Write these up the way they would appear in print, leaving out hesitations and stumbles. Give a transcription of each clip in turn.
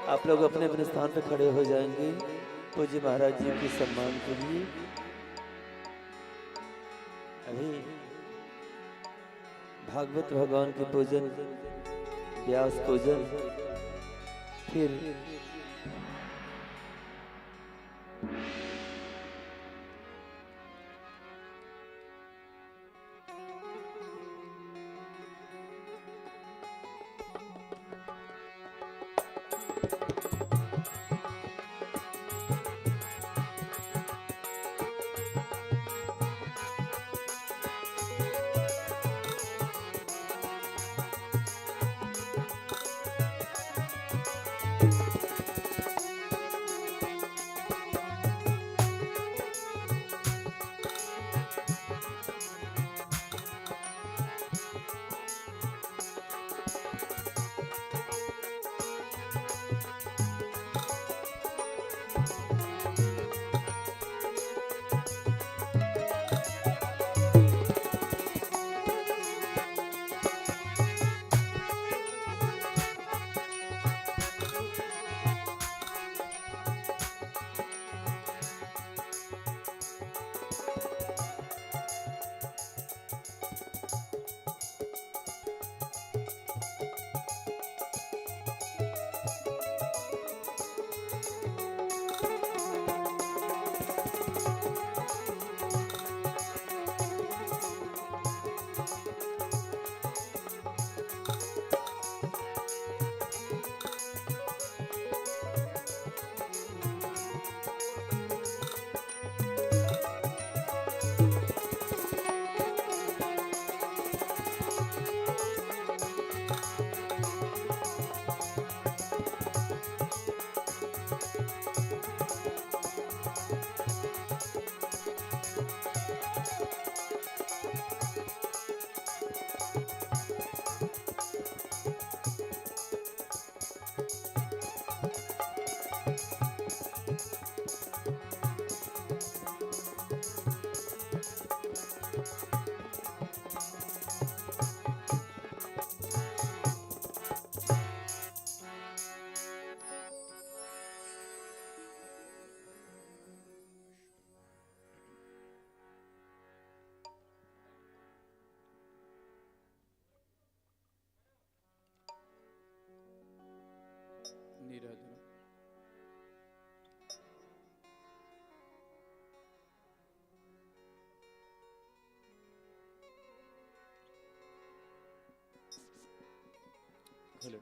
आप लोग अपने अपने स्थान पर खड़े हो जाएंगे पूज्य महाराज जी के सम्मान के लिए। अभी भागवत भगवान के पूजन, व्यास पूजन, फिर निराधन हेलो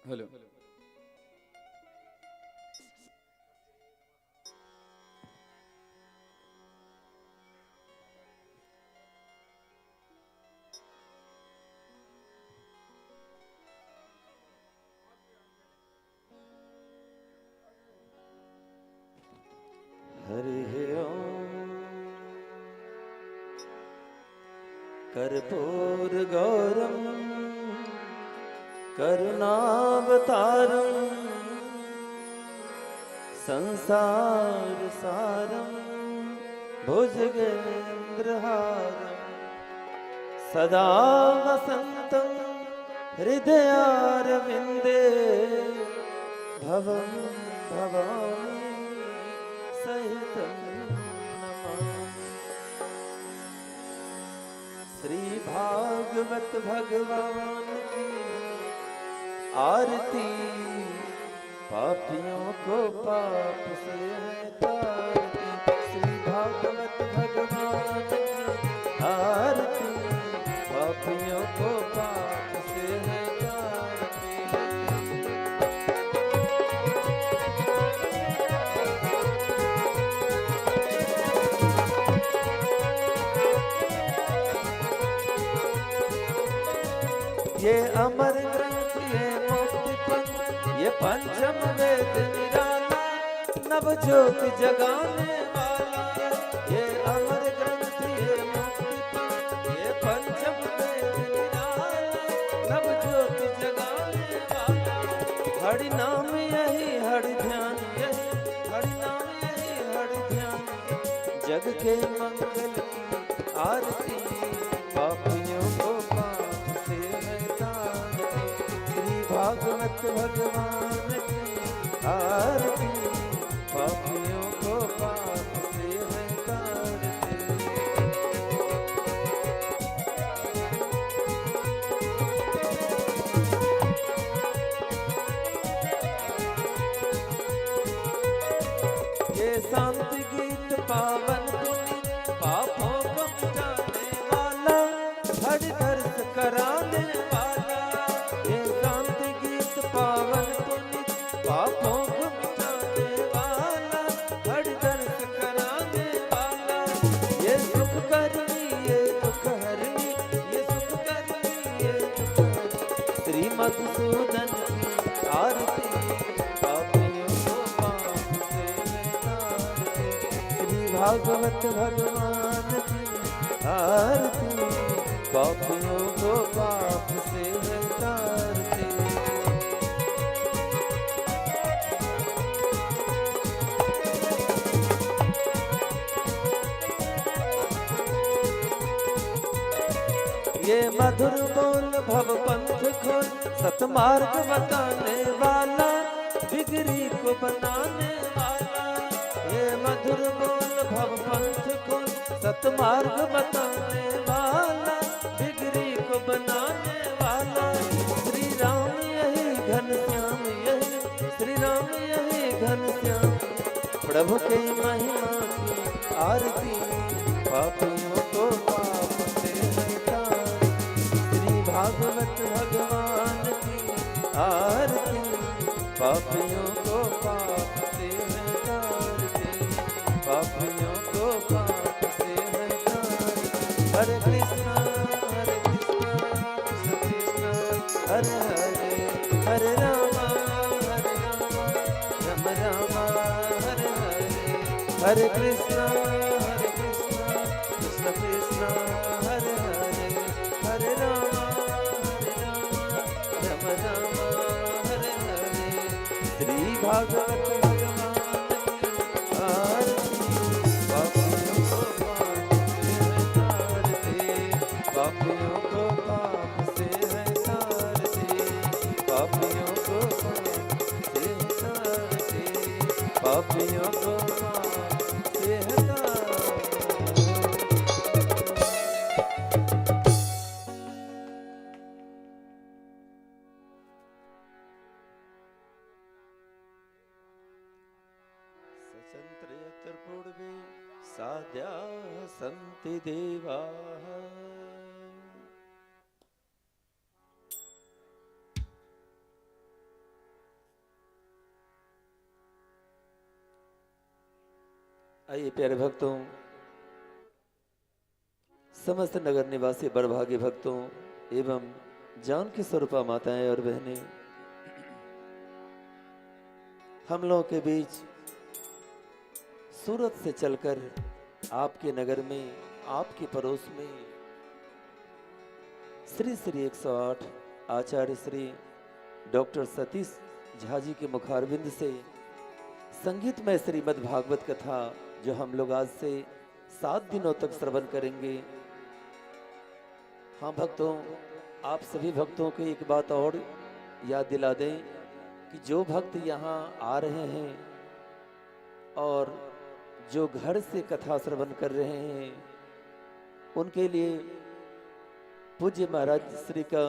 हेलो हेलो हरि ओम। कर्पूर गौरम करुणावतारम संसार सारम भुजगेन्द्रहारम सदा वसंतं हृदयारविंदे भवं भवानी सहितं नमामि। श्री भागवत भगवान की आरती, पापियों को पाप से है तारती। श्री भागवत भगवान की आरती, पापियों को पाप से है तारती। ये अमर ग्रंथ, ये मुक्ति पंथ, ये पंचम वेद निराला, नव ज्योत जगाने वाला। ये अमर ग्रंथ, ये मुक्ति पंथ, ये पंचम वेद निराला, नव ज्योत जगाने वाला। हरि नाम यही, हरि ध्यान यही, हरि नाम यही, हरि ध्यान। जग के मंगल की आरती, पापियों को पाप से है भागवत भगवान की आरती, पापियों को पाप से है तारते। ये शांति गीत पावन पुनीत, पापों को मिटाने वाला, हर दर्द कराने वाला। ये शांति गीत पावन पुनीत, पापों को मिटाने वाला, हर दर्द कराने वाला। ये सुख करनी, ये दुख हरनी, ये सुख करनी, ये दुख हरनी। श्री मधुसूदन की आरती, पापियों को पाप से मिटाते। श्री भागवत भगवान की आरती, पापियों को पाप से मिटाते। ये मधुर बोल भव पंथ खोल, सतमार्ग बताने वाला, बिगड़ी को बनाने वाला। ये मधुर बोल भव पंथ खोल, सतमार्ग बताने वाला, बिगड़ी को बनाने वाला। श्री राम यही घनश्याम, यही श्री राम यही घनश्याम, प्रभु के महिमा की आरती, पापियों को पाप से मिटाते। श्री भागवत भगवान की आरती, पापियों को पाप से मिटाते, पापियों को पाप से मिटाते। हरे कृष्णा कृष्ण कृष्ण हरे हरे, हरे रामा राम रामा हरे हरे। हरे कृष्ण कृष्ण कृष्ण हरे हरे, हरे रामा राम राम हरे हरे। श्री भागवत भगवान की आरती, पापियों को पाप से है तारते, पापियों को पाप से है तारते, पापियों को पाप से है तारते, पापियों को पाप से है सचंत्र पूर्वे साध्या सन्ति देवाः। आइए प्यारे भक्तों, समस्त नगर निवासी बड़भागी भक्तों एवं जानकी स्वरूपा माताएं और बहनें, हम लोगों के बीच सूरत से चलकर आपके नगर में, आपके पड़ोस में श्री श्री 108 आचार्य श्री डॉक्टर सतीश झा जी के मुखारबिंद से संगीतमय श्रीमद् भागवत कथा, जो हम लोग आज से 7 दिनों तक श्रवण करेंगे। हाँ भक्तों, आप सभी भक्तों को एक बात और याद दिला दें कि जो भक्त यहाँ आ रहे हैं और जो घर से कथा श्रवण कर रहे हैं, उनके लिए पूज्य महाराज श्री का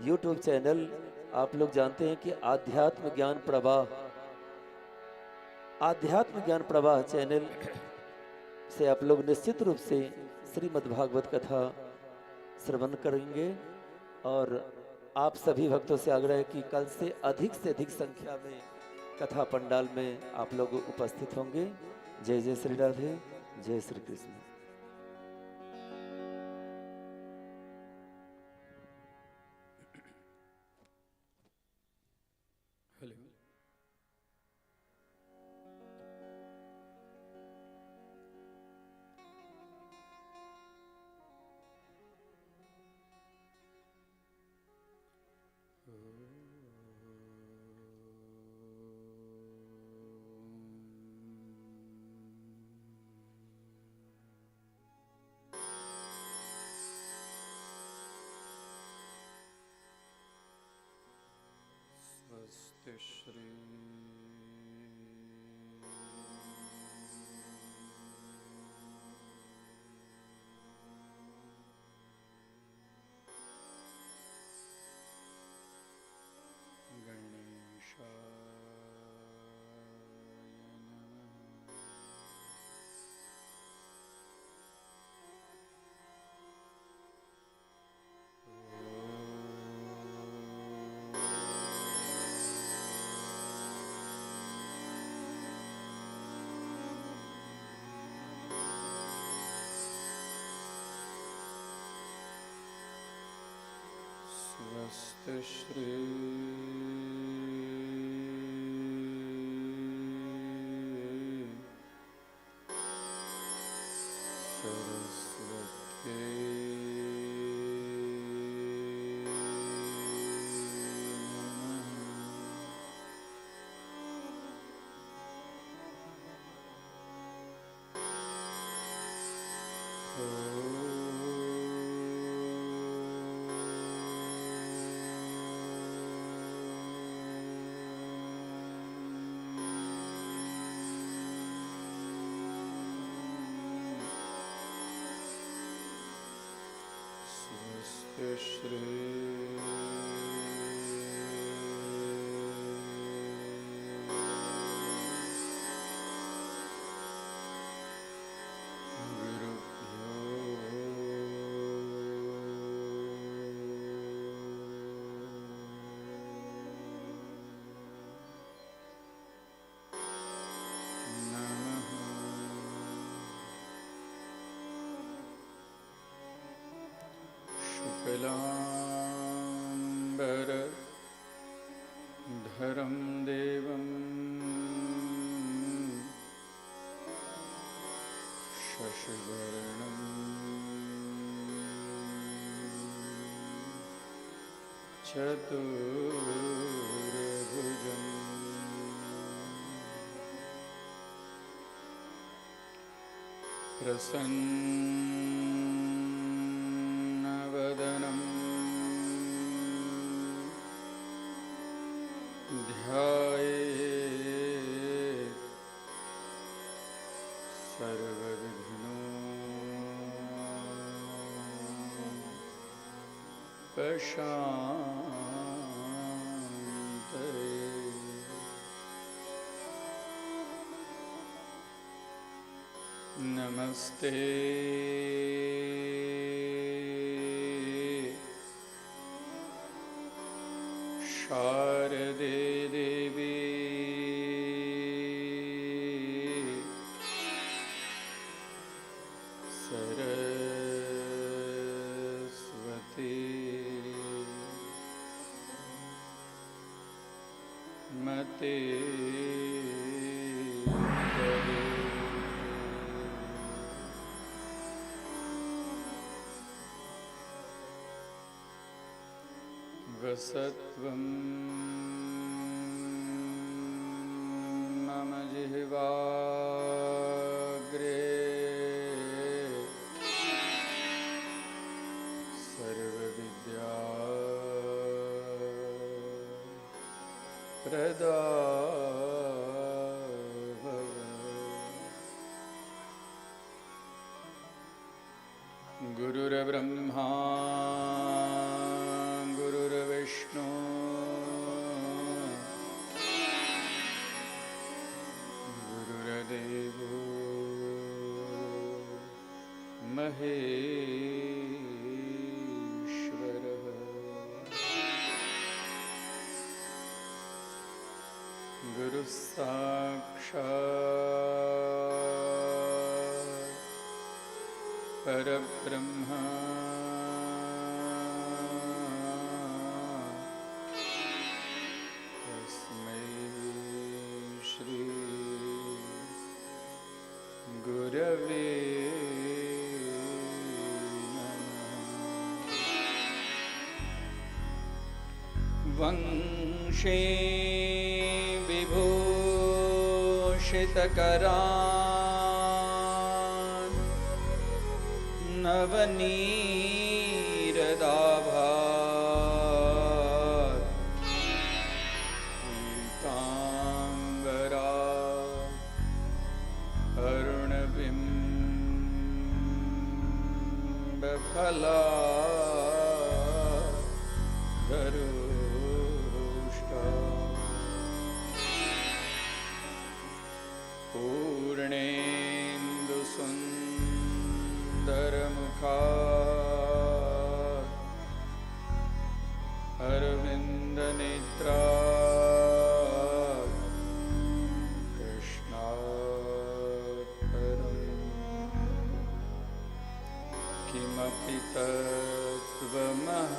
YouTube चैनल, आप लोग जानते हैं कि आध्यात्म ज्ञान प्रवाह चैनल से आप लोग निश्चित रूप से श्रीमद् भागवत कथा श्रवण करेंगे। और आप सभी भक्तों से आग्रह है कि कल से अधिक संख्या में कथा पंडाल में आप लोग उपस्थित होंगे। जय जय श्री राधे, जय श्री कृष्ण। स्वस्ति श्री स्वस्ति श्री सरस्वती श्री शुक्लांबर धरं देवं शशिवर्णं चतुर्भुजं प्रसन्नवदनं ध्यायेत् सर्वविघ्नोपशान्तये। नमस्ते शारदे देवी सरस्वती मते वसत्वं मम जिह्वाग्रे सर्वविद्या प्रदा गुरुर्ब्रह्मा गुरुर्विष्णु गुरुर्देवो महेश्वरः गुरुः साक्षात् परब्रह्म तस्मै श्री गुरवे नमः। वंशे विभूषितकरान् नवनीरदाभात्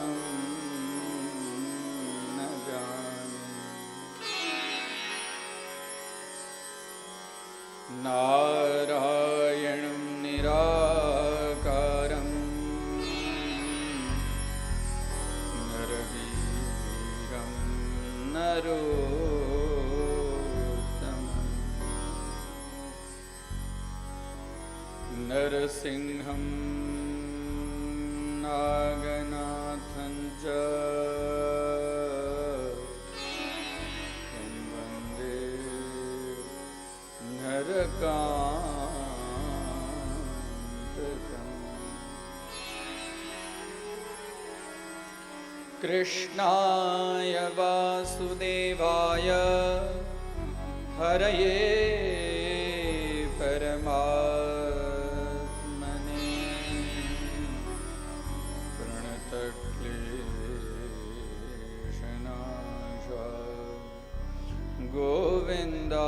हम न जाने। नारायणं निराकारं नरवीरं नरोत्तमं नरसिंहं नागनाथं च तं वन्दे नरकान्तकम्। कृष्णाय वासुदेवाय हरये परमात्मने प्रणतक्लेशनाशाय गोविन्दाय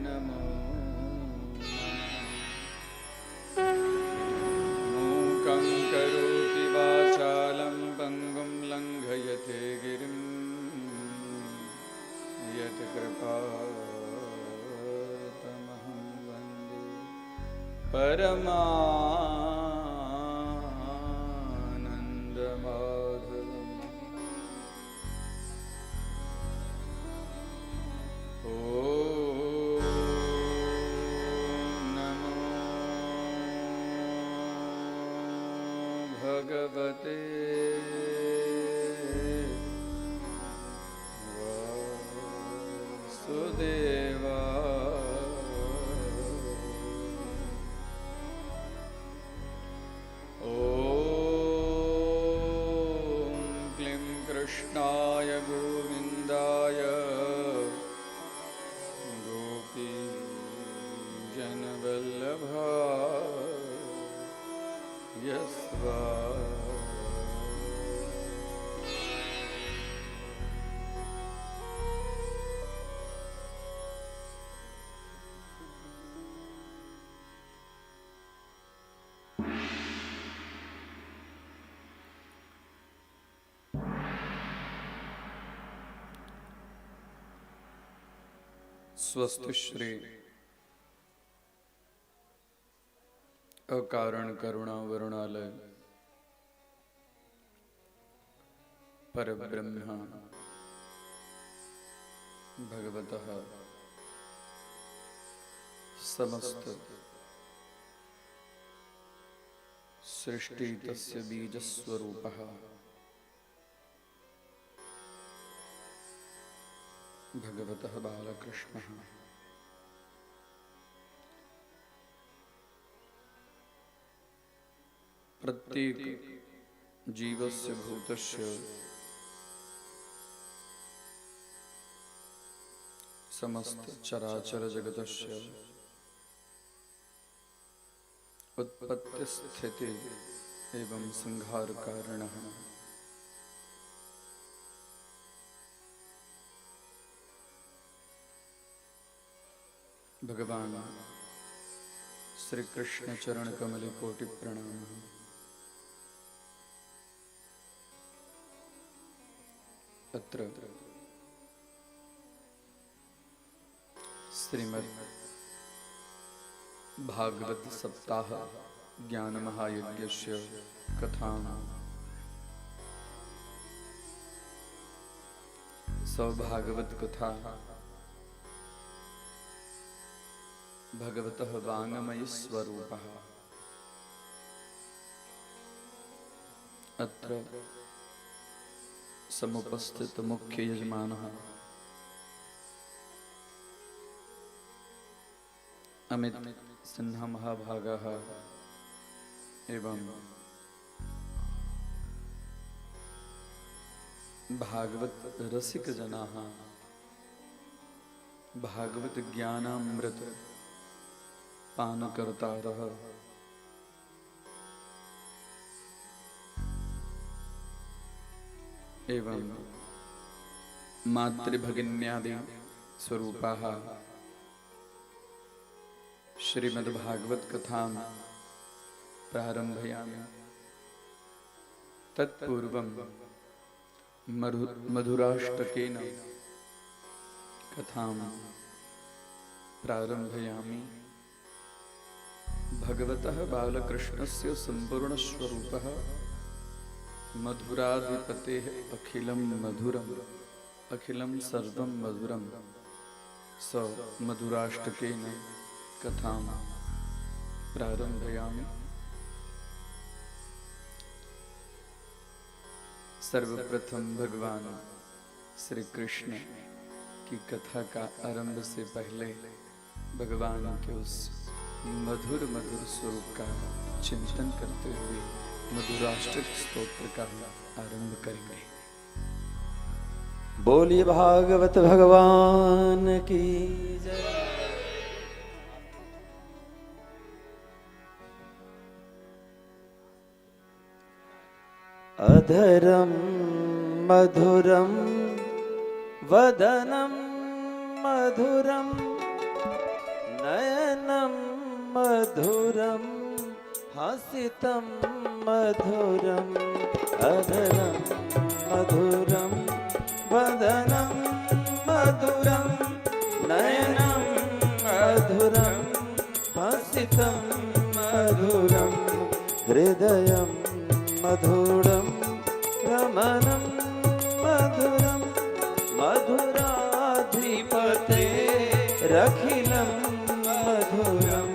नमो नमः। मूकं करोति वाचालं पङ्गुं लङ्घयते गिरिं यत्कृपातमहं वन्दे परमानन्दमाधवम्। ॐ नमो भगवते वासुदेवाय। ॐ क्लीं कृष्णाय गोविन्दाय गोपीजनवल्लभाय स्वाहा। स्वस्ति श्री अकारण करुणा वरुणालय परब्रह्म भगवतः समस्त सृष्टि तस्य बीजस्वरूपः भगवतः बालकृष्णः। प्रत्येक जीवस्य भूतस्य समस्त चराचर जगतस्य उत्पत्ति स्थिति एवं संहार कारणः भगवान श्री कृष्ण चरण कमल कोटि प्रणाम। अत्र श्रीमद् भागवत सप्ताह ज्ञान महायज्ञस्य कथां सौभागवत कथा भगवतः वाङ्मयी स्वरूपः। अत्र समुपस्थित मुख्य यजमानः अमित सिन्हा महाभागः एवं भागवत रसिक जनाः भागवत ज्ञानामृत पानकर्तारः एवं मातृभगिन्यादि स्वरूपाः श्रीमद्भागवत कथां प्रारंभयामि। तत्पूर्वं मधुराष्टकेन कथां प्रारंभयामि। भगवतः बालकृष्णस्य सम्पूर्णस्वरूपः मधुराधिपतेः अखिलं मधुरम् अखिलं सर्वं मधुरं स मधुराष्टकेन कथां प्रारंभयामि। सर्वप्रथम भगवान श्री कृष्ण की कथा का आरंभ से पहले भगवान के उस मधुर मधुर स्वरूप का चिंतन करते हुए मधुराष्टक स्तोत्र का आरंभ करेंगे। बोलिए भागवत भगवान की जय। अधरम मधुरम वदनम मधुरम नयनम मधुरम हसितम मधुरम। अधरम मधुरम वदनम मधुरम नयनम मधुरम हसितम मधुरम। हृदयम मधुरम रमणं मधुरम मधुराधिपते रखिलं मधुरम।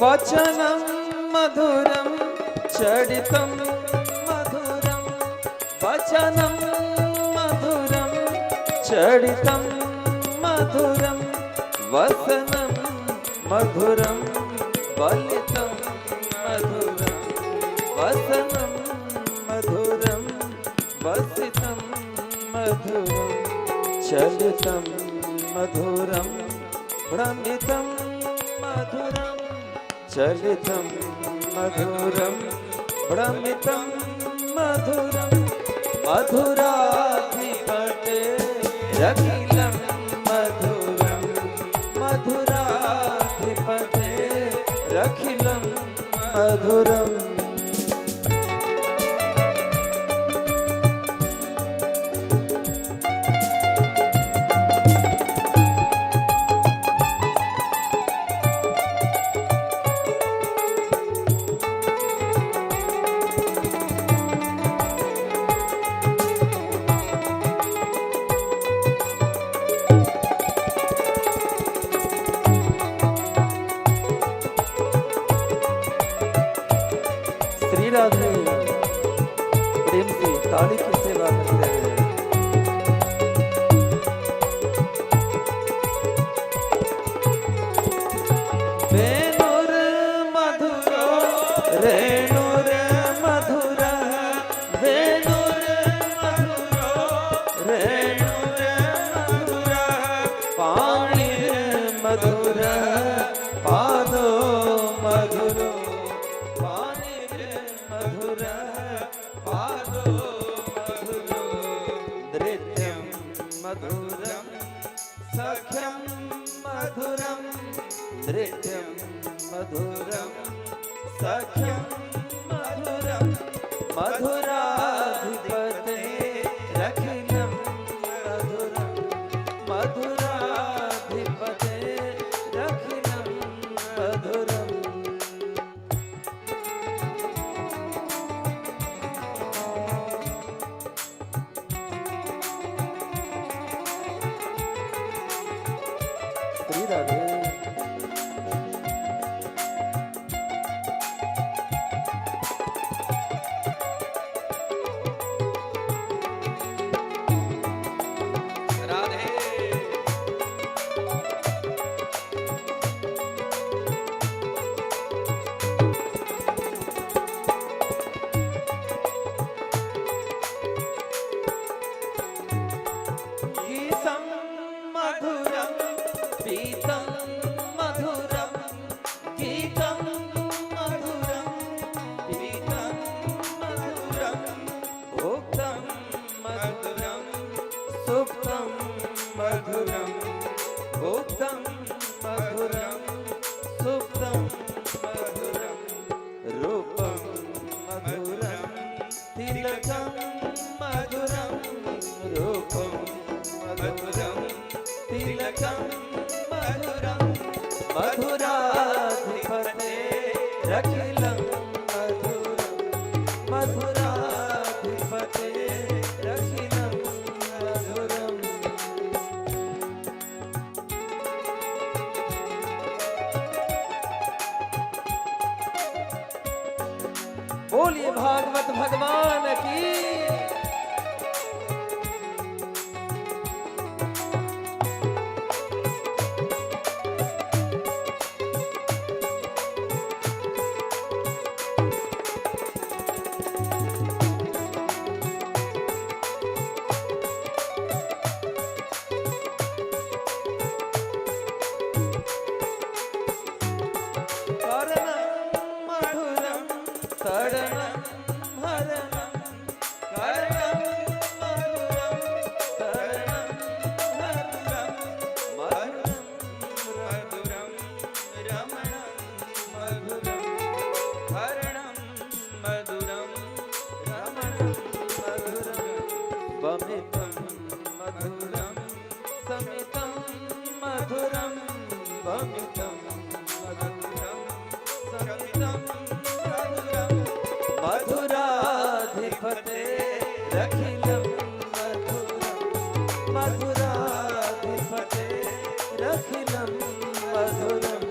वचनं मधुरं चरितं मधुरं वचनं मधुरं चरितं मधुरं वसनं मधुरं वलितं मधुरं वसनं मधुरं वसितं मधुरं चलितं मधुरं भ्रमितं मधुरं चलितं मधुरं भ्रमितं मधुरं मधुराधिपते रखिलं मधुरं मधुराधिपते रखिलं मधुरम्। राधे प्रेम से ताली की सेवा करते हैं। वेणुर मधुरो रेणुर मधुर वेणुर मधुरो रेणुर मधुर पाणिर मधुर पादो मधुरो मधुरम सख्यम मधुरम नृत्यम मधुरम सख्यम मधुरम मधुराधिपते रखिलं मधुरम मधुराधिपते रखिलं मधुरम। राधे मधुरं तिलकं मधुरं रूपं मधुरं तिलकं मधुरं मधुराधिपते रखिलं मधुरं मधुराधिपते रखिलं मधुरं। बोलिए भागवत भगवान की। तरणं हरणं करणं मधुरं तरणं हरणं मधुरं रमणं मधुरं हरणं मधुरं रमणं मधुरं वमितं मधुरं समितं मधुरं वमितं मधुरं समितं मधुराधिपते रखिलं मधुरं मधुराधिपते रखिलं मधुरं।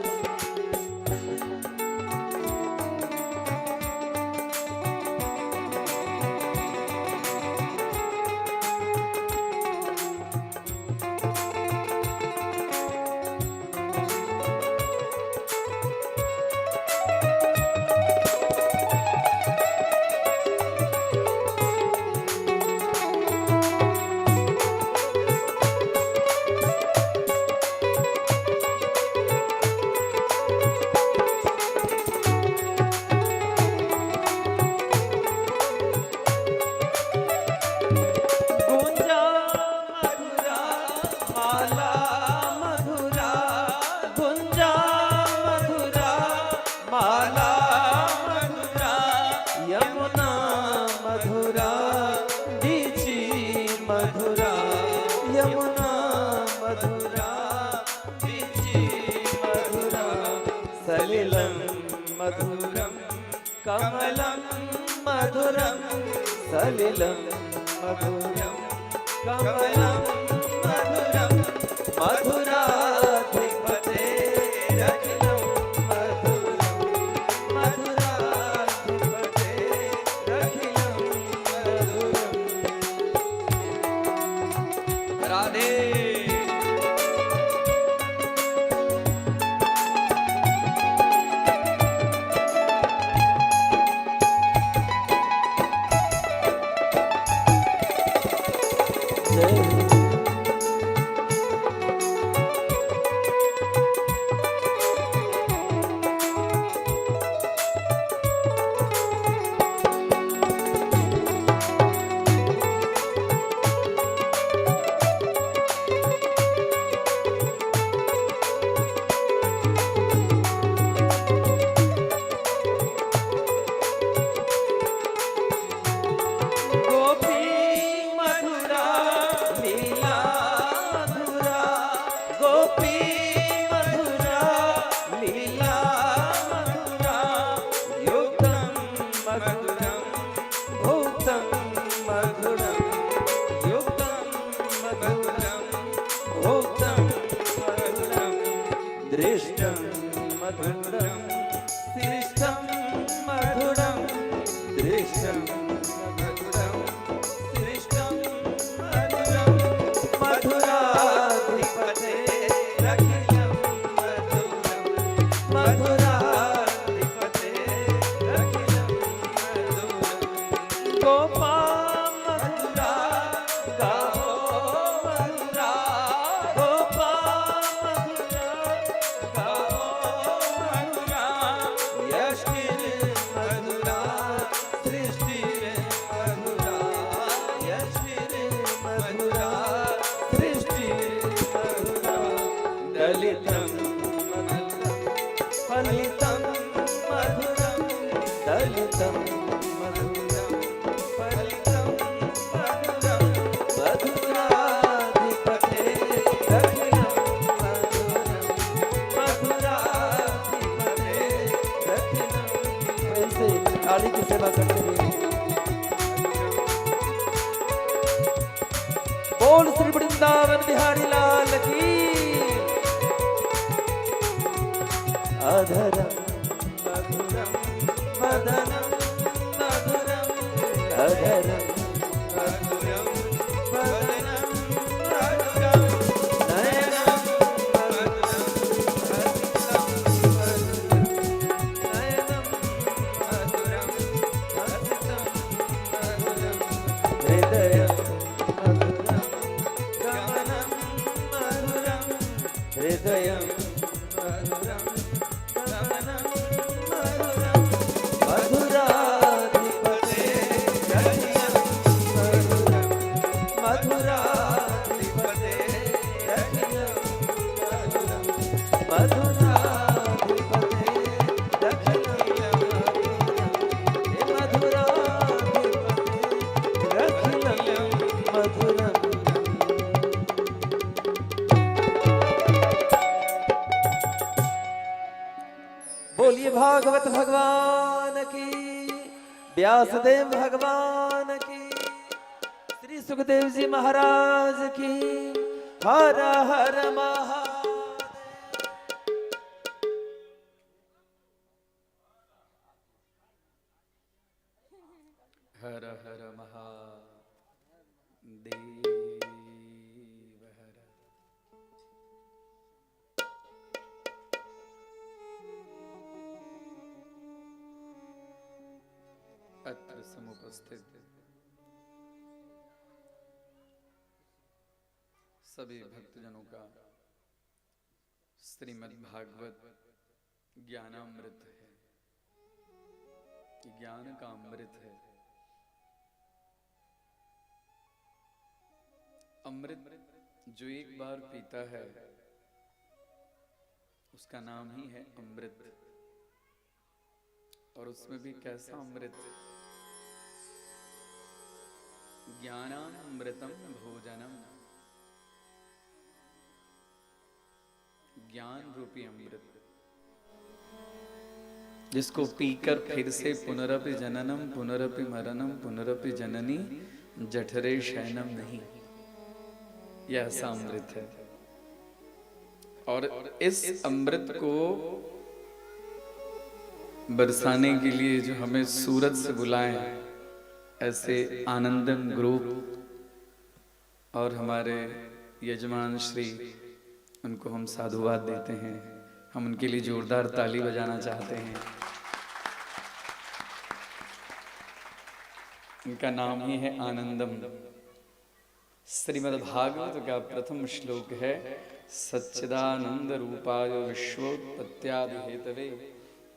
सलिलं मधुरं कमलं मधुरं सलिलं मधुरं कमलं मधुरं मधुराधिपते रखिलं मधुरं मधुराधिपते रखिलं मधुरं। राधे दृष्टं मधुरं सृष्टं मधुरं दृष्टं मधुरं सृष्टं मधुरं मधुराधिपते रखिलं मधुरं मधुराधिपते रखिलं मधुरं गोपा मधुरा गाओ मधुरा गोपा दलितं मधुरं फलितं मधुरं दलितं की सेवा करते हुए। बोल श्री वृंदावन बिहारी लाल की। अधरम मधुरम वदनम मधुरम अधरम मधुरम वदनम मधुरम नयनम मधुरम हसितम मधुरम नयनम मधुरम हसितम मधुरम हृदयम मधुरम गमनम मधुरम हृदयम मधुरम गमनम मधुरम मधुराधिपते रतियम मधुरम मधुराधिपते रतियम मधुरम मधुराधिपते रतियम मधुराधिपते रतियम मधुरम। बोलिए भागवत भगवान की, व्यासदेव भगवान की, श्री सुखदेव जी महाराज की। हर हर महादेव। हर हर महादेव हर। अत्र समुपस्थित सभी भक्तजनों का श्रीमद् भागवत ज्ञानामृत है, ज्ञान का अमृत है। अमृत जो एक बार पीता है उसका नाम ही है अमृत। और उसमें भी कैसा अमृत? ज्ञानामृतम भोजनम, ज्ञान रूपी अमृत, जिसको पीकर फिर से पुनरपि जननम पुनरपि मरणम पुनरपि जननी जठरे शयनम नहीं, यह ऐसा अमृत है। और इस अमृत को बरसाने के लिए जो हमें सूरत से बुलाएं, ऐसे आनंदम ग्रुप और हमारे यजमान श्री, उनको हम साधुवाद देते हैं। हम उनके लिए जोरदार ताली बजाना चाहते हैं। इनका नाम ही है आनंदम। श्रीमद् भागवत का प्रथम श्लोक है, सच्चिदानंद रूपाय विश्वोत्पत्त्यादि हेतवे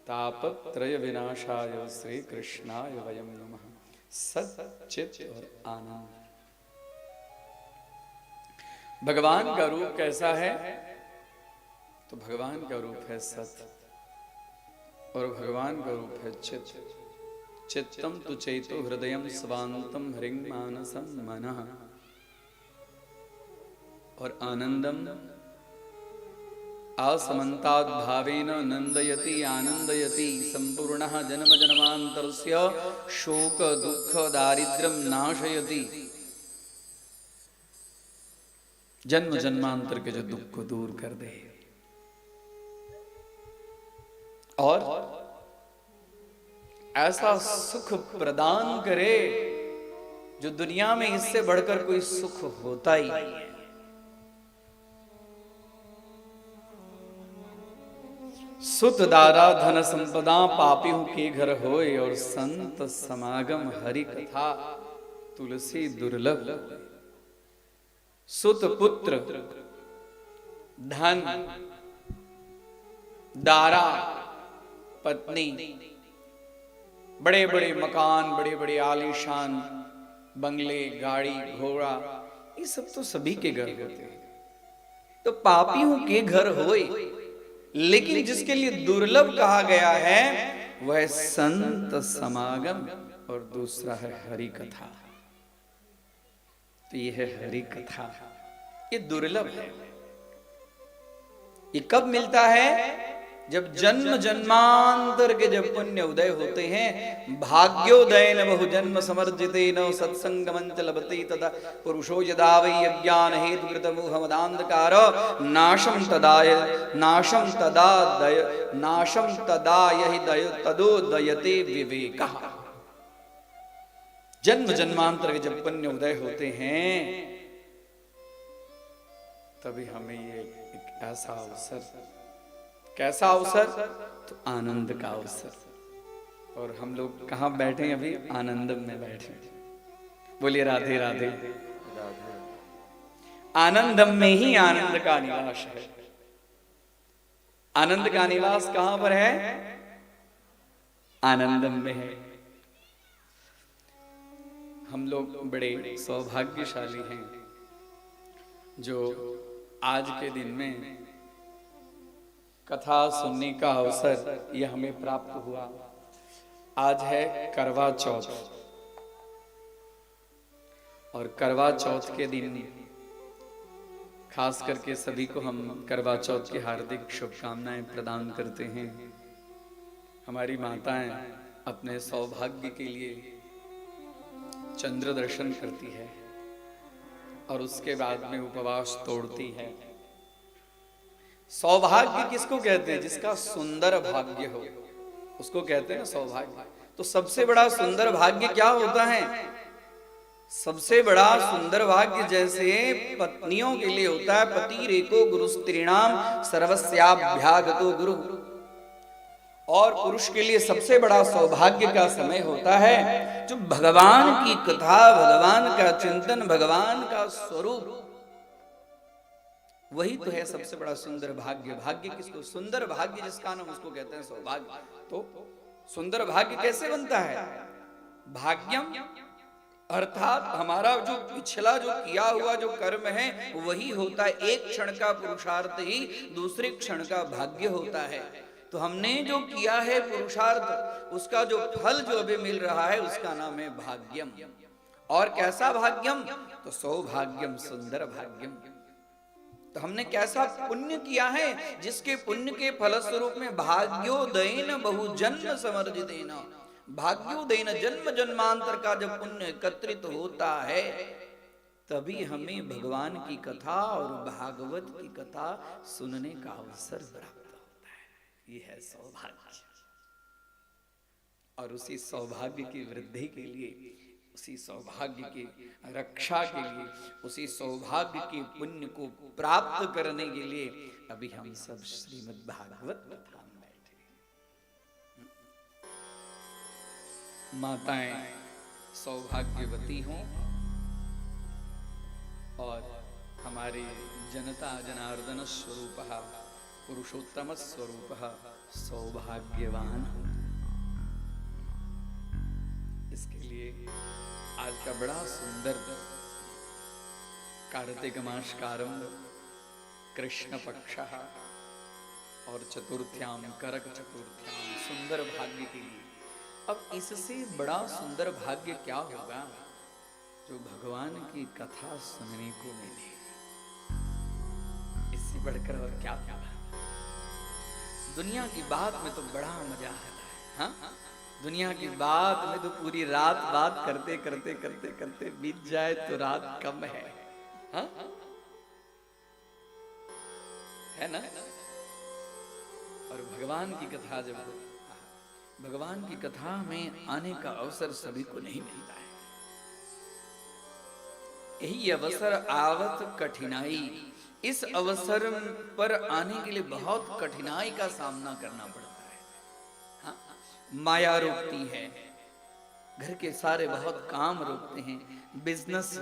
तापत्रय विनाशाय श्री कृष्णाय वयं नमः। सच्चित और आनंद। भगवान का रूप कैसा है? तो भगवान का रूप है सत, और भगवान का रूप है चित। चित्तम तु चैतो हृदयम स्वांतम हरिं मानसम मनः। और आनंदम आसमन्ताद् भावेन नंदयति आनंदयति संपूर्णः जन्म जन्मान्तरस्य शोक दुःख दारिद्र्यं नाशयति। जन्म जन्मांतर के जो दुख को दूर कर दे और ऐसा सुख प्रदान करे जो दुनिया में इससे बढ़कर कोई सुख होता ही नहीं है। सुत दारा धन संपदा पापियों के घर होए, और संत समागम हरि कथा तुलसी दुर्लभ। सुत पुत्र धन दारा पत्नी, बड़े बड़े मकान, बड़े बड़े आलीशान बंगले, गाड़ी, घोड़ा, ये सब तो सभी के घर होते हैं। तो पापियों के घर होए, लेकिन जिसके लिए दुर्लभ कहा गया है वह संत समागम, और दूसरा है हरि कथा। तो ये है हरि कथा, ये दुर्लभ है। ये कब मिलता है? जब जन्म जन्मांतर के जब पुण्य उदय होते हैं, भाग्योदय न बहु जन्म समर्जिते न सत्संगमंच लभते तदा पुरुषो यदा वै अज्ञान हेतु कृत मोहमदांधकार नाशम तदा यहि तदोदयते विवेकः। जन्म जन्मांतर के जब पुण्य उदय होते हैं, तभी हमें ये एक ऐसा अवसर, कैसा अवसर, तो आनंद का अवसर। और हम लोग कहाँ बैठे अभी? आनंद में बैठे। बोलिए राधे राधे। आनंदम में ही आनंद का निवास है। आनंद का निवास कहां पर है? आनंदम में है। हम लोग बड़े सौभाग्यशाली हैं जो आज के दिन में कथा सुनने का अवसर यह हमें प्राप्त हुआ। आज है करवा चौथ, और करवा चौथ के दिन खास करके सभी को हम करवा चौथ की हार्दिक शुभकामनाएं प्रदान करते हैं। हमारी माताएं अपने सौभाग्य के लिए चंद्र दर्शन करती है और उसके बाद में उपवास तोड़ती है। सौभाग्य किसको कहते हैं? जिसका सुंदर भाग्य हो उसको कहते हैं ना सौभाग्य। तो सबसे बड़ा सुंदर भाग्य क्या होता है? सबसे बड़ा सुंदर भाग्य जैसे पत्नियों के लिए होता है पति रेको गुरु स्त्रीणाम सर्वस्याभ्यागतो गुरु, और पुरुष के लिए सबसे बड़ा सौभाग्य का समय होता है जो भगवान की कथा, भगवान का चिंतन, भगवान का स्वरूप, वही तो है सबसे बड़ा सुंदर भाग्य। भाग्य किसको? सुंदर भाग्य जिसका नाम, उसको कहते हैं सौभाग्य। तो सुंदर भाग्य कैसे बनता है? भाग्यम अर्थात हमारा जो पिछला जो किया हुआ जो कर्म है वही होता है। एक क्षण का पुरुषार्थ ही दूसरे क्षण का भाग्य होता है। तो हमने जो किया है पुरुषार्थ, उसका जो फल जो अभी मिल रहा है उसका नाम है भाग्यम। और कैसा भाग्यम? तो सौभाग्यम, सुंदर भाग्यम। तो हमने कैसा पुण्य किया है जिसके पुण्य के फलस्वरूप में भाग्योदयन बहुजन्म समर्जितेन, भाग्योदयन जन्म जन्मांतर का जब पुण्य एकत्रित होता है तभी हमें भगवान की कथा और भागवत की कथा सुनने का अवसर प्राप्त होता है। ये है सौभाग्य। और उसी सौभाग्य की वृद्धि के लिए, उसी सौभाग्य की रक्षा के लिए, उसी सौभाग्य के पुण्य को प्राप्त करने के लिए अभी हम सब श्रीमद् भागवत कथा में बैठे। माताएं सौभाग्यवती हों और हमारे जनता जनार्दन स्वरूप पुरुषोत्तम स्वरूप सौभाग्यवान हो। इसके लिए आज का बड़ा सुंदर कार्तिक मास का आरंभ, कृष्ण पक्ष और चतुर्थ्याम करक चतुर्थ्याम, सुंदर भाग्य के लिए। अब इससे बड़ा सुंदर भाग्य क्या होगा जो भगवान की कथा सुनने को मिले। इससे बढ़कर और क्या क्या? दुनिया की बात में तो बड़ा मजा आता है। हाँ, दुनिया की बात में तो पूरी रात बात करते करते करते करते बीत जाए तो रात कम है। हाँ? है ना? और भगवान की कथा जब, भगवान की कथा में आने का अवसर सभी को नहीं मिलता है। यही अवसर आवत कठिनाई, इस अवसर पर आने के लिए बहुत कठिनाई का सामना करना पड़ता है। हाँ? माया रोकती है, घर के सारे बहुत काम रोकते हैं, बिजनेस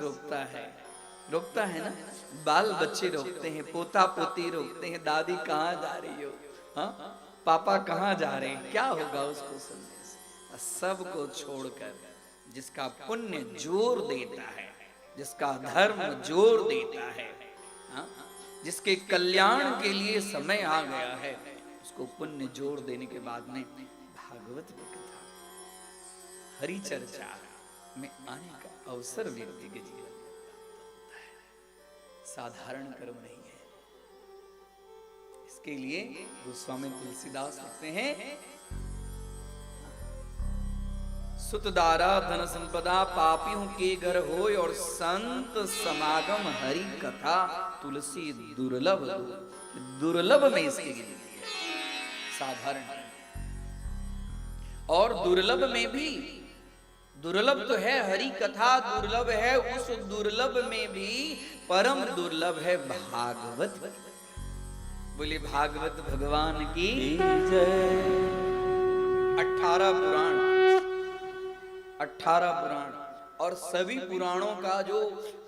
रोकता है ना, बाल बच्चे रोकते हैं, पोता पोती रोकते हैं, दादी कहाँ जा रही हो, हाँ? पापा कहाँ जा रहे हैं, क्या होगा उसको सुनने से। सबको छोड़कर जिसका पुण्य जोर देता है, जिसका धर्म जोर देता है, हाँ? जिसके कल्याण के लिए समय आ गया है, उसको पुण्य जोर देने के बाद में भागवत की कथा, हरि चर्चा में आने का अवसर व्यक्ति के जीवन में प्राप्त होता है। साधारण कर्म नहीं है। इस इसके लिए गोस्वामी तुलसीदास लिखते हैं, सुत दारा धन संपदा पापियों के घर होय, और संत समागम हरि कथा तुलसी दुर्लभ। दुर्लभ में इसकी गिनती है, साधारण। और दुर्लभ में भी, दुर्लभ तो है हरि कथा, दुर्लभ है, उस दुर्लभ में भी परम दुर्लभ है भागवत। बोले भागवत भगवान की जय। 18 पुराण, 18 पुराण, और सभी पुराणों का जो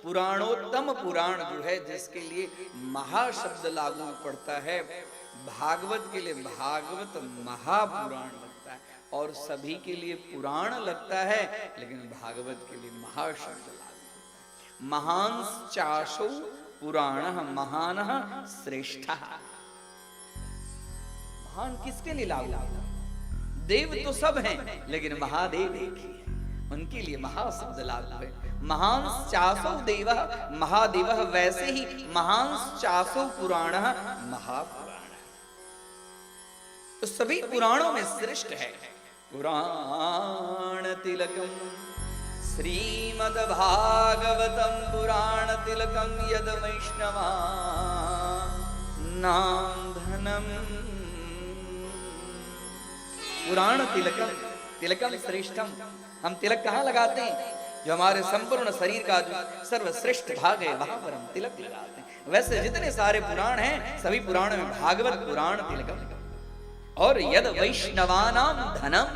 पुराणोत्तम पुराण जो है, जिसके लिए महाशब्द लागू पड़ता है, भागवत के लिए भागवत महापुराण लगता है। और सभी के लिए पुराण लगता है, लेकिन भागवत के लिए महाशब्द लागू। महांस चाशो पुराण महान श्रेष्ठ। महान किसके लिए लागू? देव तो सब हैं, लेकिन महादेव एक ही है, उनके लिए महाशब्द लागू है। महांस चासो देव महादेव, वैसे ही महांस चासो पुराण महापुराण। तो सभी पुराणों में श्रेष्ठ है पुराण तिलकम श्रीमद् भागवतम पुराण तिलकम यद वैष्णवा नाम धनम। पुराण तिलकम, तिलकम श्रेष्ठम। हम तिलक कहाँ लगाते हैं? जो हमारे संपूर्ण शरीर का जो सर्वश्रेष्ठ भाग है, वहां पर हम तिलक लगाते हैं। वैसे जितने सारे पुराण हैं, सभी पुराणों में भागवत पुराण तिलकम। और यद वैष्णवानाम धनम,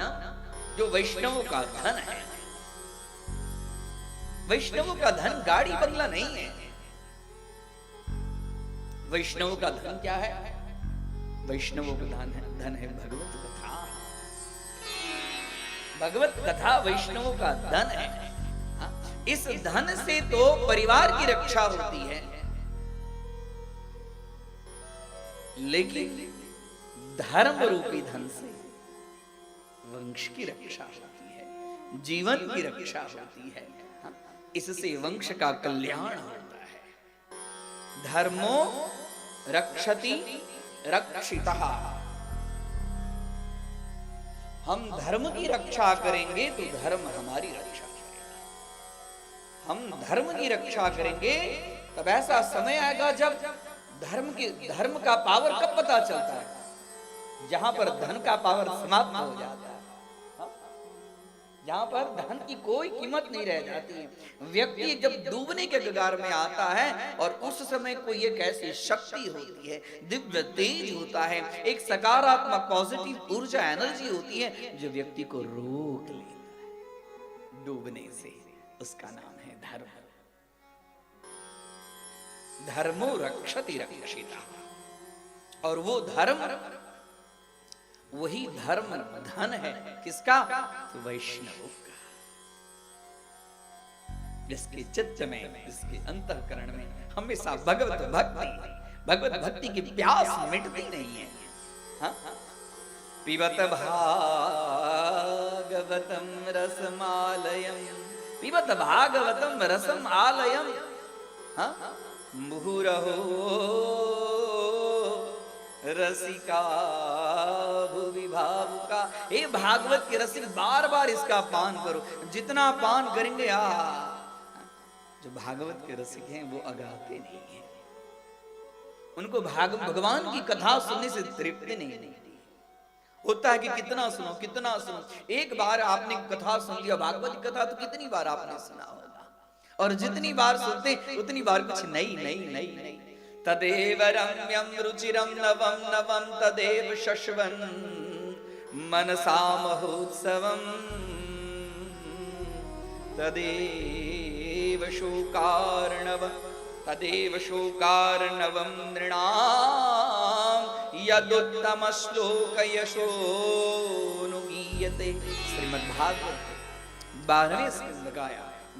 जो वैष्णवों का धन है। वैष्णवों का धन गाड़ी बंगला नहीं है। वैष्णवों का धन क्या है? वैष्णवों का धन है भगवत कथा। भगवत कथा वैष्णवों का धन है। इस धन से तो परिवार की रक्षा होती है, लेकिन धर्म रूपी धन से वंश की रक्षा होती है, जीवन की रक्षा होती है। इससे वंश का कल्याण होता है। धर्मो रक्षति रक्षितः। हम धर्म की रक्षा करेंगे तो धर्म हमारी रक्षा करेगा। हम धर्म की रक्षा करेंगे तब ऐसा समय आएगा जब धर्म का पावर कब पता चलता है? जहां पर धन का पावर समाप्त हो जाता है, जहां पर धन की कोई कीमत नहीं रह जाती है। व्यक्ति जब डूबने के कगार में आता है, और उस समय कोई एक ऐसी शक्ति होती है, दिव्य तेज होता है, एक सकारात्मक पॉजिटिव ऊर्जा एनर्जी होती है, जो व्यक्ति को रोक लेता है डूबने से। उसका नाम है धर्म। धर्मो रक्षति रक्षिता। और वो धर्म, वही धर्म धन है किसका? तो वैष्णव का। जिसके चित्त में, जिसके अंतःकरण में हमेशा भगवत भक्ति की प्यास मिटती नहीं है। हाँ? पिबत भागवतम रसमालयम, पिबत भागवतम रसम आलयम। हाँ? मुहुरहो रसिका भुवि भावुका। हे भागवत के रसिक, बार बार इसका पान करो। जितना पान करेंगे, जो भागवत के रसिक हैं वो अगाते नहीं हैं। उनको भगवान की कथा सुनने से तृप्ति नहीं मिलती। होता है कि कितना सुनो कितना सुनो। एक बार आपने कथा सुन लिया, भागवत की कथा, तो कितनी बार आपने सुना होगा। और जितनी बार सुनते उतनी बार कुछ नई नई नई नई। तदेव रम्यं रुचिरं नवं नवं तदेव शश्वन् मनसा महोत्सवम् तदेव शोकार्णवं नृणां यदुत्तम श्लोक यशोनुगीयते। श्रीमद्भागवत 12वें स्कंद का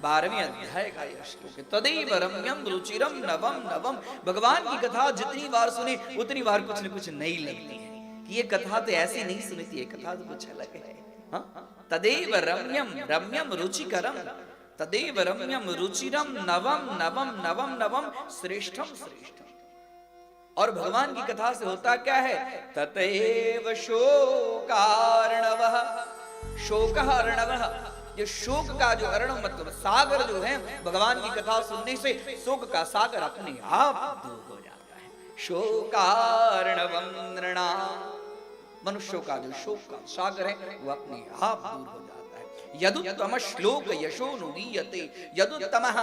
12वें अध्याय का यह श्लोक है। तदेव रम्यं रुचिरं नवं नवं। भगवान की कथा जितनी बार सुने उतनी बार कुछ न कुछ नई लगती है कि ये कथा तो ऐसी नहीं सुनी थी, ये कथा तो कुछ अलग है। हाँ? तदेव रम्यं, रम्यं रुचिकरं, तदेव रम्यं रुचिरं नवं नवं नवं नवं श्रेष्ठम श्रेष्ठम। और भगवान की कथा से होता क्या है? ततएव शोकार्णवः, शोकार्णवः, ये शोक का जो अर्णव मतलब सागर जो है, भगवान की कथा सुनने से शोक का सागर अपने आप दूर हो जाता है। शोकार्णवं नृणाम्, मनुष्यों का जो शोक का सागर है वो अपने आप दूर हो जाता है। यदुत्तम श्लोक यशो नुगीयते, यदुत्तमः,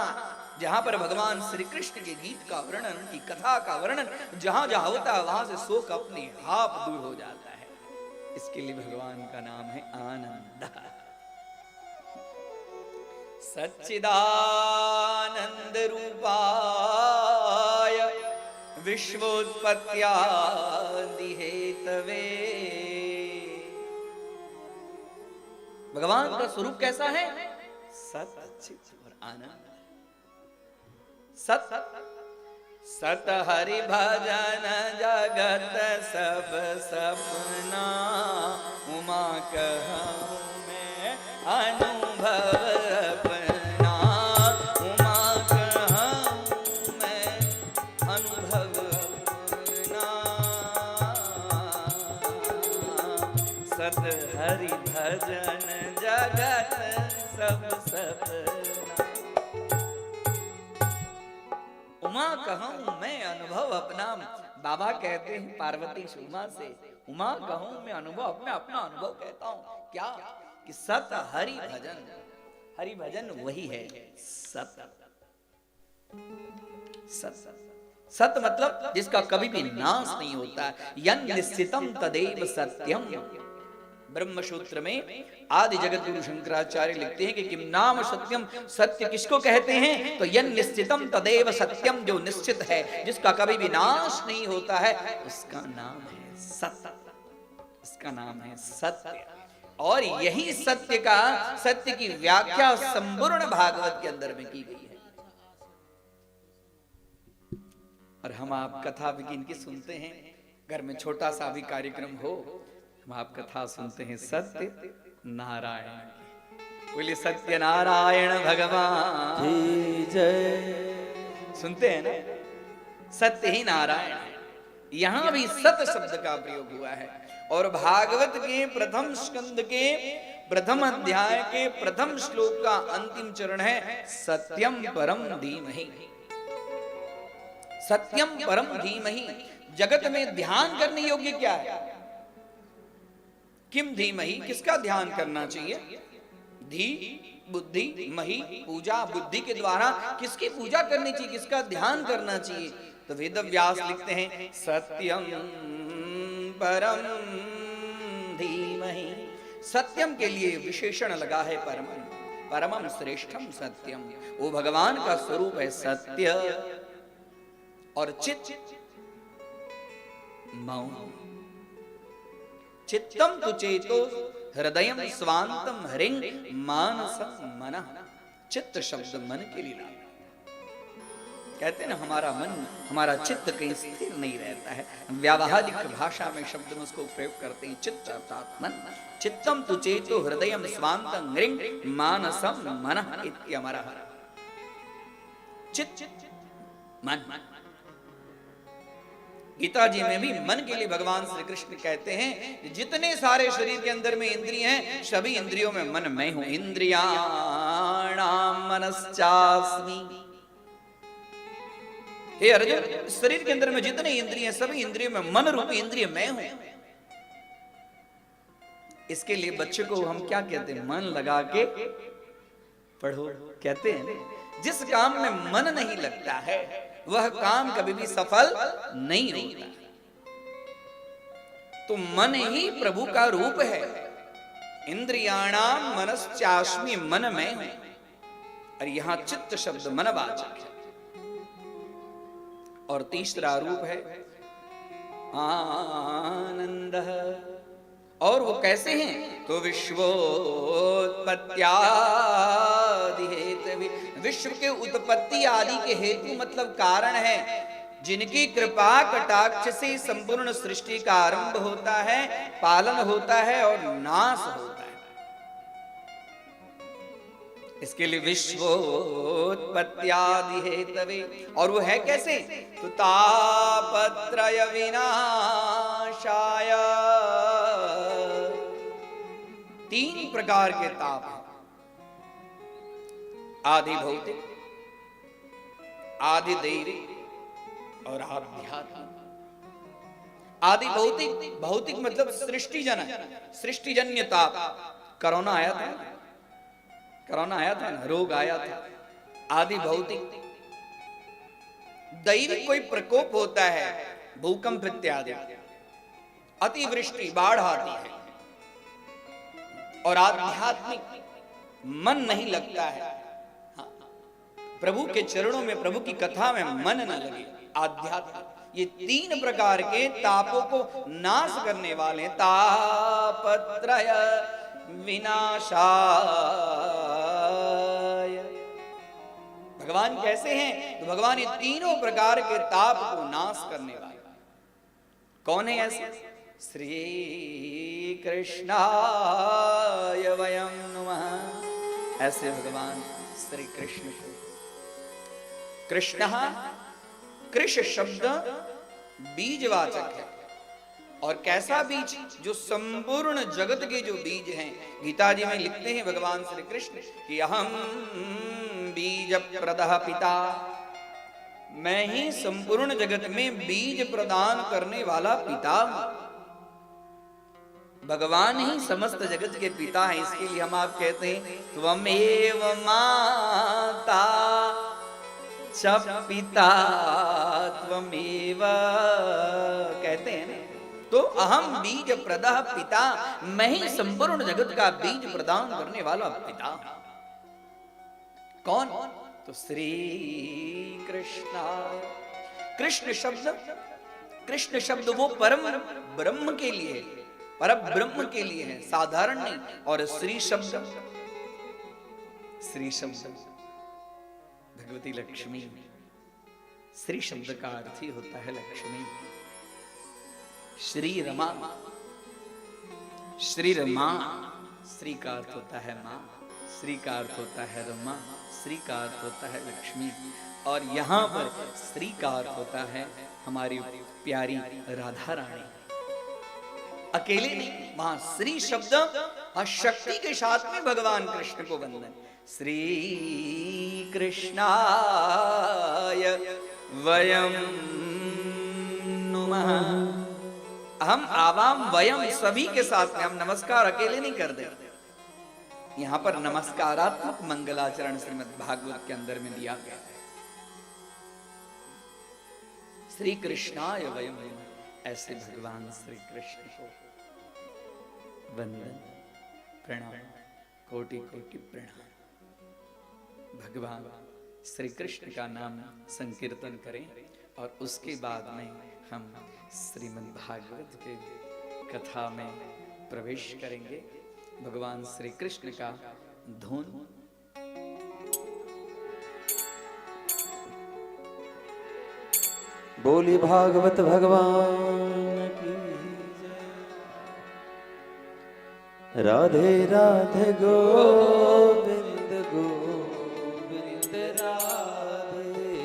जहां पर भगवान श्री कृष्ण के गीत का वर्णन, उनकी कथा का वर्णन जहां जहां होता है वहां से शोक अपने आप दूर हो जाता है। इसके लिए भगवान का नाम है आनंद। सच्चिदानंद रूपाय विश्वोत्पत्त्यादि हेतवे। भगवान का स्वरूप कैसा है? सत, चित और आनंद। सत, सत हरि भजन जगत सब सपना, उमा कहूँ मैं अनुभव अपना, उमा कहूँ मैं अनुभव अपना। सत हरि भजन जगत सब सपना, उमा कहूँ मैं अनुभव अपना। बाबा कहते हैं पार्वती से उमा से, उमा कहूँ मैं अनुभव अपना, अपना अनुभव कहता हूँ। क्या कि सत हरि भजन, हरि भजन वही है सत। सत, सत मतलब जिसका कभी भी नाश नहीं होता। यन् निश्चितम तदेव सत्यम। ब्रह्मसूत्र में आदि जगत गुरु शंकराचार्य लिखते हैं कि किम नाम सत्यम, सत्य किसको कहते हैं? तो यन् निश्चितम तदेव सत्यम, जो निश्चित है, जिसका कभी भी नाश नहीं होता है, उसका नाम है सत्य, इसका नाम है सत्य। और यही सत्य का, सत्य की व्याख्या संपूर्ण भागवत के अंदर में की गई है। और हम आप कथा बिगिन की सुनते हैं, घर में छोटा सा भी कार्यक्रम हो, हम आप कथा सुनते हैं सत्य नारायण। बोलिए सत्य नारायण भगवान की जय। सुनते हैं ना, सत्य ही नारायण है। यहां भी सत शब्द का प्रयोग हुआ है। और भागवत के प्रथम स्कंद के प्रथम अध्याय के प्रथम श्लोक का अंतिम चरण है सत्यम परम धीमहि। सत्यम परम धीमहि। जगत में ध्यान करने योग्य क्या है? किम धीमहि, किसका ध्यान करना चाहिए? धी बुद्धि मही, पूजा बुद्धि के द्वारा किसकी पूजा करनी चाहिए, किसका ध्यान करना चाहिए? तो वेद व्यास लिखते हैं सत्यम परम धीमहि। सत्यम के लिए विशेषण लगा है परमम, परमम श्रेष्ठम सत्यम। वो भगवान का स्वरूप है सत्य। और चित मौन, चित्तम तु चेतो हृदयम स्वांतम हरिं मानसम मनः। चित्त शब्द मन के लिए लाया। कहते हैं ना हमारा मन, हमारा चित्त कहीं स्थिर नहीं रहता है। व्यावहारिक भाषा में शब्द में उसको प्रयोग करते हैं चित्त अर्थात मन। चित्तम तु चेतो हृदयम स्वांतम हरिं मानसम मनः इत्यमरः। चित्त मन। गीता जी में भी मन के लिए भगवान श्री कृष्ण कहते हैं जितने सारे शरीर के अंदर में इंद्रियां हैं, सभी इंद्रियों में मन मैं हूं। इंद्रियाणाम मनश्चास्मि। हे अर्जुन, शरीर के अंदर में जितने इंद्रियां, सभी इंद्रियों में मन रूपी इंद्रिय मैं हूं। इसके लिए बच्चे को हम क्या कहते हैं? मन लगा के पढ़ो कहते हैं। जिस काम में मन नहीं लगता है वह काम कभी भी सफल नहीं होता। तो मन ही प्रभु का रूप है। इंद्रियाणाम मनश्चास्मि, मन में हूं। और यहां चित्त शब्द मनवाचक है। और तीसरा रूप है आनंद। और वो कैसे हैं? तो विश्वोत्पत्त्यादि हेतवे। विश्व के उत्पत्ति आदि के हेतु मतलब कारण है, जिनकी कृपा कटाक्ष से संपूर्ण सृष्टि का आरंभ होता है, पालन होता है और नाश होता है। इसके लिए विश्वोत्पत्त्यादि हेतवे, और वो है कैसे? तो तापत्रय विनाशाय, 3 प्रकार के ताप हैं, आदि भौतिक, आदि दैविक और आध्यात्मिक। आदि भौतिक, भौतिक मतलब सृष्टिजन्य ताप। कोरोना आया था, कोरोना आया था ना, रोग आया था, आदि भौतिक। दैविक कोई प्रकोप होता है, भूकंप इत्यादि, अतिवृष्टि, बाढ़ आती है। और आध्यात्मिक, मन नहीं लगता है, प्रभु के चरणों में, प्रभु की कथा में मन न लगे, आध्यात्मिक। ये 3 प्रकार के तापों को नाश करने वाले तापत्रय विनाशाय। भगवान कैसे हैं? तो भगवान ये तीनों प्रकार के ताप को नाश करने वाले। कौन है ऐसे? श्री कृष्णाय वयं नमः। ऐसे भगवान श्री कृष्ण को। कृष्ण, कृष शब्द बीजवाचक है। और कैसा बीज? जो संपूर्ण जगत के जो बीज हैं। गीता जी में लिखते हैं भगवान श्री कृष्ण कि अहम बीज प्रदः पिता, मैं ही संपूर्ण जगत में बीज प्रदान करने वाला पिता हूं। भगवान ही समस्त जगत के पिता हैं। इसके लिए हम आप कहते हैं त्वमेव माता च पिता त्वमेव, कहते हैं ना। तो अहम बीज प्रदः पिता, मैं ही संपूर्ण जगत का बीज प्रदान करने वाला पिता। कौन? तो श्री कृष्ण। कृष्ण शब्द वो परम ब्रह्म के लिए, पर ब्रह्म के लिए है, साधारण नहीं। और श्री शब्द भगवती लक्ष्मी। श्री शब्द का अर्थ ही होता है लक्ष्मी। श्री रमा, श्री रमा, श्री का अर्थ होता है मां, श्री का अर्थ होता है रमा, श्री का अर्थ होता है लक्ष्मी। और यहां पर श्री का अर्थ होता है हमारी प्यारी राधा रानी। अकेले नहीं, वहां श्री शब्द और शक्ति के साथ में भगवान कृष्ण को वंदन। श्री कृष्णाय वयं नमः। हम आवाम वयम, सभी के साथ में। हम नमस्कार अकेले नहीं कर दे। यहां पर नमस्कारात्मक मंगलाचरण श्रीमद् भागवत के अंदर में दिया गया है। श्री कृष्णाय वयम नमः। ऐसे भगवान श्री कृष्ण को वंदन, प्रणाम, कोटि कोटि प्रणाम। भगवान श्री कृष्ण का नाम संकीर्तन करें और उसके बाद में हम श्रीमद् भागवत के कथा में प्रवेश करेंगे। भगवान श्री कृष्ण का धुन बोली भागवत भगवान की जय। राधे राधे गोविंद गोविंद राधे,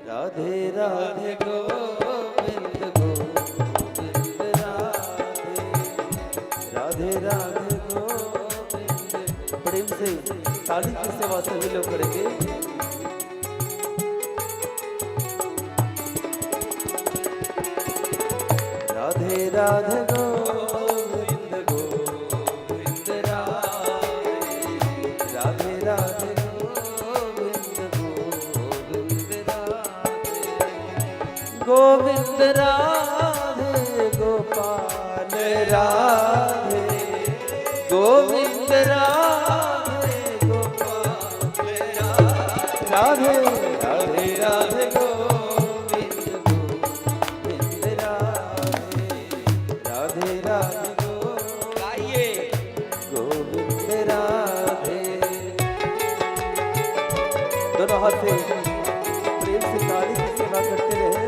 राधे राधे गोविंद गोविंद राधे, राधे राधे गोविंद। प्रेम से ताली की सेवा सभी लोग करेंगे। राधे राधे गोविंद गोविंद राधे, राधे राधे गोविंद गोविंद राधे, गोविंद राधे गोपाल राधे, गोविंद राधे गोपाल राधे, राधे राधे गोविंद गोविंद राधे, राधे राधे गोविंद राधे। दोनों हाथ से प्रेम से ताली की सेवा करते रहे।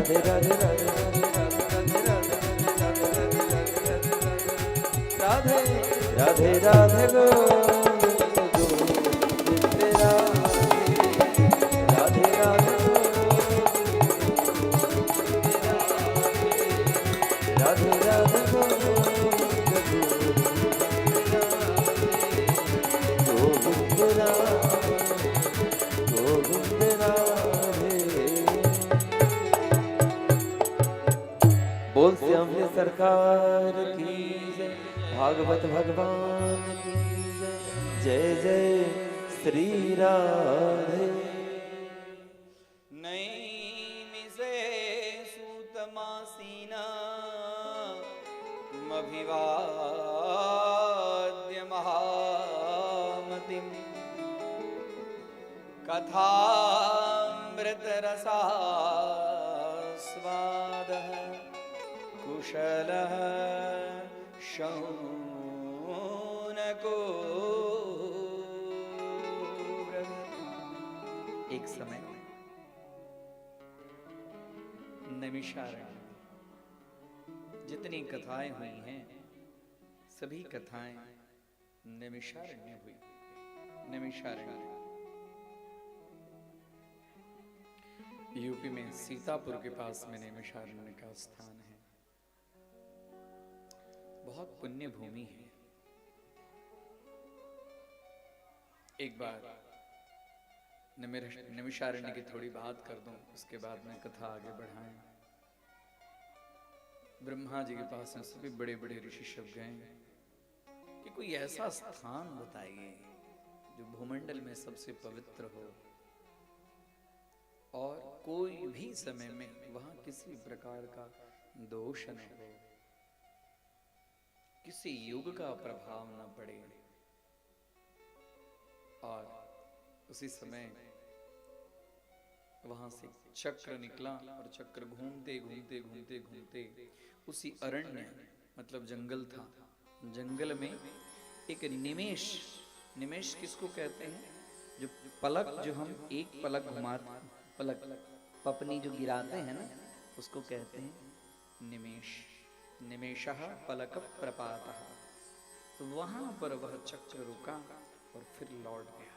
राधे राधे राधे राधे राधे राधे गोविंद राधे राधे राधे राधे गोविंद गोविंद राधे। बोल श्यामले सरकार की जय, भागवत भगवान की जय, जय जय श्री राधे। नैमिषे सूतमासीना मभिवाद्य महामतिं कथामृतरसास्वादः कुशलः शौनको। एक समय नैमिषारण्य जितनी कथाएं हुई हैं सभी कथाएं नैमिषारण्य हुई। नैमिषारण्य यूपी में सीतापुर के पास में नैमिषारण्य का स्थान है। बहुत पुण्य भूमि है। एक बार नैमिषारण्य की थोड़ी बात कर दूं, उसके बाद में कथा आगे बढ़ाएं। ब्रह्मा जी के पास में सभी बड़े बड़े ऋषि सब गए कि कोई ऐसा स्थान बताइए जो भूमंडल में सबसे पवित्र हो और कोई भी समय में वहां किसी प्रकार का दोष न हो, किसी युग का प्रभाव न पड़े। और उसी समय वहां से चक्र निकला और चक्र घूमते घूमते घूमते घूमते उसी अरण्य मतलब जंगल था। जंगल में एक निमेष, निमेष किसको कहते हैं? जो पलक, जो हम एक पलक घुमाते, पलक पपनी जो गिराते हैं ना, उसको कहते हैं निमेष। निमेषः पलक प्रपातः। तो वहां पर वह चक्र रुका और फिर लौट गया।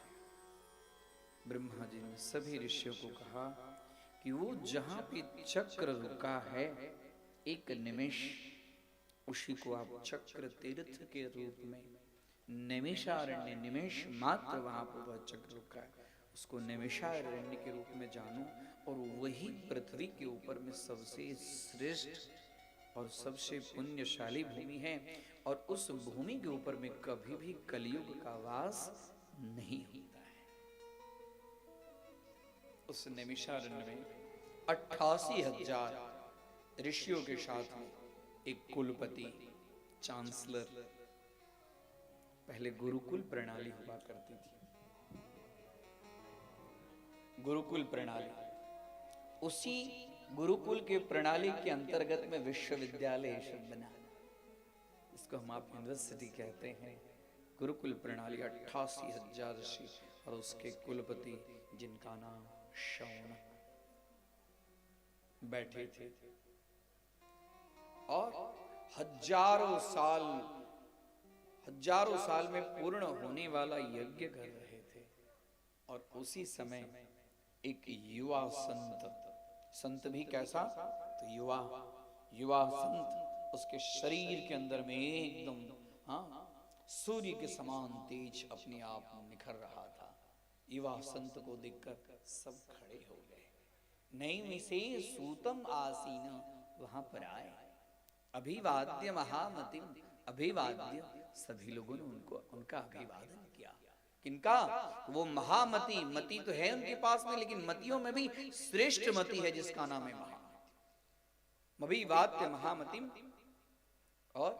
ब्रह्मा जी ने सभी ऋषियों को कहा कि वो जहां पे चक्र रुका है एक निमेष, उसी को आप चक्र तीर्थ के रूप में नैमिषारण्य, निमेष मात्र वहां पर वह चक्र रुका है, उसको नैमिषारण्य के रूप में जानो। और वही पृथ्वी के ऊपर में सबसे श्रेष्ठ और सबसे पुण्यशाली भूमि है। और उस भूमि के ऊपर में कभी भी कलयुग का वास नहीं होता है। उस नैमिषारण्य में 88,000 ऋषियों के साथ में एक कुलपति, चांसलर, पहले गुरुकुल प्रणाली हुआ करती थी। गुरुकुल प्रणाली, उसी गुरुकुल के प्रणाली के अंतर्गत में विश्वविद्यालय शब्द बना, इसको हम आप यूनिवर्सिटी कहते हैं। गुरुकुल प्रणाली 88,000 ऋषि और उसके कुलपति जिनका नाम शौनक बैठे थे और हजारों साल में पूर्ण होने वाला यज्ञ कर रहे थे। और उसी समय एक युवा संत भी कैसा? तो युवा संत, उसके शरीर के अंदर में एकदम हाँ, सूर्य के समान तेज अपने आप निखर रहा था। युवा संत को देखकर सब खड़े हो गए। नई से सूतम आसीन वहां पर आए। अभिवाद्य महामतिम, अभिवाद्य, सभी लोगों ने उनका अभिवादन किया। किनका? वो महामती, मति तो है उनके पास में, लेकिन मतियों में भी श्रेष्ठ मति है जिसका नाम है महामति। अभिवाद्य महामतिम, और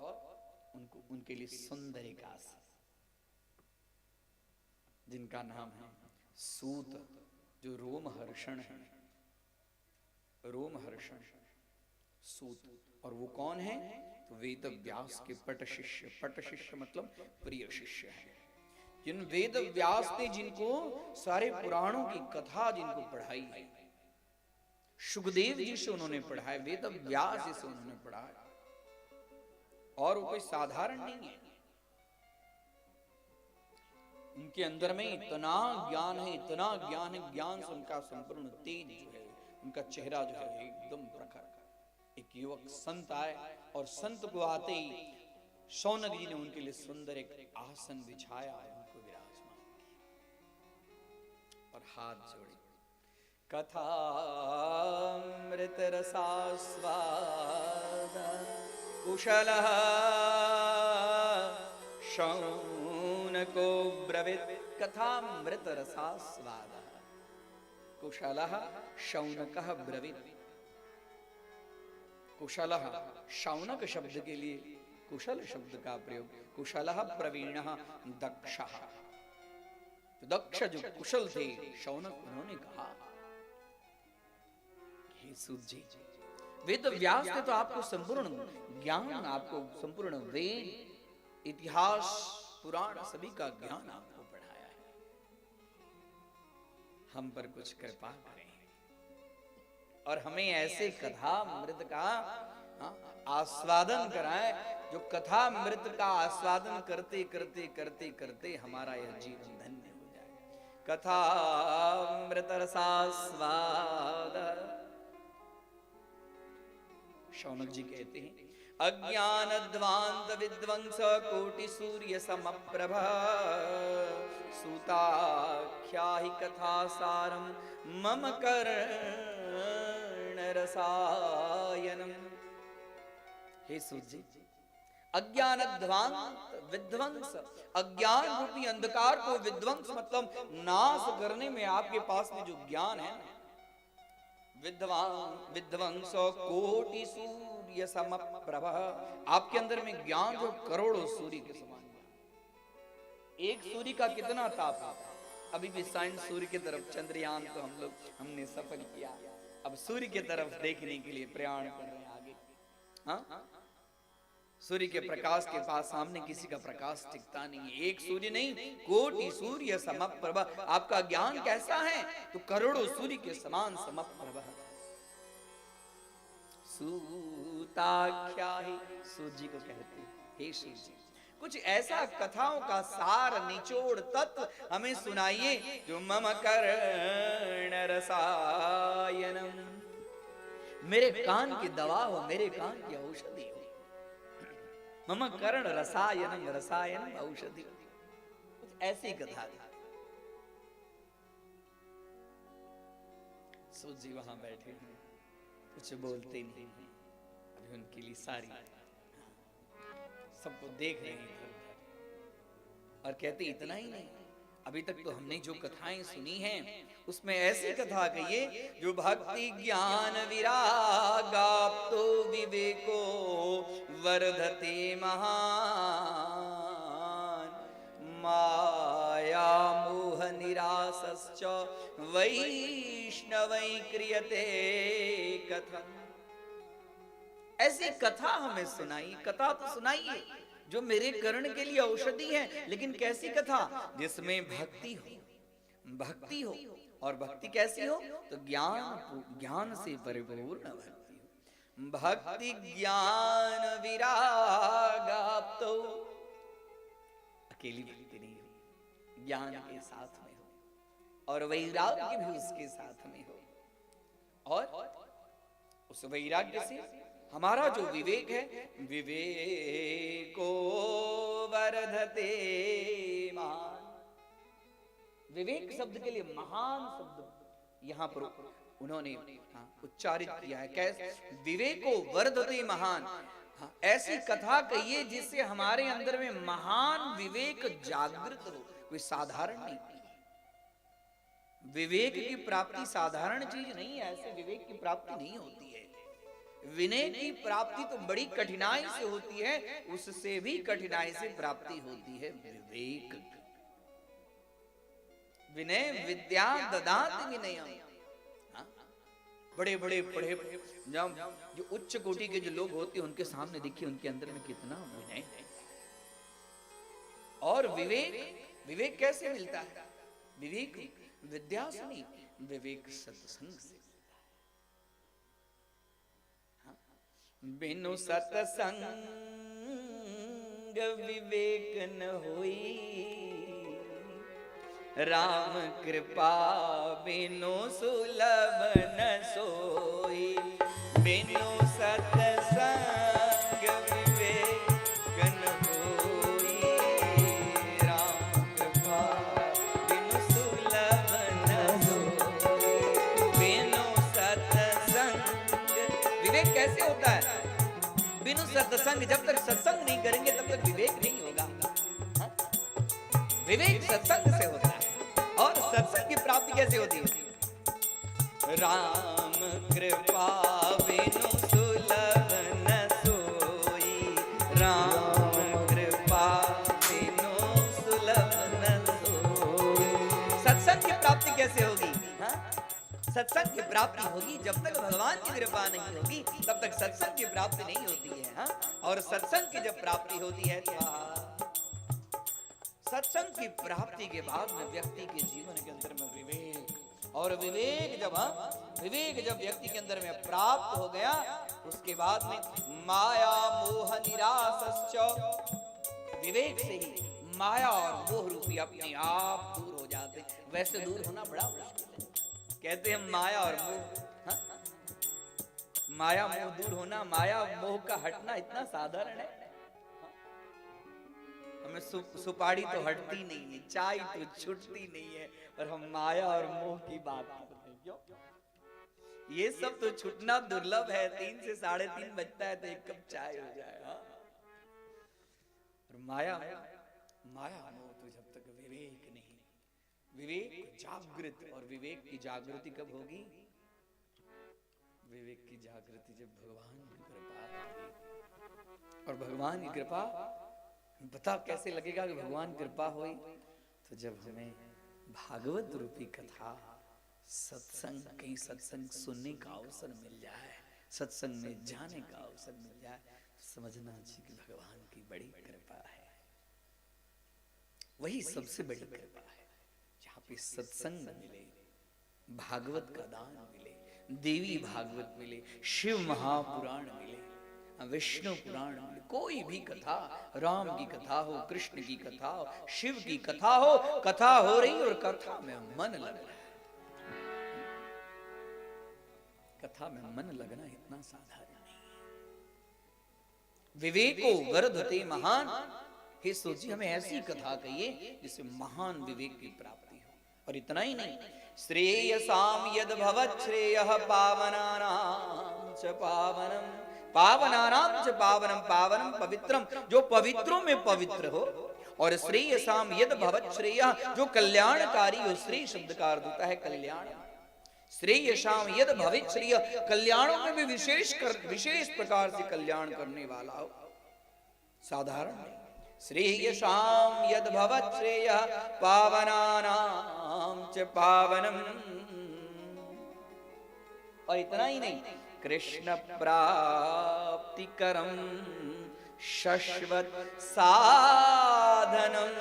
उनको उनके लिए सुंदर एक आसन, जिनका नाम है सूत, जो रोमहर्षण है, रोमहर्षण सूत। और वो कौन है? तो वेद व्यास के पट शिष्य, पट शिष्य मतलब प्रिय शिष्य है। जिन वेद व्यास ने जिनको सारे पुराणों की कथा जिनको पढ़ाई है, सुखदेव जी से उन्होंने पढ़ा है, वेद व्यास जी से उन्होंने पढ़ा है, और वो कोई साधारण नहीं है। उनके अंदर में इतना ज्ञान है, इतना ज्ञान है, ज्ञान से उनका संपूर्ण तेज जो है, उनका चेहरा जो है एकदम प्रखर। एक युवक संत आए, और संत को आते ही शौनक जी ने उनके लिए सुंदर एक आसन बिछाया, उनको विराजमान किया और हाथ जोड़े। कथामृत रसास्वाद कुशलः शौनको ब्रवीत। कथामृत रसास्वादः कुशलः शौनकः ब्रवीत। कुशलः, शौनक शब्द के लिए कुशल शब्द का प्रयोग। कुशलः प्रवीणः दक्षः, दक्ष जो कुशल थे, शौनक उन्होंने कहा, हे सूत जी, वेद व्यास ने तो आपको संपूर्ण ज्ञान, आपको संपूर्ण वेद, इतिहास, पुराण सभी का ज्ञान आपको पढ़ाया है। हम पर कुछ कृपा करें और हमें ऐसे कथा अमृत का आस्वादन कराएं, जो कथा अमृत का आस्वादन करते करते करते करते हमारा यह जीवन धन्य हो जाए। कथा अमृत रसास्वाद। शौनक जी कहते हैं, अज्ञान ध्वांत विध्वंस कोटि सूर्य समप्रभ सूताख्या ही कथा सारम मम कर्ण रसायनम। हे सूत जी, अज्ञान ध्वांत विध्वंस, अज्ञान रूपी अंधकार को विध्वंस मतलब नाश करने में आपके पास में जो ज्ञान है, विध्वंस कोटि सूर्य समप्रभ, आपके अंदर में ज्ञान जो करोड़ों सूर्य के समान। एक सूर्य का कितना ताप है? अभी भी साइंस सूर्य की तरफ, चंद्रयान तो हमने सफल किया, अब सूर्य की तरफ देखने के लिए प्रयाण कर रहे हैं आगे। हाँ, सूर्य के प्रकाश के पास सामने किसी का प्रकाश टिकता नहीं है। एक सूर्य नहीं, कोटि सूर्य समप्रभ। आपका ज्ञान कैसा है? तो करोड़ों सूर्य के समान समप्रभ। सूताख्या ही, सूत जी को कहते हैं, हे सूत जी, कुछ ऐसा कथाओं का सार, निचोड़, तत्व हमें सुनाइए जो मम कर्ण रसायनम, मेरे कान की दवा हो, मेरे कान की औषधि हो। मम कर्ण रसायनम, रसायनम औषधि। कुछ ऐसी कथा थी। सूत जी वहां बैठे हैं, कुछ बोलते नहीं हैं। अभी उनके लिए सारी सबको देख रहे हैं और कहते इतना ही नहीं, अभी तक तो हमने जो कथाएं सुनी हैं उसमें ऐसी कथा कहिए जो भक्ति ज्ञान विरागाप्तो विवेको वर्धते महान माया मोह निरासश्च वैष्णवै क्रियते कथम। ऐसी कथा हमें सुनाई, कथा तो सुनाइए जो मेरे कर्ण के लिए औषधि है, लेकिन कैसी कथा? जिसमें भक्ति हो, भक्ति हो, और भक्ति कैसी हो? तो ज्ञान से परिपूर्ण भक्ति हो। भक्ति ज्ञान विरागाप्तो, अकेली भक्ति नहीं हो, ज्ञान के साथ में हो और वैराग्य भी उसके साथ में हो। और उस वैराग्य से हमारा जो विवेक है, विवेको वर्धते महान। विवेक शब्द के लिए महान शब्द यहां पर उन्होंने उच्चारित किया है। कैसे? विवेको वर्धते महान। ऐसी कथा कहिए जिससे हमारे अंदर में महान विवेक जागृत हो, कोई साधारण नहीं। विवेक की प्राप्ति साधारण चीज नहीं है, ऐसे विवेक की प्राप्ति नहीं होती है। विनय की प्राप्ति तो बड़ी कठिनाई से होती है, उससे भी कठिनाई से प्राप्ति होती है विवेक। विनय विद्या ददाति विनयम। बड़े बड़े पढ़े जो उच्च कोटि के जो लोग होते हैं उनके सामने देखिए उनके अंदर में कितना विनय है। और विवेक कैसे मिलता है? विवेक विद्या से नहीं, विवेक सत्संग से। बिनु सत्संग विवेक न होई, राम कृपा बिनु सुलभ न सोई। बिनु सत्संग विवेक न होई, राम कृपा बिनु सुलभ न सोई। बिनु सत्संग विवेक कैसे होता है? बिनु सत्संग, जब तक सत्संग नहीं करेंगे तब तक विवेक नहीं होगा। विवेक सत्संग से होता है। और सत्संग की प्राप्ति कैसे होती है? राम कृपा बिनु सुलभ न सोई, राम कृपा बिनु सुलभ न सोई। सत्संग की प्राप्ति कैसे होगी? सत्संग की प्राप्ति होगी जब तक भगवान की कृपा नहीं होगी तब तक सत्संग की प्राप्ति नहीं होती है। और सत्संग की जब प्राप्ति होती है तो सत्संग की प्राप्ति के बाद में व्यक्ति के जीवन के अंदर में विवेक, और विवेक जब व्यक्ति के अंदर में प्राप्त हो गया उसके बाद में माया मोह निरासश्च, विवेक से ही माया और मोह रूपी अपने आप दूर हो जाते। वैसे दूर होना बड़ा मुश्किल है। कहते हैं माया और मोह, माया मोह दूर होना, माया मोह का हटना इतना साधारण है। हमें सुपारी तो हटती नहीं है, चाय तो छूटती नहीं है, और हम माया और मोह की बात करते हैं। क्यों? ये सब तो छूटना दुर्लभ है। 3 से 3:30 बजता है तो एक कप चाय हो जाए। और माया मोह तो जब तक विवेक नहीं, विवेक जागृत। और विवेक की जागृति कब होगी? विवेक की जागृति जब भगवान की कृपा होगी। और भगवान की कृपा पता कैसे लगेगा कि भगवान कृपा हुई? तो जब हमें भागवत रूपी कथा, सत्संग, कहीं सत्संग सुनने का अवसर मिल जाए, सत्संग में जाने का अवसर मिल जाए, तो समझना चाहिए कि भगवान की बड़ी कृपा है। वही सबसे बड़ी कृपा है जहाँ पे सत्संग मिले, भागवत का दान मिले, देवी भागवत मिले, शिव महापुराण मिले, विष्णु पुराण, कोई भी कथा, राम की कथा हो, कृष्ण की कथा हो, शिव की कथा हो, कथा हो रही और कथा में मन लग रहा है। कथा में मन लगना इतना साधारण नहीं है। विवेको वर्धते महान। हे सोचिए, हमें ऐसी कथा कहिए जिससे महान विवेक की प्राप्ति हो। और इतना ही नहीं, श्रेयसाम यद भवत् श्रेयः पावनानां च पावनम, पावनानां च पावनम, पावनम पवित्रम, जो पवित्रों में पवित्र हो। और श्रेयसाम यद भवत् श्रेयः, जो कल्याणकारी हो। श्रेय शब्द का अर्थ होता है कल्याण। श्रेयसाम यद भवत् श्रेयः, कल्याणों में भी विशेष प्रकार से कल्याण करने वाला हो, साधारण नहीं। श्रेयसाम यद भवत् श्रेयः पावनानां च पावनम। और इतना ही नहीं, कृष्ण प्राप्ति करम शश्वत साधनम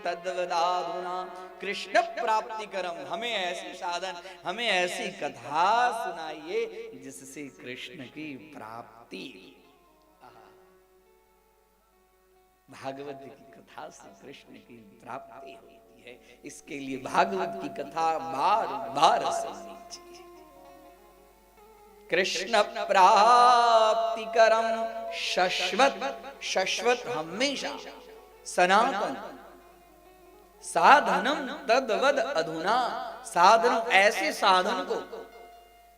तद्वदाधुना। कृष्ण प्राप्ति करम, हमें ऐसी साधन, हमें ऐसी कथा सुनाइए जिससे कृष्ण की प्राप्ति। भागवत की कथा से कृष्ण की प्राप्ति होती है। इसके लिए भागवत की कथा बार बार सुननी चाहिए। कृष्ण प्राप्ति करम शश्वत, शश्वत हमेशा, सनातन साधनम तद्वद अधुना, साधन ऐसे साधन को,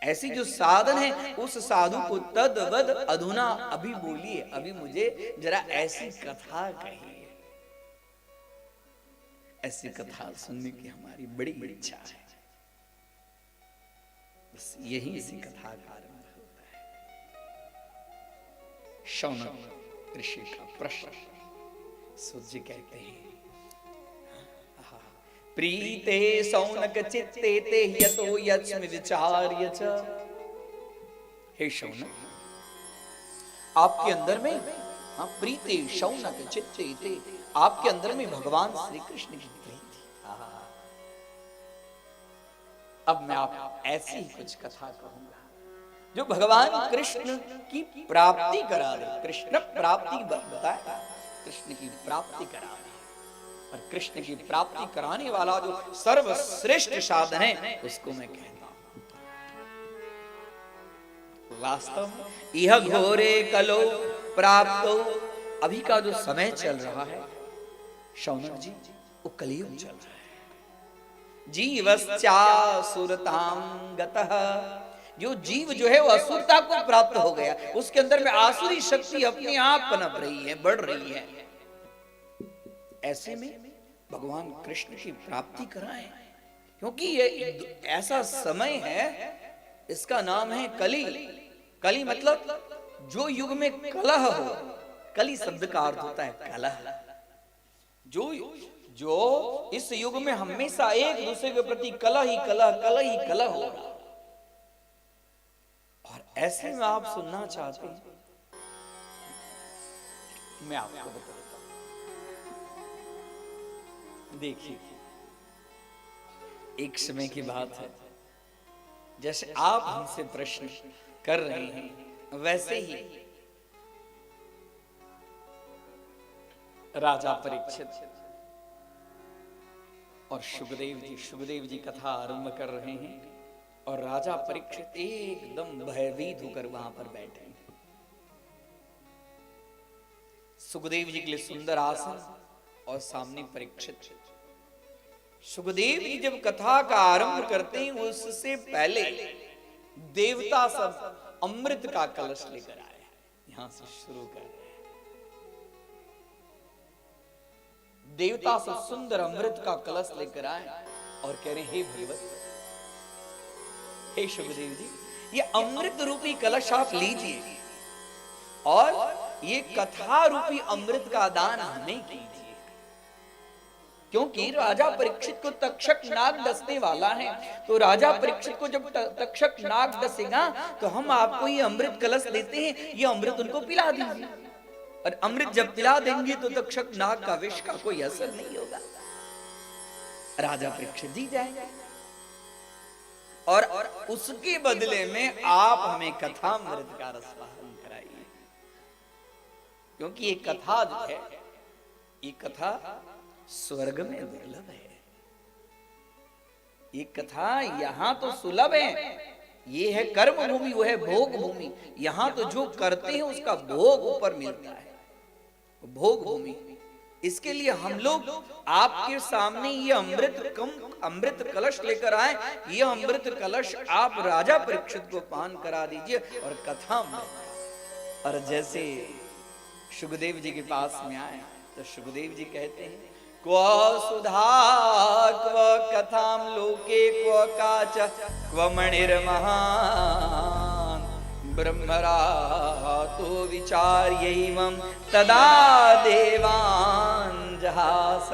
ऐसी जो साधन है उस साधु को तद्वद अधुना, अभी बोलिए, अभी मुझे जरा ऐसी कथा कहिए। ऐसी कथा सुनने की हमारी बड़ी इच्छा है। बस यही इसी कथा का आरंभ होता है। शौनक ऋषि का प्रश्न, सूर्य कहते हैं, प्रीते शौनक चित्ते ते यतो यस्मि विचार्य च। हे शौनक, आपके अंदर में, हाँ, प्रीते शौनक चित्ते ते, आपके अंदर में भगवान श्री कृष्ण की प्रीति। अब मैं आप ऐसी ही कुछ कथा कहूंगा जो भगवान कृष्ण की प्राप्ति करा दे। कृष्ण प्राप्ति बताया, कृष्ण की प्राप्ति करा दे। और कृष्ण की प्राप्ति कराने वाला जो सर्वश्रेष्ठ साधन है उसको मैं कहता हूं। वास्तव में यह घोरे कलो प्राप्तो, अभी का जो समय चल रहा है शौनक जी, वो कलियुग चल रहा है। जीवस्यासुरतां गतः, जो जीव जो है वो असुरता को प्राप्त हो गया, उसके अंदर में आसुरी शक्ति अपने आप पनप रही है, बढ़ रही है। ऐसे में भगवान कृष्ण की प्राप्ति कराएं, क्योंकि ये ऐसा समय है, इसका नाम है कली। कली मतलब जो युग में कलह हो। कली शब्द का अर्थ होता है कलह। जो इस युग में हमेशा एक दूसरे के प्रति कलह ही कलह, कलह ही कलह हो रहा। और ऐसे में आप सुनना चाहते हैं, मैं आपको बताता हूं। देखिए, एक समय की बात है, जैसे आप हमसे प्रश्न कर रहे हैं वैसे ही राजा परीक्षित और सुखदेव जी कथा आरंभ कर रहे हैं। और राजा परीक्षित एकदम भयभीत होकर वहां पर बैठे हैं। सुखदेव जी के लिए सुंदर आसन और सामने परीक्षित। सुखदेव जी जब कथा का आरंभ करते हैं उससे पहले देवता सब अमृत का कलश लेकर आए। यहां से शुरू कर रहे हैं। देवता सब सुंदर अमृत का कलश लेकर आए और कह रहे हैं, हे भगवत, हे सुखदेव जी, ये अमृत रूपी कलश आप लीजिए और ये कथा रूपी अमृत का दान हमें कीजिए। क्योंकि राजा परीक्षित को तक्षक नाग डसने वाला है, तो राजा परीक्षित को जब तक्षक नाग डसेगा तो हम आपको ये अमृत कलश देते हैं, ये अमृत उनको पिला दीजिए। और अमृत जब पिला देंगे तो तक्षक नाग का विष का कोई असर नहीं होगा। राजा परीक्षित जी जाएंगे और उसके बदले में आप हमें कथामृत का रसपान कराइए। क्योंकि ये कथा जो है, ये कथा स्वर्ग में दुर्लभ है। ये कथा यहां तो सुलभ है, ये है कर्म भूमि, वो है भोग भूमि। यहां तो जो करते हैं उसका भोग ऊपर मिलता है, भोग भूमि। इसके लिए हम लोग आपके सामने ये अमृत कलश लेकर आए। ये अमृत कलश आप राजा परीक्षित को पान करा दीजिए और कथा में। और जैसे सुखदेव जी के पास में आए तो सुखदेव जी कहते हैं, क्व सुधा क्व कथाम लोके क्व काच क्व मणिर्महान ब्रह्मरा तो विचार्यैवं तदा देवान् जहास।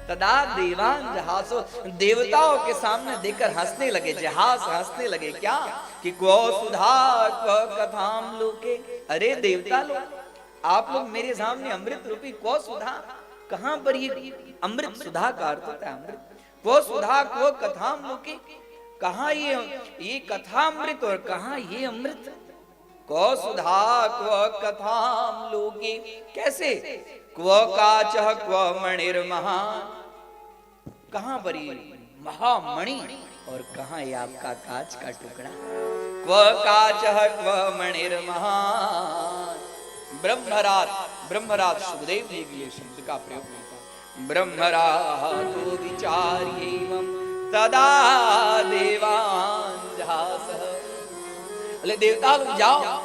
तदा देवान् जहासो, देवताओं के सामने देखकर हंसने लगे। जहास हंसने लगे, क्या कि क्व सुधा क्व कथाम लोके, अरे देवता लोग, आप लोग मेरे सामने अमृत रूपी क्व सुधा, कहां पर ये अमृत, सुधा का अर्थ होता है अमृत। क्व सुधा क्व कथाम लोके, कहां ये कथामृत और कहां ये अमृत। क्व सुधा क्व कथाम लोके, कैसे, क्व काचः क्व मणिर्महान, कहां पर ये महामणि और कहां ये आपका कांच का टुकड़ा। क्व काचः क्व मणिर्महान ब्रह्मरात, ब्रह्मराज सुखदेव जी के लिए शब्द का प्रयोग होता है। ब्रह्मराजो विचार्यैवं तदा देवान् जहासः। बोले देवता लोग जाओ,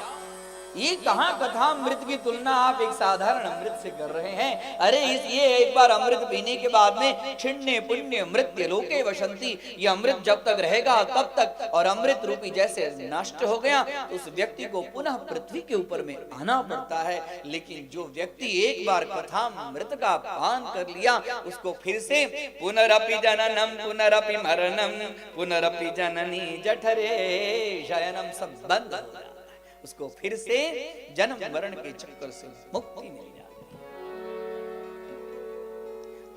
ये कहां कथा अमृत की तुलना आप एक साधारण अमृत से कर रहे हैं? अरे ये एक बार अमृत पीने के बाद में छिन्ने पुण्य मृत्यु लोके वसंती, ये अमृत जब तक रहेगा तब तक, और अमृत रूपी जैसे नष्ट हो गया तो उस व्यक्ति को पुनः पृथ्वी के ऊपर में आना पड़ता है। लेकिन जो व्यक्ति एक बार कथा अमृत का पान कर लिया, उसको फिर से पुनरपि जननम पुनरपि मरणम पुनरपि जननी जठरे शयनम सब बंद हो जाता है। उसको फिर से जन्म मरण के चक्कर से मुक्ति मिल जाती है।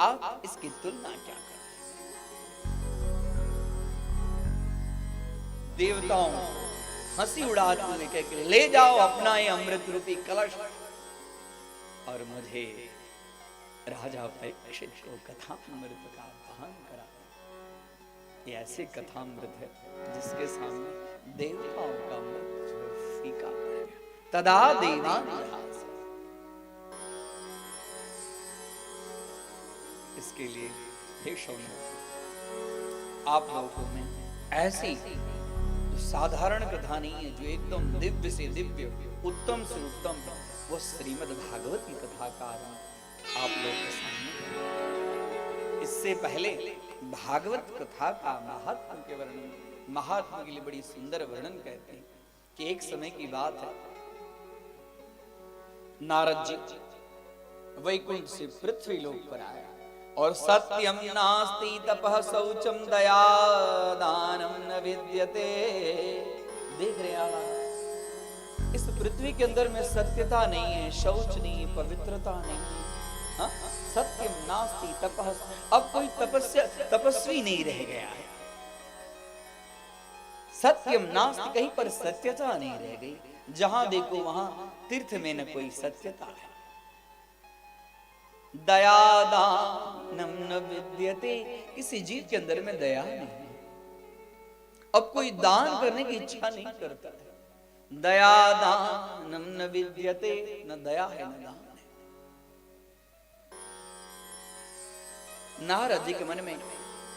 आप इसकी तुलना क्या करें? देवताओं हंसी उड़ाते हुए कहकर ले जाओ अपना ये अमृत रूपी कलश, और मुझे राजा परीक्षित को कथामृत का पान करा। ये ऐसे कथामृत है जिसके सामने देवताओं का अमृत फीका पड़ गया। तदा देवान् जहासः। इसके लिए हे शौनक, आप लोगों में ऐसी साधारण कथा नहीं है जो एकदम दिव्य से दिव्य, उत्तम से उत्तम, वो श्रीमद् भागवत की कथा का आप लोगों के सामने। इससे पहले भागवत कथा का महात्म के वर्णन, महात्मा के लिए बड़ी सुंदर वर्णन कहते हैं कि एक समय की बात है, नारद जी वैकुंठ से पृथ्वी लोक पर आया, और सत्यम नास्ति तपः शौचम दया दानम न विद्यते। देख रहे आप, इस पृथ्वी के अंदर में सत्यता नहीं है, शौच नहीं, पवित्रता नहीं है। हाँ? सत्यम नास्ति तपः, अब कोई तपस्वी नहीं रह गया है। सत्यम नास्ति, कहीं पर सत्यता नहीं रह गई। जहां देखो वहां तीर्थ में न कोई सत्यता है। दया दानम न विद्यते, किसी जीव के अंदर में दया नहीं है। अब कोई दान करने की इच्छा नहीं करता है। दया दानम न विद्यते, न दया है न दान है। नारद जी के मन में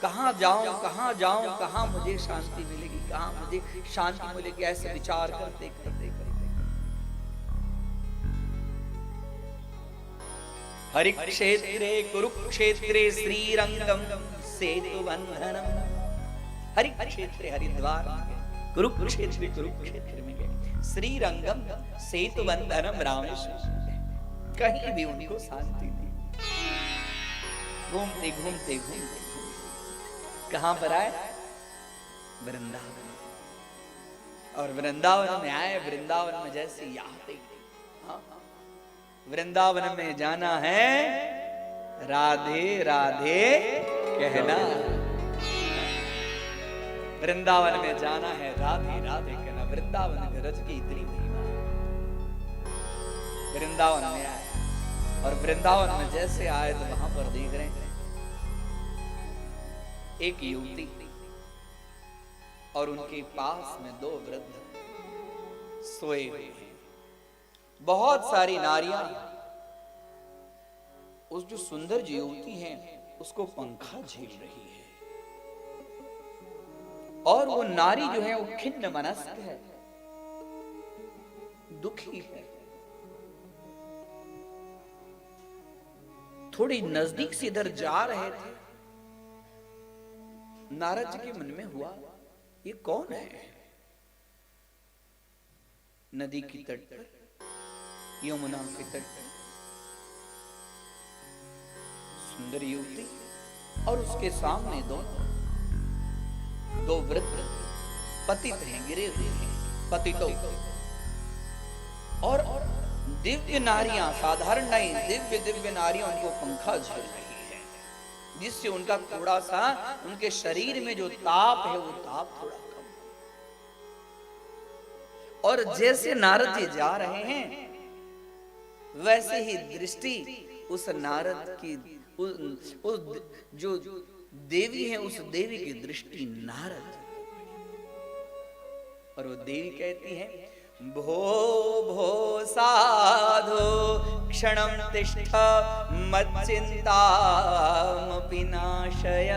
कहां जाऊं कहां जाऊं, कहां मुझे शांति मिलेगी, कहां मुझे शांति मिलेगी, ऐसे विचार करते करते करते हरि क्षेत्रे कुरुक्षेत्रे श्रीरंगम सेतु बंधनम। हरि क्षेत्रे हरिद्वार में गए, कुरुक्षेत्र कुरुक्षेत्र में गए, श्रीरंगम सेतु बंधनम रामेश्वर, कहीं भी उनको शांति थी। घूमते घूमते घूमते कहां पर आए? वृंदावन। और वृंदावन में आए, वृंदावन में जैसे आते, वृंदावन में जाना है राधे राधे कहना। वृंदावन में जाना है राधे राधे कहना। वृंदावन के रज की इतनी महिमा। वृंदावन में आए, और वृंदावन में जैसे आए तो वहां पर देख रहे हैं एक युवती और उनके पास में दो वृद्ध सोए हुए हैं। बहुत सारी नारियां उस जो सुंदर जो युवती है उसको पंखा झेल रही है, और वो नारी जो है वो खिन्न मनस्क है, दुखी है। थोड़ी नजदीक से इधर जा रहे थे, नारद जी के मन में हुआ ये कौन है? नदी की तट पर, यमुना के तट पर सुंदर युवती और उसके सामने दो वृद्ध पतित हैं, गिरे हुए हैं, पतितों, और दिव्य नारियां, साधारण नहीं, दिव्य दिव्य नारियां उनको पंखा झेल रही है, जिससे उनका थोड़ा सा उनके शरीर में जो ताप है वो ताप थोड़ा कम। और जैसे नारद जी जा रहे हैं वैसे ही दृष्टि उस नारद की उस जो देवी है उस देवी की दृष्टि नारद, और वो देवी कहती है भो भो साधो क्षणं तिष्ठ मच्चिन्तामपि नाशय।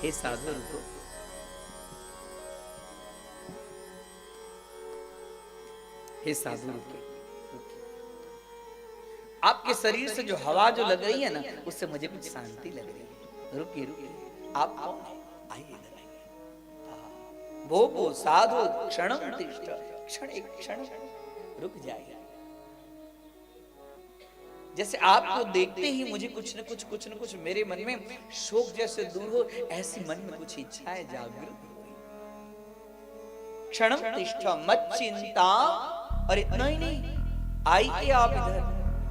हे साधु रुको, हे साधु रुको। आपके शरीर से जो हवा जो लग रही है ना, उससे मुझे कुछ शांति लग रही है। रुकिए रुकिए, आप कौन है? आइए वो साधु क्षणं तिष्ठ, क्षण एक क्षण रुक जाए। जैसे आपको देखते ही मुझे कुछ न कुछ मेरे मन में शोक जैसे दूर हो, ऐसी मन में कुछ इच्छाएं जागृत हो गई। क्षणं तिष्ठ मच्चिंता, और इतना ही नहीं, आइए आप इधर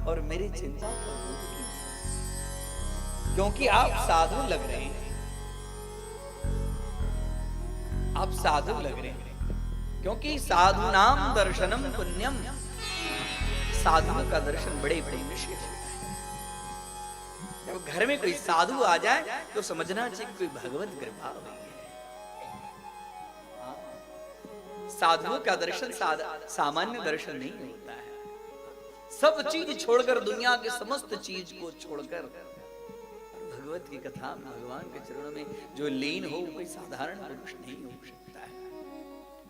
और मेरी चिंता को दूर कीजिए, क्योंकि आप साधु लग रहे हैं। आप साधु लग रहे हैं, क्योंकि साधु नाम दर्शनम पुण्यम। साधुओं का दर्शन बड़े पुण्य से होता है। जब घर में कोई साधु आ जाए तो समझना चाहिए कोई भगवत कृपा हुई है। साधुओं का दर्शन सामान्य दर्शन नहीं होता है। सब चीज छोड़कर, दुनिया के समस्त चीज को छोड़कर भगवत की कथा में, भगवान के चरणों में जो लीन हो, कोई साधारण पुरुष नहीं हो सकता है।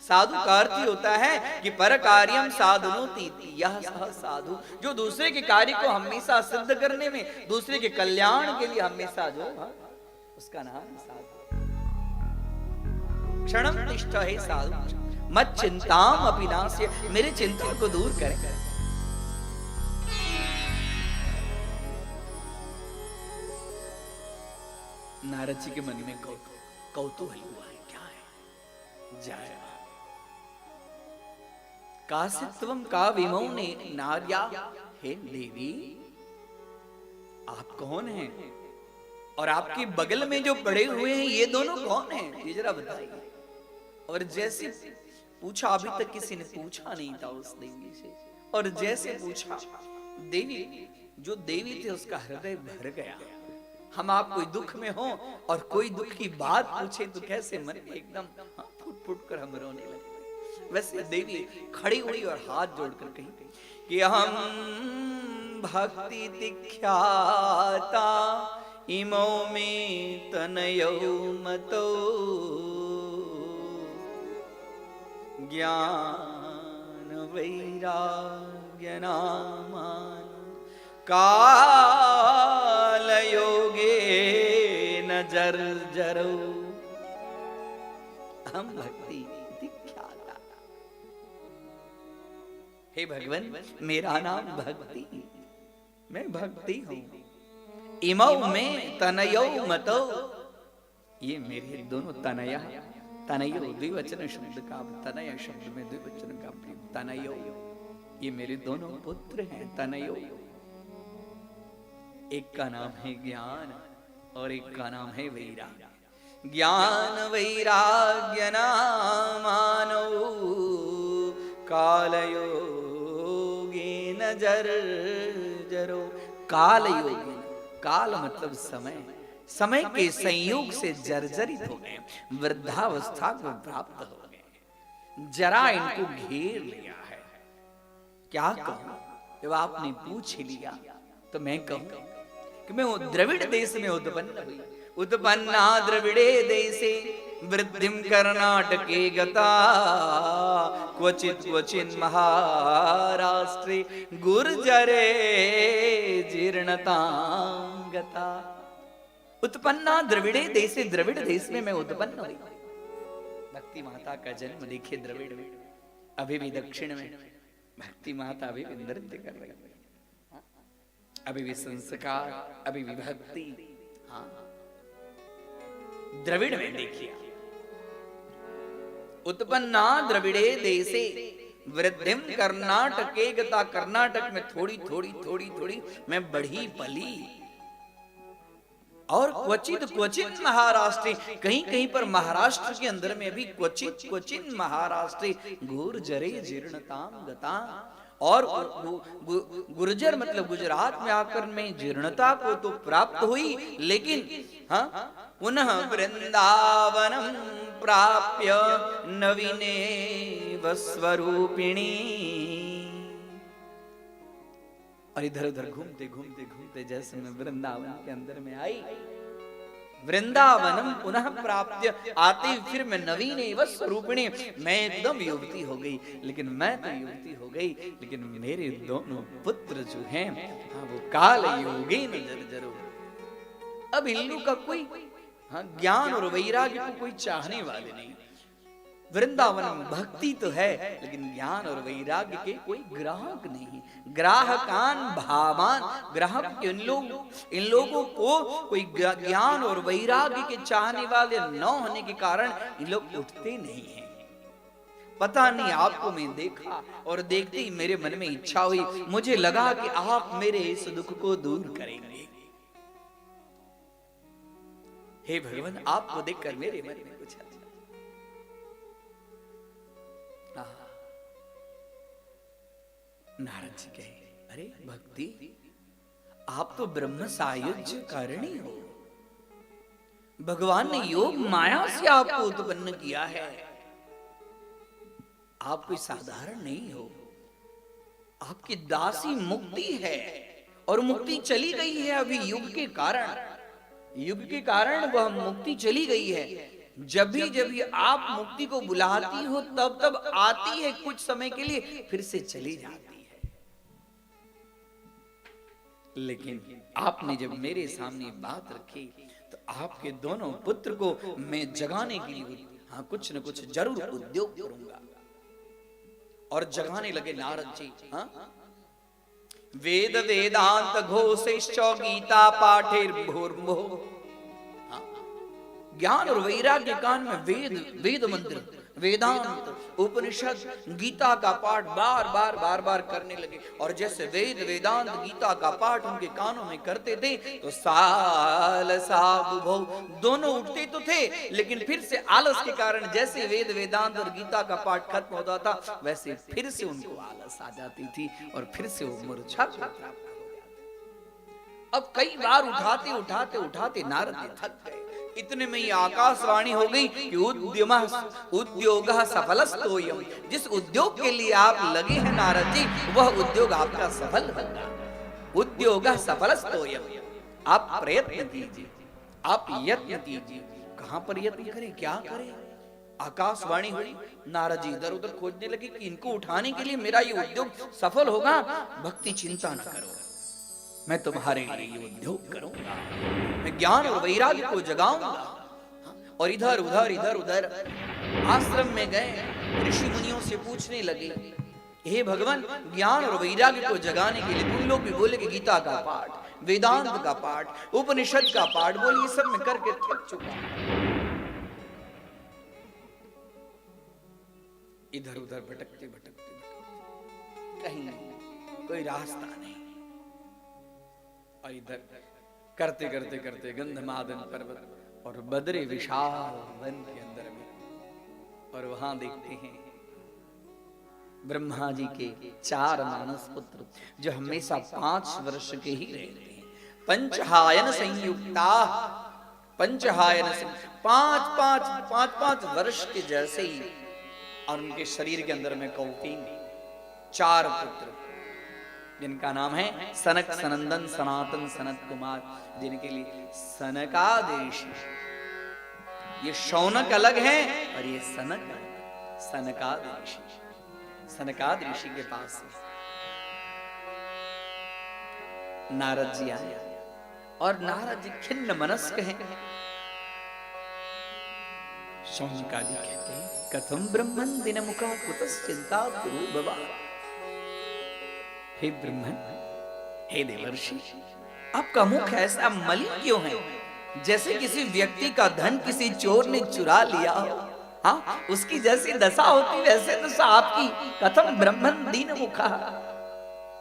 साधु का अर्थ होता है कि पर कार्यम साधुनोति, यह सह साधु, जो दूसरे के कार्य को हमेशा सिद्ध करने में, दूसरे के कल्याण के लिए हमेशा जो उसका नाम साधु। क्षणं तिष्ठ हे साधु मत चिंताम अपि नास्य, मेरे चिंतन को दूर करें। नारद जी के मन में कौतूहल हुआ है, क्या है? जय कासित्वम का विमौने नार्या, हे देवी आप कौन हैं? और आपके बगल में जो पड़े हुए हैं ये दोनों कौन हैं? ये जरा बताइए। और जैसे पूछा, अभी तक किसी ने पूछा नहीं था उस देवी से, और जैसे पूछा, देवी जो देवी थे उसका हृदय भर गया। हम आप कोई दुख में हो और कोई दुख की बात पूछे तो कैसे मन में एकदम फूट फूट कर हम रोने लगे। वैसे देवी खड़ी हुई और हाथ जोड़कर कही कि हम भक्ति दिख्याता इमो में तनयो मतो, ज्ञान वैराग्य नामान काल योगे न जर्जरो। हम भक्ति दिख्याता। हे भगवान, मेरा नाम भक्ति, मैं भक्ति हूं। इमौ में तनयो मतो, ये मेरे दोनों तनया, तनयो द्विवचन शब्द का, तनय शब्द में द्विवचन का प्रयोग, तनयो, ये मेरे दोनों पुत्र हैं। तनयो, एक का नाम है ज्ञान और एक का नाम है वैराग्य। ज्ञान वैराग्य नामानो कालयोगेन जर्जरो। कालयोगेन, काल मतलब समय, समय के संयोग से जर्जरित हो गए, वृद्धावस्था को प्राप्त हो गए, जरा इनको घेर लिया है। क्या कहूं? जब आपने पूछ लिया तो मैं कहूं कि मैं द्रविड़ देश में उत्पन्न हुई। उत्पन्ना द्रविड़े देशे वृद्धिम कर्नाटके गता, क्वचित क्वचिन महाराष्ट्रे गुर्जरे जीर्णतां गता। उत्पन्ना द्रविड़े देशे, द्रविड़ देश में मैं उत्पन्न हुई। भक्ति माता का जन्म देखिए द्रविड़ में, अभी भी दक्षिण में भक्ति माता अभी भी नृत्य कर रही है, अभी भी संस्कार, अभी भी भक्ति। हाँ, द्रविड़ में देखिए, उत्पन्ना द्रविड़े देशे वृद्धिम कर्नाटके गता। कर्नाटक में थोड़ी थोड़ी थोड़ी थोड़ी मैं बढ़ी पली, और क्वचित क्वचित महाराष्ट्र, कहीं कहीं पर महाराष्ट्र के अंदर में भी क्वचित क्वचित महाराष्ट्र गुर्जरे जीर्णतां गता। और गुर्जर मतलब गुजरात में आकर मैं जीर्णता को तो प्राप्त हुई, लेकिन हाँ, पुनः वृंदावनम प्राप्य नवीने स्वरूपिणी। और इधर उधर घूमते घूमते घूमते जैसे मैं वृंदावन के अंदर में आई, वृंदावनम पुनः प्राप्त, आते ही फिर मैं नवीन एव स्वरूपिणी, मैं एकदम युवती हो गई। लेकिन मैं तो युवती हो गई, लेकिन मेरे दोनों पुत्र जो हैं वो काल योगीन जर्जरो। अब इन लोग का कोई ज्ञान और वैराग्य को कोई चाहने वाले नहीं। वृंदावन में भक्ति तो है, लेकिन ज्ञान और वैराग्य के कोई ग्राहक नहीं। ग्राहकान भावान, ग्राहक इन लोगों को कोई ज्ञान और वैराग्य के चाहने वाले न होने के कारण इन लोग उठते नहीं हैं। पता नहीं, आपको मैं देखा और देखते ही मेरे मन में इच्छा हुई, मुझे लगा कि आप मेरे इस दुख को दूर करेंगे। हे भगवान, आपको देखकर मेरे मन में कुछ नारद जी कहे, अरे भक्ति, आप तो ब्रह्म सायुज्य करणी हो। भगवान ने योग माया से आपको उत्पन्न किया है। आप कोई साधारण नहीं हो। आपकी दासी मुक्ति है, और मुक्ति चली गई है अभी युग के कारण। युग के कारण वह मुक्ति चली गई है। जब भी आप मुक्ति को बुलाती हो तब तब आती है, कुछ समय के लिए फिर से चली जाती है। लेकिन आपने जब मेरे सामने बात रखी तो आपके दोनों पुत्र को मैं जगाने के लिए कुछ न कुछ जरूर उद्योग करूंगा। और जगाने लगे नारद जी। वेद वेदांत घोषेश्च गीता पाठेर भूर्भुव। ज्ञान और वैराग्य कान में वेद मंत्र, वेदांत, उपनिषद, गीता का पाठ बार बार करने लगे। और जैसे वेद वेदांत गीता का पाठ उनके कानों में करते थे तो साल साबुभौ, दोनों उठते तो थे, लेकिन फिर से आलस के कारण जैसे वेद वेदांत और गीता का पाठ खत्म होता था, वैसे फिर से उनको आलस आ जाती थी और फिर से वो मूर्छा को प्राप्त हो जाते। अब कई बार उठाते नारद जी थक गए। इतने में ही आकाशवाणी हो गई कि उद्योग सफलस्तोयम। जिस उद्योग के लिए आप लगे हैं नारद जी, वह उद्योग आपका सफल होगा। उद्योग सफलस्तोयम। आप प्रयत्न कीजिए, आप यत्न कीजिए। कहां पर यत्न करें, क्या करें? आकाशवाणी हुई। नारद जी इधर उधर खोजने लगे कि इनको उठाने के लिए मेरा ये उद्योग सफल होगा। भक्ति चिंता न करो, मैं तुम्हारे लिए ये उद्योग करूंगा, मैं ज्ञान और वैराग्य को जगाऊंगा। और इधर उधर आश्रम में गए, ऋषि मुनियों से पूछने लगे, हे भगवान, ज्ञान और वैराग्य को जगाने के लिए तुम लोग भी बोले कि गीता का पाठ, वेदांत का पाठ, उपनिषद का पाठ बोले, ये सब मैं करके थक चुका। इधर उधर भटकते कहीं कोई रास्ता नहीं। और इधर करते गंधमादन पर्वत और बदरे विशाल वन के अंदर में, और वहां देखते हैं ब्रह्मा जी के 4 मानस पुत्र जो हमेशा 5 वर्ष के ही रहते हैं। पंचहायन संयुक्ता, पंचहायन से 5 वर्ष के जैसे ही, और उनके शरीर के अंदर में कौपीन 4 पुत्र, जिनका नाम है सनक, सनंदन, सनातन, सनत कुमार, जिनके लिए सनकादेश। ये शौनक अलग है और ये सनक, सनकादेश, सनकाद ऋषि के पास नारद जी आए। और नारद जी खिन्न मनस्क हैं। शौनकादि कहते हैं, कथम ब्रह्मन दिन मुखा कुतश्चिंता कुरु भवा। हे ब्रह्मन, हे देवर्षि, आपका मुख ऐसा मलिन क्यों है? जैसे किसी व्यक्ति का धन किसी चोर ने चुरा लिया हो, उसकी जैसी दशा होती वैसे दशा आपकी। कथम ब्रह्मन दीन मुखा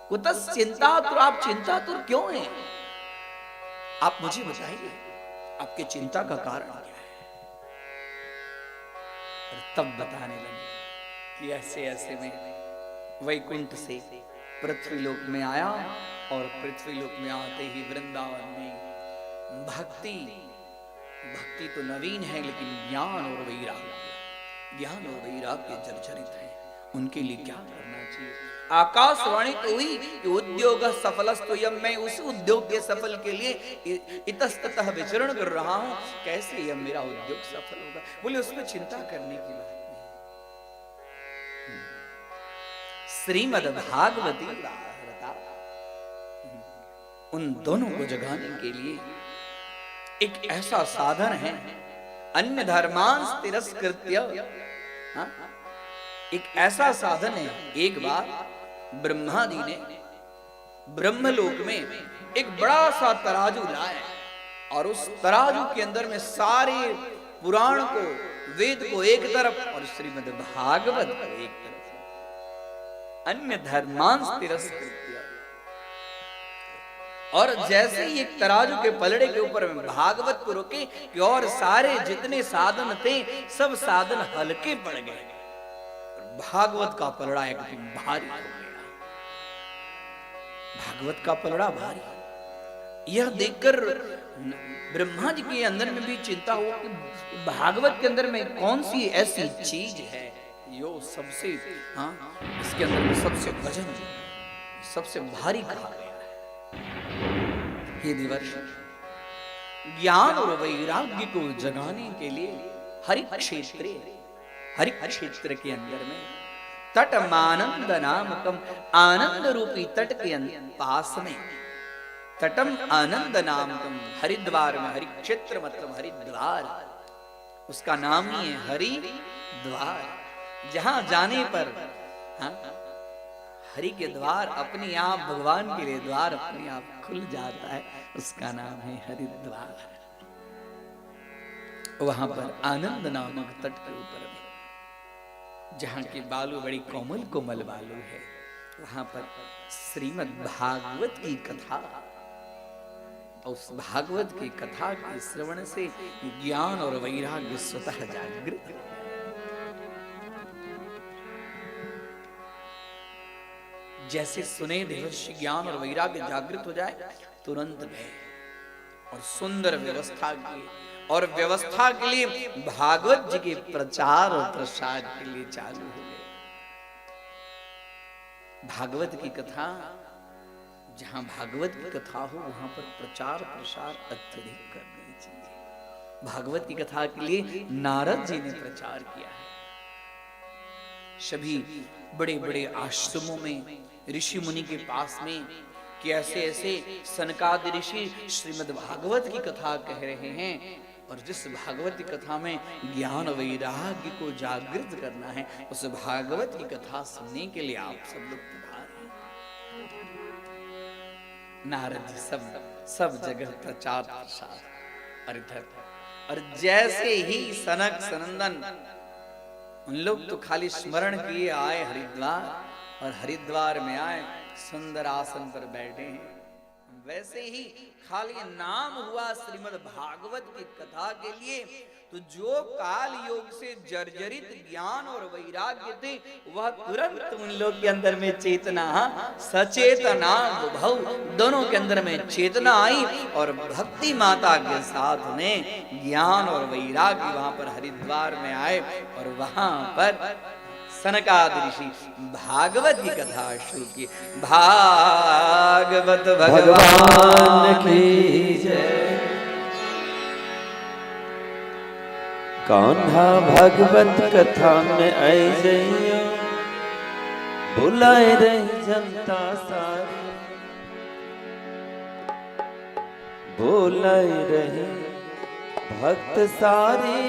कुतश्चिंतातुर, आप चिंतातुर क्यों हैं? आप मुझे बताइए, आपकी चिंता का कारण क्या है? और तब बताने लगे कि ऐसे ऐसे में वैकुंठ से पृथ्वीलोक में आया, और पृथ्वीलोक में आते ही वृंदावन में भक्ति भक्ति तो नवीन है, लेकिन ज्ञान और वैराग्य जर्जरित है। उनके लिए क्या करना चाहिए? आकाशवाणी तो हुई कि उद्योग सफलस्तु यम, मैं उस उद्योग के सफल के लिए इतस्ततः विचरण कर रहा हूं, कैसे यह मेरा उद्योग सफल होगा? बोले उसमें चिंता करने की बात नहीं। श्रीमद् भागवती उन दोनों को जगाने के लिए एक ऐसा साधन है, अन्य धर्मांस तिरस्कृत्य, एक ऐसा साधन है। एक बार ब्रह्मा जी ने ब्रह्मलोक में एक बड़ा सा तराजू लाया और उस तराजू के अंदर में सारे पुराण को, वेद को एक तरफ और श्रीमद् भागवत को एक तरफ, अन्य धर्मांस तिरस्कृत्य। और जैसे ही एक तराजू के पलड़े के ऊपर में भागवत को रोके कि और सारे जितने साधन थे सब साधन हल्के पड़ गए, भागवत का पलड़ा एकदम भारी हो गया। भागवत का पलड़ा भारी, यह देखकर ब्रह्मा जी के अंदर में भी चिंता हो कि भागवत के अंदर में कौन सी ऐसी चीज है जो सबसे, इसके अंदर में सबसे वजन, सबसे भारी कहा गया है। हे देवर्षि, ज्ञान और वैराग्य को जगाने के लिए हरि क्षेत्र के अंदर में तटमानंद नामकम, आनंद रूपी तट के पास में, तटम आनंद नामकम, हरिद्वार में, हरि क्षेत्र मतलब हरिद्वार, उसका नाम ही है हरिद्वार। जहां जाने पर हरि के द्वार अपने आप, भगवान के लिए द्वार अपने आप खुल जाता है, उसका नाम है हरिद्वार। वहां पर आनंद नामक तट के ऊपर में, जहां के बालू बड़ी कोमल कोमल बालू है, वहां पर श्रीमद् भागवत की कथा, उस भागवत की कथा के श्रवण से ज्ञान और वैराग्य स्वतः जागृत। जैसे सुने देवर्षि ज्ञान और वैराग्य जागृत हो जाए, तुरंत गए और सुंदर व्यवस्था की, और व्यवस्था के लिए भागवत जी के प्रचार और प्रसार के लिए चालू हो गए। भागवत की कथा, जहां भागवत की कथा हो वहां पर प्रचार प्रसार अत्यधिक करनी चाहिए। भागवत की कथा के लिए नारद जी ने प्रचार किया है। सभी बड़े बड़े आश्रमों में, ऋषि मुनि के पास में, कि ऐसे ऐसे सनकादि ऋषि श्रीमद् भागवत की कथा कह रहे हैं, और जिस भागवत की कथा में ज्ञान वैराग्य को जागृत करना है, उस भागवत की कथा सुनने के लिए आप सब लोग पधारे। नारद जी सब जगह प्रचार प्रसार, और इधर, और जैसे ही सनक सनंदन उन लोग तो खाली स्मरण किए आए हरिद्वार, और हरिद्वार में आए सुंदर आसन पर बैठे हैं, वैसे ही खाली नाम हुआ श्रीमद् भागवत की कथा के लिए, तो जो काल योग से जर्जरित ज्ञान और वैराग्य थे, वह तुरंत उन लोग के अंदर में चेतना, सचेतना भव, दोनों के अंदर में चेतना आई, और भक्ति माता के साथ में ज्ञान और वैराग्य वहां पर हरिद्वार में आए, और वहां पर सनकादि ऋषि भागवत की कथा शुरू की। भागवत भगवान की जय। कान्हा भागवत कथा में आई जइयो, बुलाए रही जनता सारी, बुलाए रही भक्त सारी,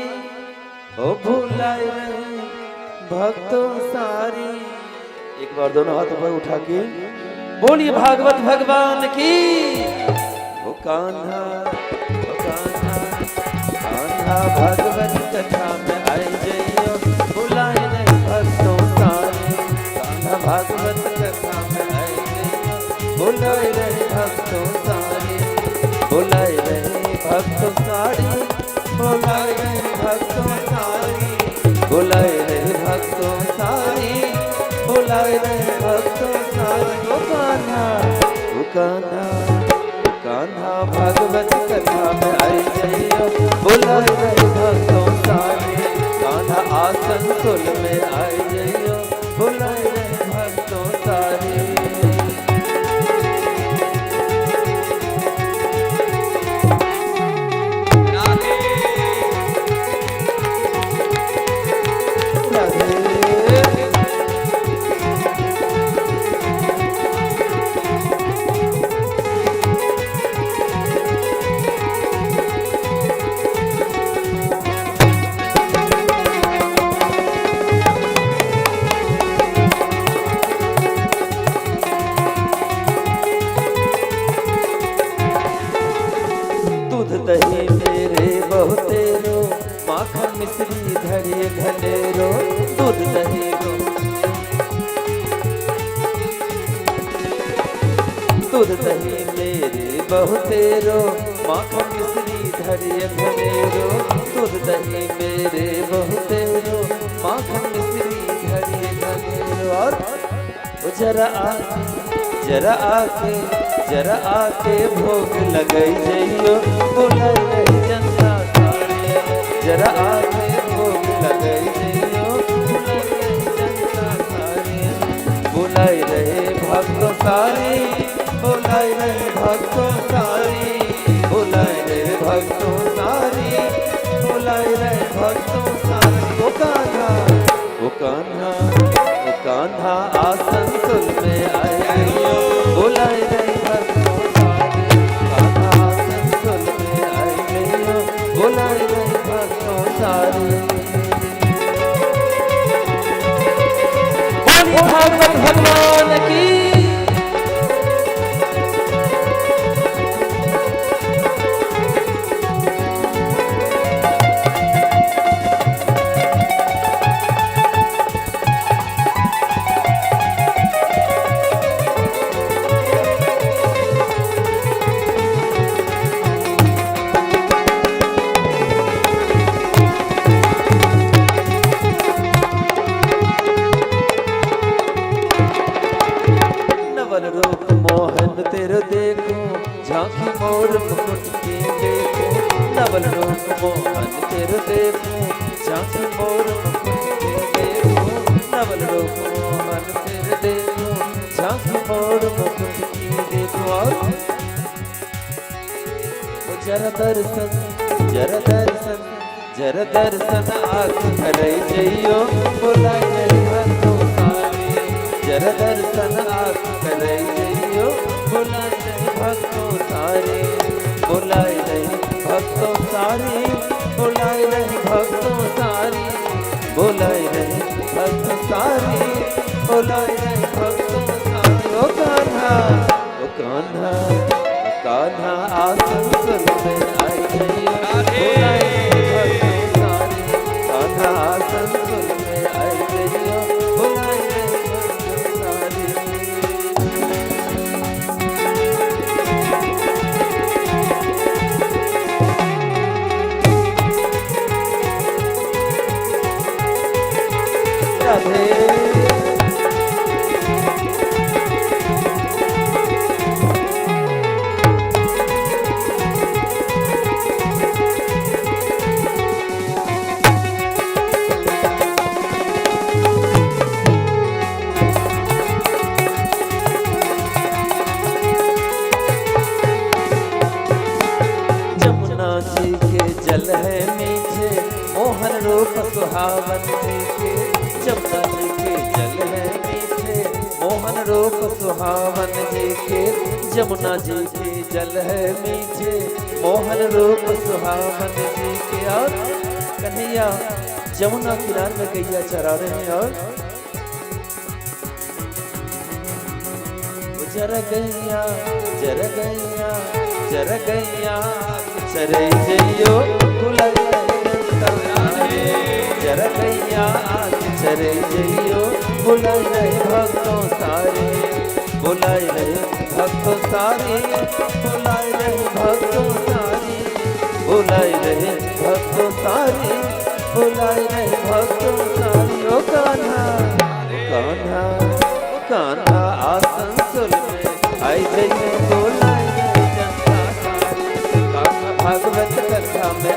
ओ बुलाए रही भक्तों सारी। एक बार दोनों हाथ ऊपर उठा के बोलिए भागवत भगवान की। वो कान्हा, वो कान्हा, कान्हा भागवत कथा में आई जइयो, बुलाए रही भक्तों सारी। कान्हा भागवत कथा में आई जइयो, बुलाए रही भक्तों सारी, बुलाए रही भक्तों सारी, बुलाए रही भक्तों सारी, बुलाए रहे भक्तों सारी, बुलाए रहे भक्तों सारी। वो कान्हा, वो कान्हा, कान्हा भागवत कथा में आई जइयो, बुलाए रहे भक्तों सारे। कान्हा आसन सुल में आए जइयो, बुलाए रहे भक्तों सारे। दूध दही मेरे बहुतेरो, माखन मिश्री धरिए घनेरो। दूध दही दूध दही मेरे बहुतेरो, माखन मिश्री धरिए घनेरो। दूध दही मेरे बहुतेरो, माखन मिश्री धरिए घनेरो। और जरा आके भोग लगई जइयो, बुलाए रहे जनता सारे। जरा आके भोग लगई जइयो, बुलाए रहे जनता सारे। बुलाए रहे भक्तों सारे, बुलाए रहे भक्तों सारे। बुलाए रहे भक्तों सारे, बुलाए रहे भक्तों सारे। ओ कान्हा, ओ कान्हा, ओ कान्हा आसन सुल में आए जइयो, बुलाए रहे भक्तों सारे। कान्हा आसन सुल में आए जइयो, बुलाए रहे भक्तों सारे। बोलिए भागवत भगवान की। रूप मोहन तेरे देखो, झांकी मोर मुकुट की देखो। नवल रूप मोहन तेरे देखो, झांकी मोर मुकुट की देखो। नवल रूप मोहन तेरे देखो, झांकी मोर मुकुट की देखो। और जरा दर्शन, जरा दर्शन, जरा दर्शन आँख भरे जइयो, बुलाए रहे भक्तों सारे। जरा दर्शन आँख भरे जइयो, बुलाए रहे भक्तों सारे। बुलाए रहे भक्तों सारे, बुलाए रहे भक्तों सारे। बुलाए रहे भक्तों सारे, बुलाए रहे भक्तों सारे। ओ कान्हा, ओ कान्हा, ओ कान्हा आसन सुल में आए जइयो, बुलाए रहे भक्तों सारे। कान्हा आसन सुल में आए जइयो, बुलाए रहे भक्तों सारे। राधे जमुना जी के जल है मीठे, मोहन रूप सुहावन जी के। जमुना जी के जल है मीठे, मोहन रूप सुहावन जी के। जमुना जी के जल है मीठे, मोहन रूप सुहावन जी के। और कन्हैया जमुना किनारे में गैया चरा रहे हैं। और जरा गैया, जरा गैया, जरा गैया चरे जइयो, बुलाए रहे जनता सारे। जरा गैया चरे जइयो, बुलाए रहे भक्तों सारे। बुलाए रहे भक्तों सारे, बुलाए रहे भक्तों सारे। बुलाए रहे भक्तों सारे, बुलाए रहे भक्तों सारे। ओ कान्हा, ओ कान्हा, ओ कान्हा आसन सुल में आए जइयो, बुलाए रहे जनता सारे। कान्हा भागवत कथा में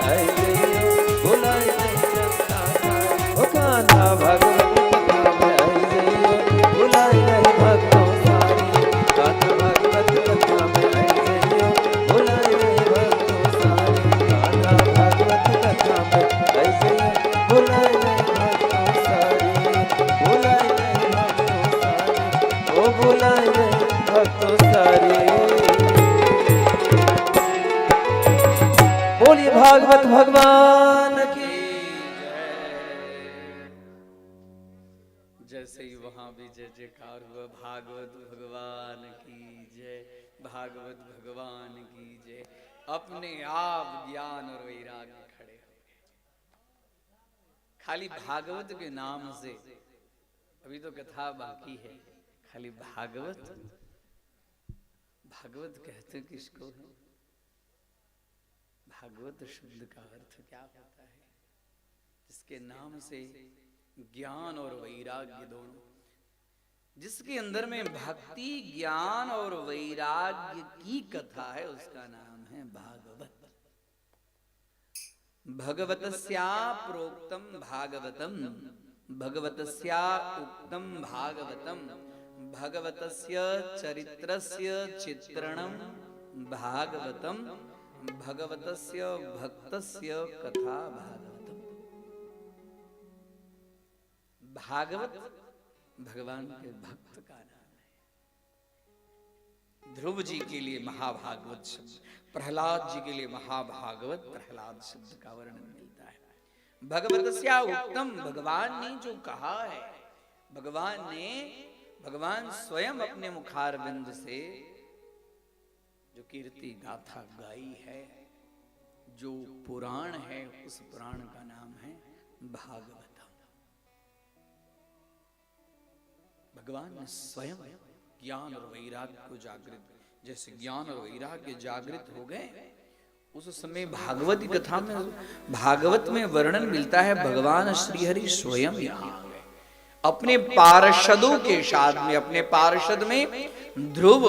तो सारी। बोलिए भागवत भगवान की। जैसे ही वहां भी जय जयकार हुआ, भागवत भगवान की जय, भागवत भगवान की जय। अपने आप ज्ञान और वैराग्य खड़े हो गए। खाली भागवत के नाम से, अभी तो कथा बाकी है, खाली भागवत, भागवत कहते किसको है? भागवत शब्द का अर्थ क्या होता है? जिसके नाम से ज्ञान और वैराग्य दोनों, जिसके अंदर में भक्ति, ज्ञान और वैराग्य की कथा है, उसका नाम है भागवत। भगवतस्या प्रोक्तम भागवतम, भगवतस्या उक्तम भागवतम, भगवतस्य चरित्रस्य चित्रणम भागवतम, भगवतस्य भक्तस्य कथा भागवतम। भागवत भगवान के भक्त का नाम है। ध्रुव जी के लिए महाभागवत शब्द, प्रहलाद जी के लिए महाभागवत प्रहलाद शब्द का वर्णन मिलता है। भगवतस्या उत्तम, भगवान ने जो कहा है, भगवान स्वयं अपने मुखारविंद से जो कीर्ति गाथा गाई है, जो पुराण है, उस पुराण का नाम है भागवतम। भगवान ने स्वयं ज्ञान और वैराग्य को जागृत, जैसे ज्ञान और वैराग्य जागृत हो गए, उस समय भागवत की कथा में, भागवत में वर्णन मिलता है, भगवान श्रीहरि स्वयं यहाँ आ गए अपने पार्षदों के साथ में। अपने पार्षद में ध्रुव,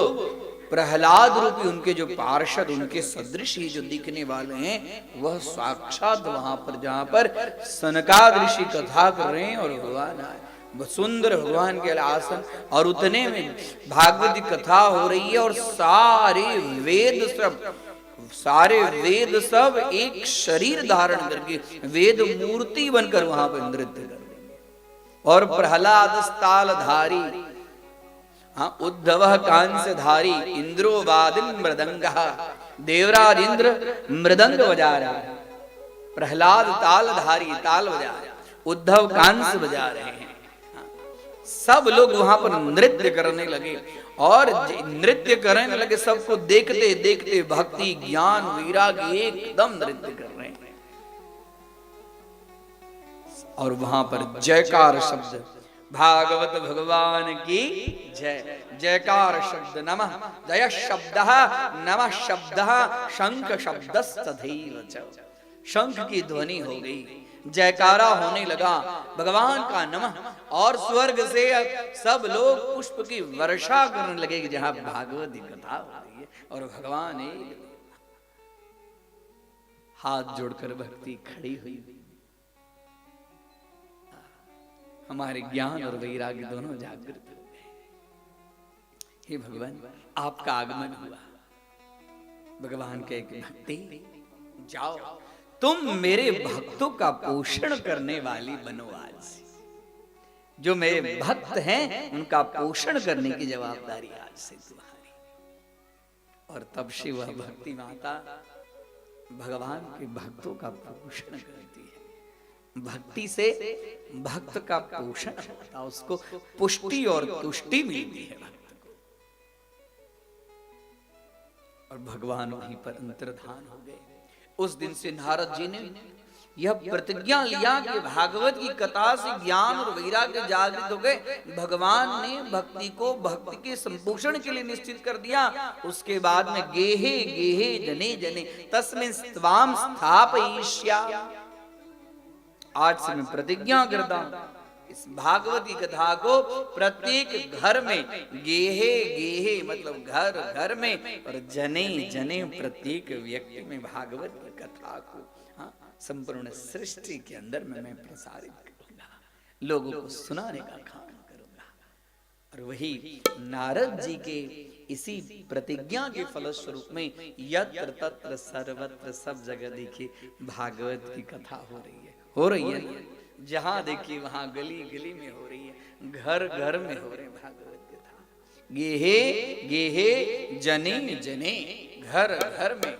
प्रहलाद रूपी उनके जो पार्षद, उनके सदृश ही जो दिखने वाले हैं, वह साक्षात वहां पर, जहां पर सनकादिक ऋषि कथा कर रहे हैं और भगवान आए, सुंदर भगवान के आसन, और उतने में भागवत की कथा हो रही है, और सारे वेद सब एक शरीर धारण करके वेद मूर्ति बनकर वहां पर नृत्य कर रहे हैं। और प्रहलाद तालधारी, हाँ, उद्धव कांसधारी, इंद्रो वादिन मृदंगः, देवराज इंद्र मृदंग बजा रहा है, प्रहलाद तालधारी ताल बजा रहा है, उद्धव कांस बजा रहे हैं। सब लोग वहां पर नृत्य करने लगे, और नृत्य करने लगे, सबको देखते देखते भक्ति, ज्ञान, वैराग्य एकदम नृत्य कर रहे हैं। और वहां पर जयकार शब्द, भागवत भगवान की जय, जयकार शब्द, नमः जय शब्द, नमः शब्द, शंख शब्दस्तथैव च, शंख की ध्वनि हो गई, जयकारा होने लगा भगवान का नमः, और स्वर्ग से सब लोग पुष्प की वर्षा करने लगे, जहां भागवत की कथा हो रही है, और भगवान एक हाथ जोड़कर भक्ति खड़ी हुई। हमारे ज्ञान और वैराग्य दोनों जागृत हो गए। हे भगवान, आपका आगमन हुआ, भगवान के एक भक्ति, जाओ तुम मेरे भक्तों का पोषण करने वाली बनो। आज जो मेरे भक्त हैं उनका पोषण करने की जवाबदारी आज से तुम्हारी। और तब से वह भक्ति माता भगवान के भक्तों का पोषण करती है। भक्ति से भक्त का पोषण होता है, उसको पुष्टि और तुष्टि मिलती है भक्त को। और भगवान वहीं पर अंतर्धान हो गए। उस दिन से नारद जी ने यह प्रतिज्ञा लिया कि भागवत की कथा से ज्ञान और वैराग्य जागृत हो गए। भगवान ने भक्ति को भक्ति के संपोषण के लिए निश्चित कर दिया। उसके बाद में गेहे गेहे जने जने तस्मिन् त्वां स्थापयिष्यामि। आज से मैं प्रतिज्ञा करता हूं, इस भागवत की कथा को प्रत्येक घर में, गेहे गेहे मतलब घर घर में, और जने जने प्रत्येक व्यक्ति में भागवत की कथा को, हाँ, संपूर्ण सृष्टि के अंदर में मैं प्रसारित करूंगा, लोगों को सुनाने का काम करूंगा। और वही नारद जी के इसी प्रतिज्ञा के फलस्वरूप में यत्र तत्र सर्वत्र सब जगह देखिए भागवत की कथा हो रही है। जहां देखिए वहां गली गली में हो रही है, घर घर में हो रहे भागवत कथा। गेहे गेहे जने जने, घर घर में।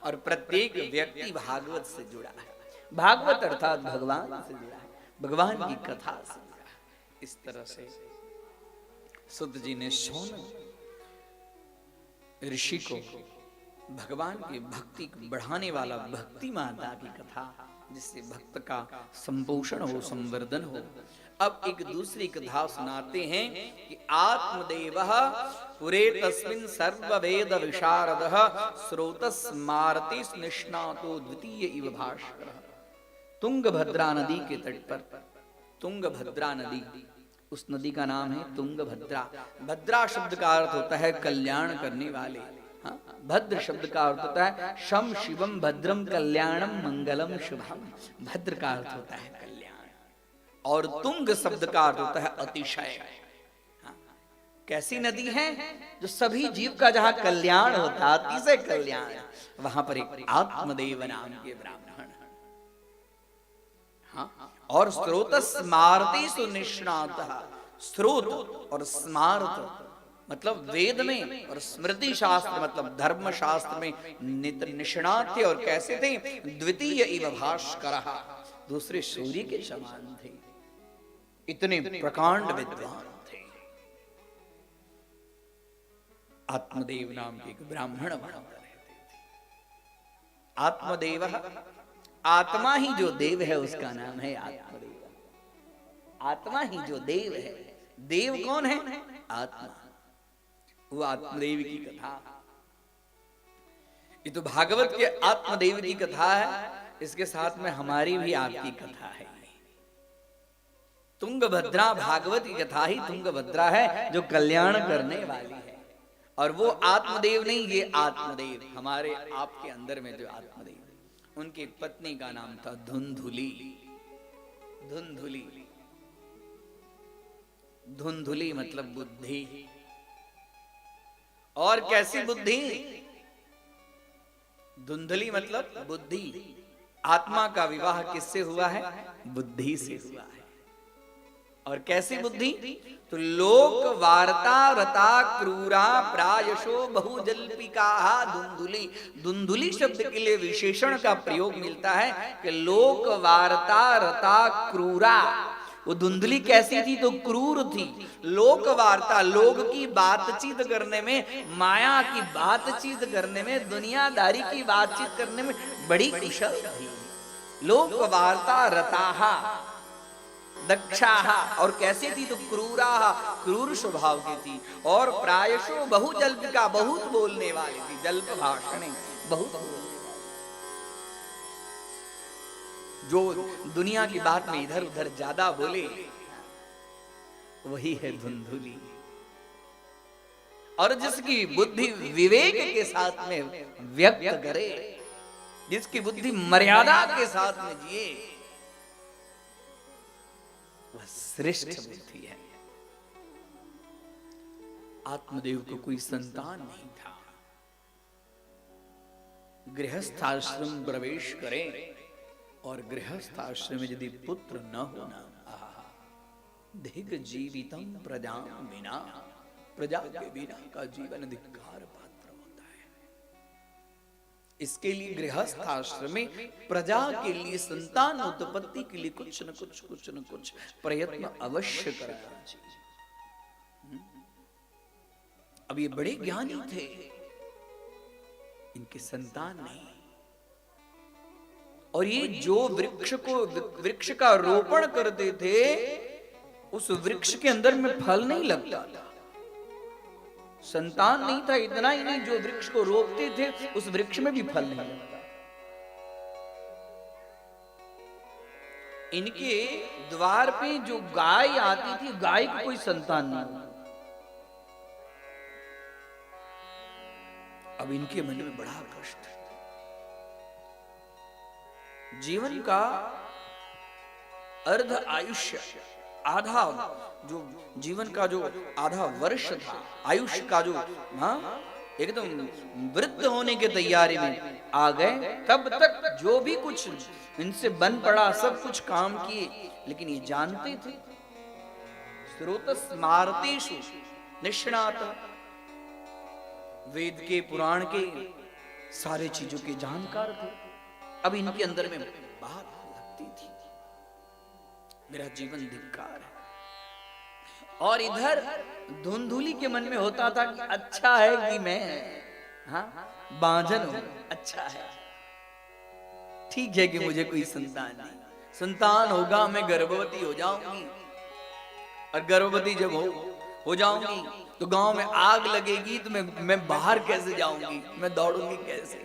और प्रत्येक व्यक्ति भागवत से जुड़ा है। भागवत अर्थात भगवान से जुड़ा है, भगवान की कथा से जुड़ा है। इस तरह से सुत जी ने शौनक ऋषि को भगवान की भक्ति को बढ़ाने वाला भक्ति माता की कथा, जिससे भक्त का संपोषण हो, संवर्धन हो। अब एक दूसरी कथा सुनाते हैं कि आत्मदेवः पुरे तस्मिन् सर्ववेद विशारदः स्रोतस्मारति निष्णातो द्वितीय इव भास्करः। तुंगभद्रा नदी के तट पर, तुंगभद्रा नदी, उस नदी का नाम है तुंगभद्रा। भद्रा शब्द का अर्थ होता है कल्याण करने वाले। हाँ? भद्र शब्द का अर्थ होता है शम शिवम भद्रम कल्याणम मंगलम शुभम। भद्र का अर्थ होता है कल्याण, और तुंग शब्द का अर्थ होता है अतिशय। हाँ? कैसी नदी है? जो सभी जीव का जहां कल्याण होता है, अतिशय कल्याण, वहां पर एक आत्मदेव नाम के ब्राह्मण। हाँ? और स्रोत स्मारती सुनिष्णातः, स्रोत और स्मारत मतलब वेद में, और स्मृति शास्त्र मतलब धर्म शास्त्र में निष्णात थे। और कैसे थे? द्वितीय इव भास्करः, दूसरे सूर्य के समान थे, इतने प्रकांड विद्वान थे। आत्मदेव नाम के एक ब्राह्मण वहां पर रहते थे। आत्मदेव, आत्मा ही जो देव है उसका नाम है आत्मदेव। आत्मा ही जो देव है, देव कौन है? आत्मा। वो आत्मदेव की कथा, ये तो भागवत के आत्मदेव की कथा है। इसके साथ में हमारी भी आपकी कथा है। तुंगभद्रा भागवत की कथा ही तुंगभद्रा है, जो कल्याण करने वाली है। और वो आत्मदेव नहीं, ये आत्मदेव हमारे आपके अंदर में जो आत्मदेव, उनकी पत्नी का नाम था धुंधुली। धुंधुली, धुंधुली मतलब बुद्धि। और कैसी बुद्धि? धुंधली मतलब बुद्धि। आत्मा का विवाह किससे हुआ है? बुद्धि से हुआ है। और कैसी बुद्धि? तो लोक वार्ता रता क्रूरा प्रायशो बहुजल्पिका धुंधुली। धुंधुली शब्द के लिए विशेषण का प्रयोग मिलता है कि लोक वार्ता रता क्रूरा। वो धुंधली कैसी थी? तो क्रूर थी। लोक वार्ता, लोग की बातचीत करने में, माया की बातचीत करने में, दुनियादारी की बातचीत करने में बड़ी कुशल थी। लोक वार्ता रताहा दक्षाहा। और कैसे थी? तो क्रूराहा, क्रूर स्वभाव की थी। और प्रायशो बहुजल्पिका, बहुत बोलने वाली थी। जल्प भाषणे, बहुत बोलने। जो दुनिया की बात में इधर उधर ज्यादा बोले, वही है धुंधुली। और जिसकी बुद्धि विवेक के साथ में व्यक्त करे, जिसकी बुद्धि मर्यादा के साथ में जिए, वह श्रेष्ठ बुद्धि है। आत्मदेव को कोई संतान नहीं था। गृहस्थाश्रम प्रवेश करें, और गृहस्थाश्रम में यदि पुत्र न होना, धिक जीवितम प्रजा बिना, प्रजा के बिना का जीवन धिक्कार पात्र होता है। इसके लिए गृहस्थाश्रम में प्रजा के लिए, संतान उत्पत्ति के लिए कुछ न कुछ प्रयत्न अवश्य करना चाहिए। अब ये बड़े ज्ञानी थे, इनके संतान नहीं। और ये जो वृक्ष का रोपण करते थे, उस वृक्ष के अंदर में फल नहीं लगता था, संतान नहीं था। इतना ही नहीं, जो वृक्ष को रोपते थे उस वृक्ष में भी फल नहीं लगता। इनके द्वार पे जो गाय आती थी, गाय को कोई संतान नहीं होता। अब इनके मन में बड़ा कष्ट। जीवन का अर्ध आयुष्य, आधा जो जीवन का जो आधा वर्ष था, आयुष्य का जो एकदम वृद्ध होने की तैयारी में आ गए, तब तक जो भी कुछ इनसे बन पड़ा सब कुछ काम किए। लेकिन ये जानते थे स्रोत स्मारतेषु, निष्णात, वेद के पुराण के सारे चीजों के जानकार थे। अब इनके अंदर में बात लगती थी, मेरा जीवन धिक्कार है। और इधर धुंधुली के मन में होता था कि अच्छा है कि मैं बांझन हूं, अच्छा है, ठीक है कि मुझे कोई संतान नहीं, संतान होगा मैं गर्भवती हो जाऊंगी, और गर्भवती जब हो जाऊंगी तो गांव में आग लगेगी, तो मैं बाहर कैसे जाऊंगी, मैं दौड़ूंगी कैसे,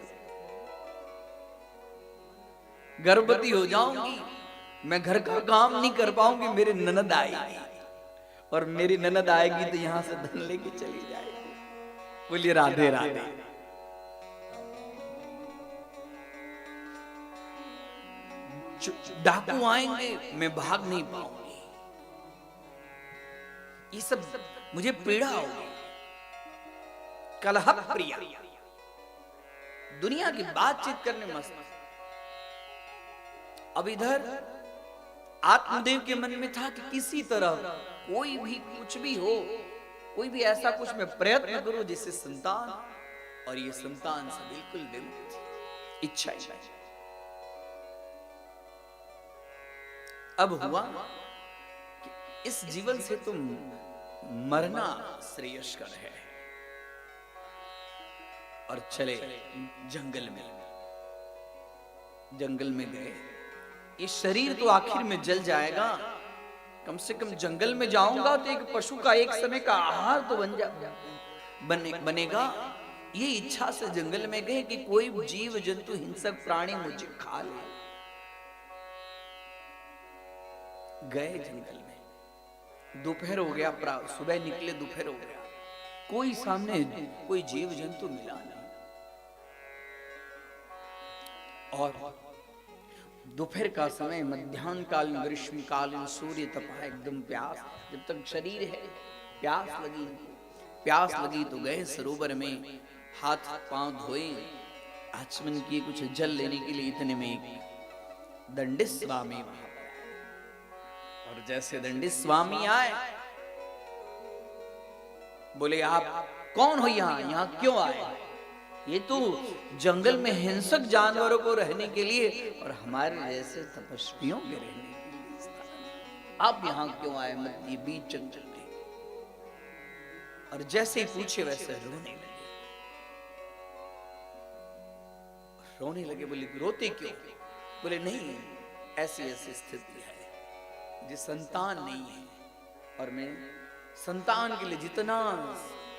गर्भवती हो जाऊंगी, मैं घर का काम नहीं कर पाऊंगी, मेरी ननद आएगी, और मेरी ननद आएगी तो यहां से धन लेके चली जाएगी। बोलिए राधे राधे। डाकू आएंगे, मैं भाग नहीं पाऊंगी, ये सब मुझे पीड़ा होगी। कलह प्रिया, दुनिया की बातचीत करने मस्त। अब इधर आत्मदेव के मन में था कि किसी तरह कोई भी कुछ भी हो, कोई भी ऐसा कुछ मैं प्रयत्न करूं जिससे संतान, और ये संतान से बिल्कुल विमुक्त थी, इच्छा ही नहीं। अब हुआ कि इस जीवन से तुम मरना श्रेयस्कर है, और चले जंगल में गए। ये शरीर तो आखिर में जल जाएगा, कम से कम जंगल में जाऊंगा तो एक पशु का एक समय का आहार तो बनेगा। ये इच्छा से जंगल में गए कि कोई जीव जंतु हिंसक प्राणी मुझे खा ले। गए जंगल में, दोपहर हो गया, सुबह निकले, दोपहर हो गया, कोई सामने कोई जीव जंतु मिला नहीं। और दोपहर का समय, मध्याह्न काल, ग्रीष्म कालीन, सूर्य तपा, एकदम प्यास, जब तक शरीर है प्यास लगी तो गए सरोवर में, हाथ पांव धोए, आचमन किए कुछ जल लेने के लिए। इतने में एक दंडित स्वामी वहां पर आए, और जैसे दंडित स्वामी आए, बोले आप कौन हो, यहाँ क्यों आए? ये तो जंगल में हिंसक जानवरों को रहने के लिए और हमारे जैसे तपस्वियों के रहने के लिए, आप यहाँ क्यों आए मध्य बीच जंगल में? और जैसे ही पूछे वैसे रोने लगे। बोले रोते क्यों? बोले नहीं, ऐसी स्थिति है, जिस संतान नहीं है, और मैं संतान के लिए जितना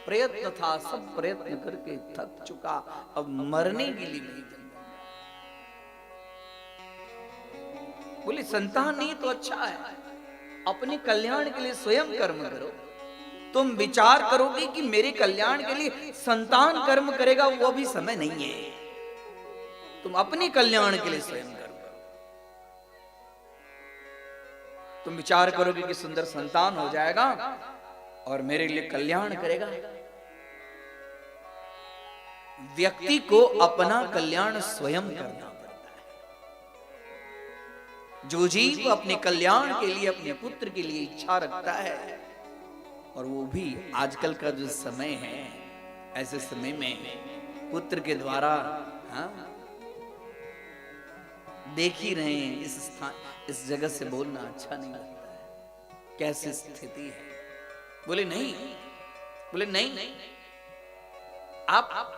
प्रयत्न था सब प्रयत्न करके थक चुका, अब मरने के लिए नहीं जंगल। बोले संतान नहीं तो अच्छा है, अपने कल्याण के लिए स्वयं कर्म करो। तुम विचार करोगे कि मेरे कल्याण के लिए संतान कर्म करेगा, वो अभी समय नहीं है। तुम अपने कल्याण के लिए स्वयं कर्म करो। तुम विचार करोगे कि सुंदर संतान हो जाएगा और मेरे लिए कल्याण करेगा। व्यक्ति को अपना कल्याण स्वयं करना पड़ता है। जो जीव अपने कल्याण के लिए, अपने पुत्र के लिए इच्छा रखता है, और वो भी आजकल का जो समय है, ऐसे समय में पुत्र के द्वारा देख ही रहे हैं, इस स्थान, इस जगह से बोलना अच्छा नहीं लगता है, कैसी स्थिति है। बोले नहीं, आप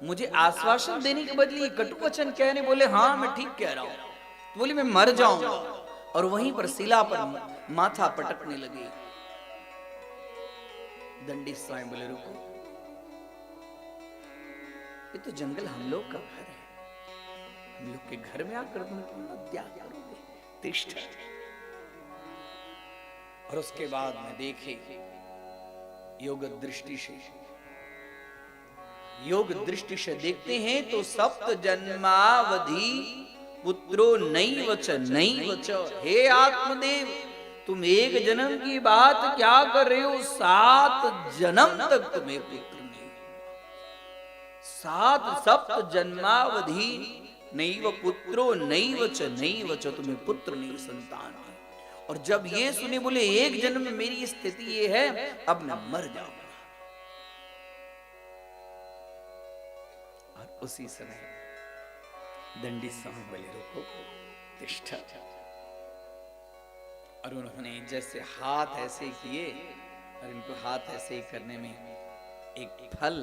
मुझे आश्वासन देने के बदले कटु वचन कहने। बोले हाँ मैं ठीक कह रहा हूं। तो बोले मैं मर जाऊंगा, और वहीं पर शिला पर माथा पटकने लगे। दंडी स्वामी बोले रुको, ये तो जंगल हम लोग का घर है, हम लोग के घर में आकर तुम हत्या करोगे, तिष्ठ। और उसके बाद में देखे योग दृष्टि से देखते हैं तो सप्त जन्मावधि पुत्रो नैवच। हे आत्मदेव, तुम एक जन्म की बात क्या कर रहे हो? 7 जन्म तक तुम्हें पुत्र नहीं। 7 सप्त जन्मावधि नैव पुत्रो नैवच, तुम्हें पुत्र नहीं, संतान नहीं। और जब ये सुने बोले एक जन्म में मेरी स्थिति ये है, अब मैं मर जाऊंगा। और उसी समय दंडी स्वामी बोले रुको, तिष्ठ। और उन्होंने जैसे हाथ ऐसे किए और इनको हाथ ऐसे ही करने में एक फल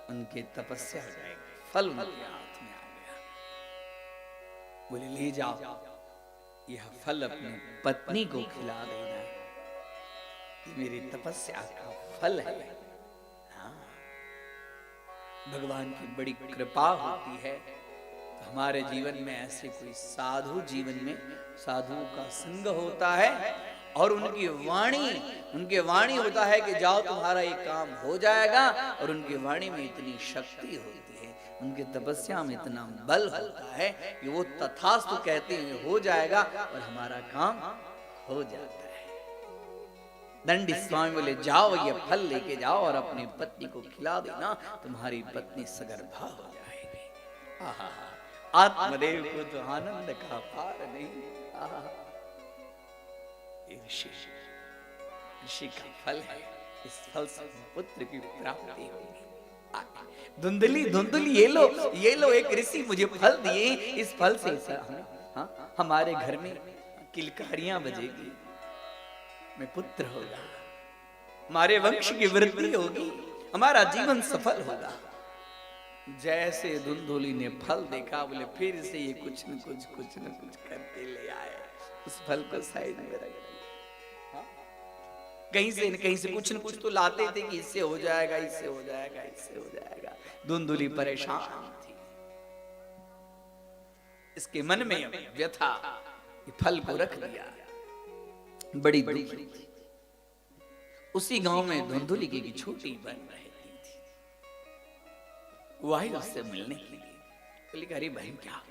उनके तपस्या का एक फल उनके हाथ में आ गया। बोले ले जाओ, यह फल अपनी पत्नी को खिला देना, ये मेरी तपस्या का फल है। हाँ, भगवान की बड़ी कृपा होती है तो हमारे जीवन में ऐसे कोई साधु, जीवन में साधुओं का संग होता है और उनकी वाणी होता है कि जाओ तुम्हारा ये काम हो जाएगा। और उनकी वाणी में इतनी शक्ति होती है, उनकी तपस्या में इतना बल होता है कि वो तथास्तु कहते हैं हो जाएगा और हमारा काम हो जाता है। दंडी स्वामी बोले जाओ, ये फल लेके जाओ और अपनी पत्नी को खिला देना, तुम्हारी पत्नी सगर्भा हो जाएगी। आहा, आत्मदेव को तो आनंद का पार नहीं। आहा, ऋषि का फल है, इस फल से पुत्र की प्राप्ति होगी। धुंधली ये लो एक ऋषि मुझे फल दिए, इस फल से हमें हमारे घर में किलकारियां बजेगी, में पुत्र होगा, हमारे वंश की वृद्धि होगी, हमारा जीवन सफल होगा। जैसे धुंधुली ने फल देखा, बोले फिर से ये कुछ न कुछ करके ले आए। उस फल को साइड में रख दिया। कहीं से कुछ न कुछ तो लाते थे कि इससे हो जाएगा, इससे हो जाएगा, इससे हो जाएगा। धुंधुली परेशान थी, इसके मन में व्यथा, फल को रख दिया, बड़ी दुखी थी। उसी गांव में धुंधुली की छोटी बहन रहती थी, वो आई उससे मिलने के लिए। बोली अरे बहन क्या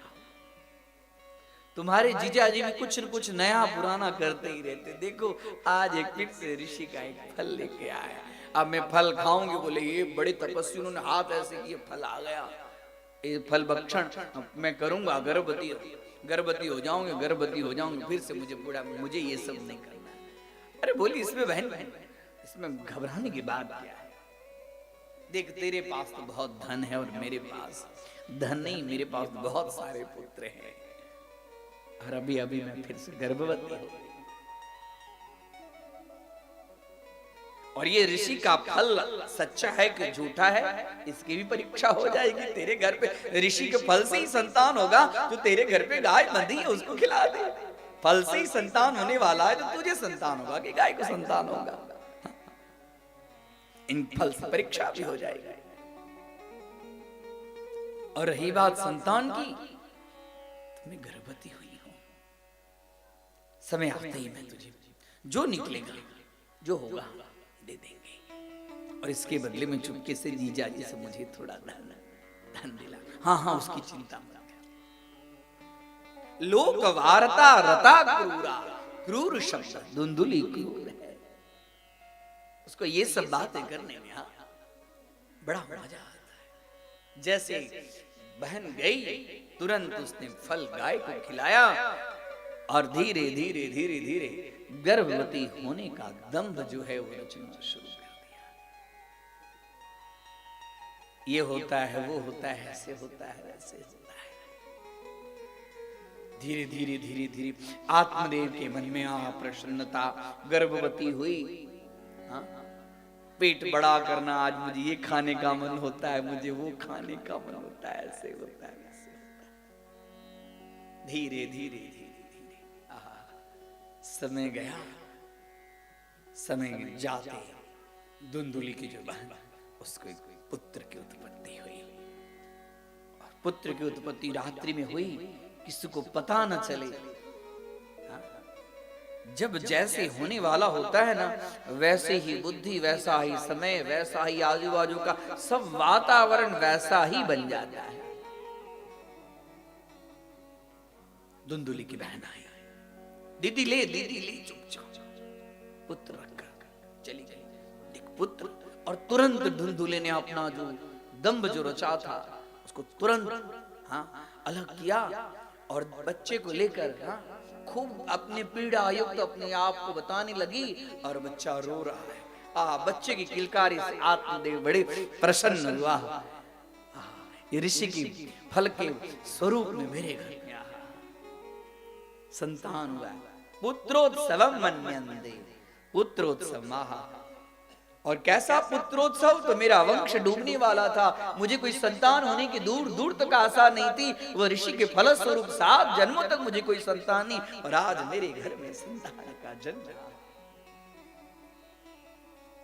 तुम्हारे जीजाजी भी कुछ न कुछ नया पुराना करते ही रहते, देखो आज एक फिर से ऋषि का एक फल लेके आया, अब मैं फल खाऊंगी। बोले ये बड़े तपस्वी, उन्होंने हाथ ऐसे किए, फल आ गया, ये फल भक्षण मैं करूंगा, गर्भवती हो जाऊंगी, फिर से मुझे ये सब नहीं करना। अरे बोली इसमें बहन इसमें घबराने की बात क्या है, देख तेरे पास तो बहुत धन है और मेरे पास धन नहीं, मेरे पास बहुत सारे पुत्र हैं और अभी मैं फिर से गर्भवती हूं और ये ऋषि का फल सच्चा है कि झूठा है इसकी भी परीक्षा हो जाएगी। तेरे घर पे ऋषि के फल से ही संतान होगा, तो तेरे घर पे गाय बंधी है उसको खिला दे। फल से ही संतान होने वाला है, तो तुझे संतान होगा कि गाय को संतान होगा। इन फल से परीक्षा भी हो जाएगी। और रही बात संतान की, तो मैं गर्भवती हुई हूं, समय आते ही मैं तुझे जो निकलेगा जो होगा दे देंगे, और इसके बदले में चुपके से जीजा जी से मुझे थोड़ा धन दिला। हाँ उसकी चिंता मत कर। लोक वार्ता रता क्रूरा, क्रूर शब्द धुंधुली क्रूर है, उसको ये सब बातें करने में बड़ा मजा आता है। जैसे बहन गई, तुरंत उसने फल गाय को खिलाया और धीरे धीरे गर्भवती होने का दंभ जो है वो रचना शुरू कर दिया। ये होता है, वो होता है, ऐसे होता है, वैसे होता है। धीरे धीरे आत्मदेव के मन में प्रसन्नता, गर्भवती हुई। पेट बड़ा करना, आज मुझे ये खाने का मन होता है, मुझे वो खाने का मन होता है, ऐसे होता है, वैसे होता है। धीरे समय गया। समय जाते धुंधुली की जो बहन, उसको एक पुत्र की उत्पत्ति हुई। और पुत्र की उत्पत्ति रात्रि में हुई, किसी को पता न चले। जब जैसे होने वाला होता है ना, वैसे ही बुद्धि, वैसा ही समय, वैसा ही आजू बाजू का सब वातावरण वैसा ही बन जाता है। धुंधुली की बहन आई, दीदी ले चुपचाप पुत्र रखकर चली गई। देख पुत्र, और तुरंत धुंधुले ने अपना जो दंभ जो रचा था उसको तुरंत अलग किया और बच्चे को लेकर खूब अपने पीड़ा युक्त अपने आप को बताने लगी। और बच्चा रो रहा है। बच्चे की किलकारी से आत्मदेव बड़े प्रसन्न हुआ। ये ऋषि की फल के स्वरूप में मेरे घर में आया, संतान हुआ। पुत्रोत्सवम मन्यन्ते, पुत्रोत्सव महा। और कैसा पुत्रोत्सव, तो मेरा वंश डूबने वाला था, मुझे कोई संतान होने की दूर दूर तक आशा नहीं थी। वह ऋषि के फल स्वरूप 7 जन्मों तक मुझे कोई संतान नहीं, और आज मेरे घर में संतान का जन्म।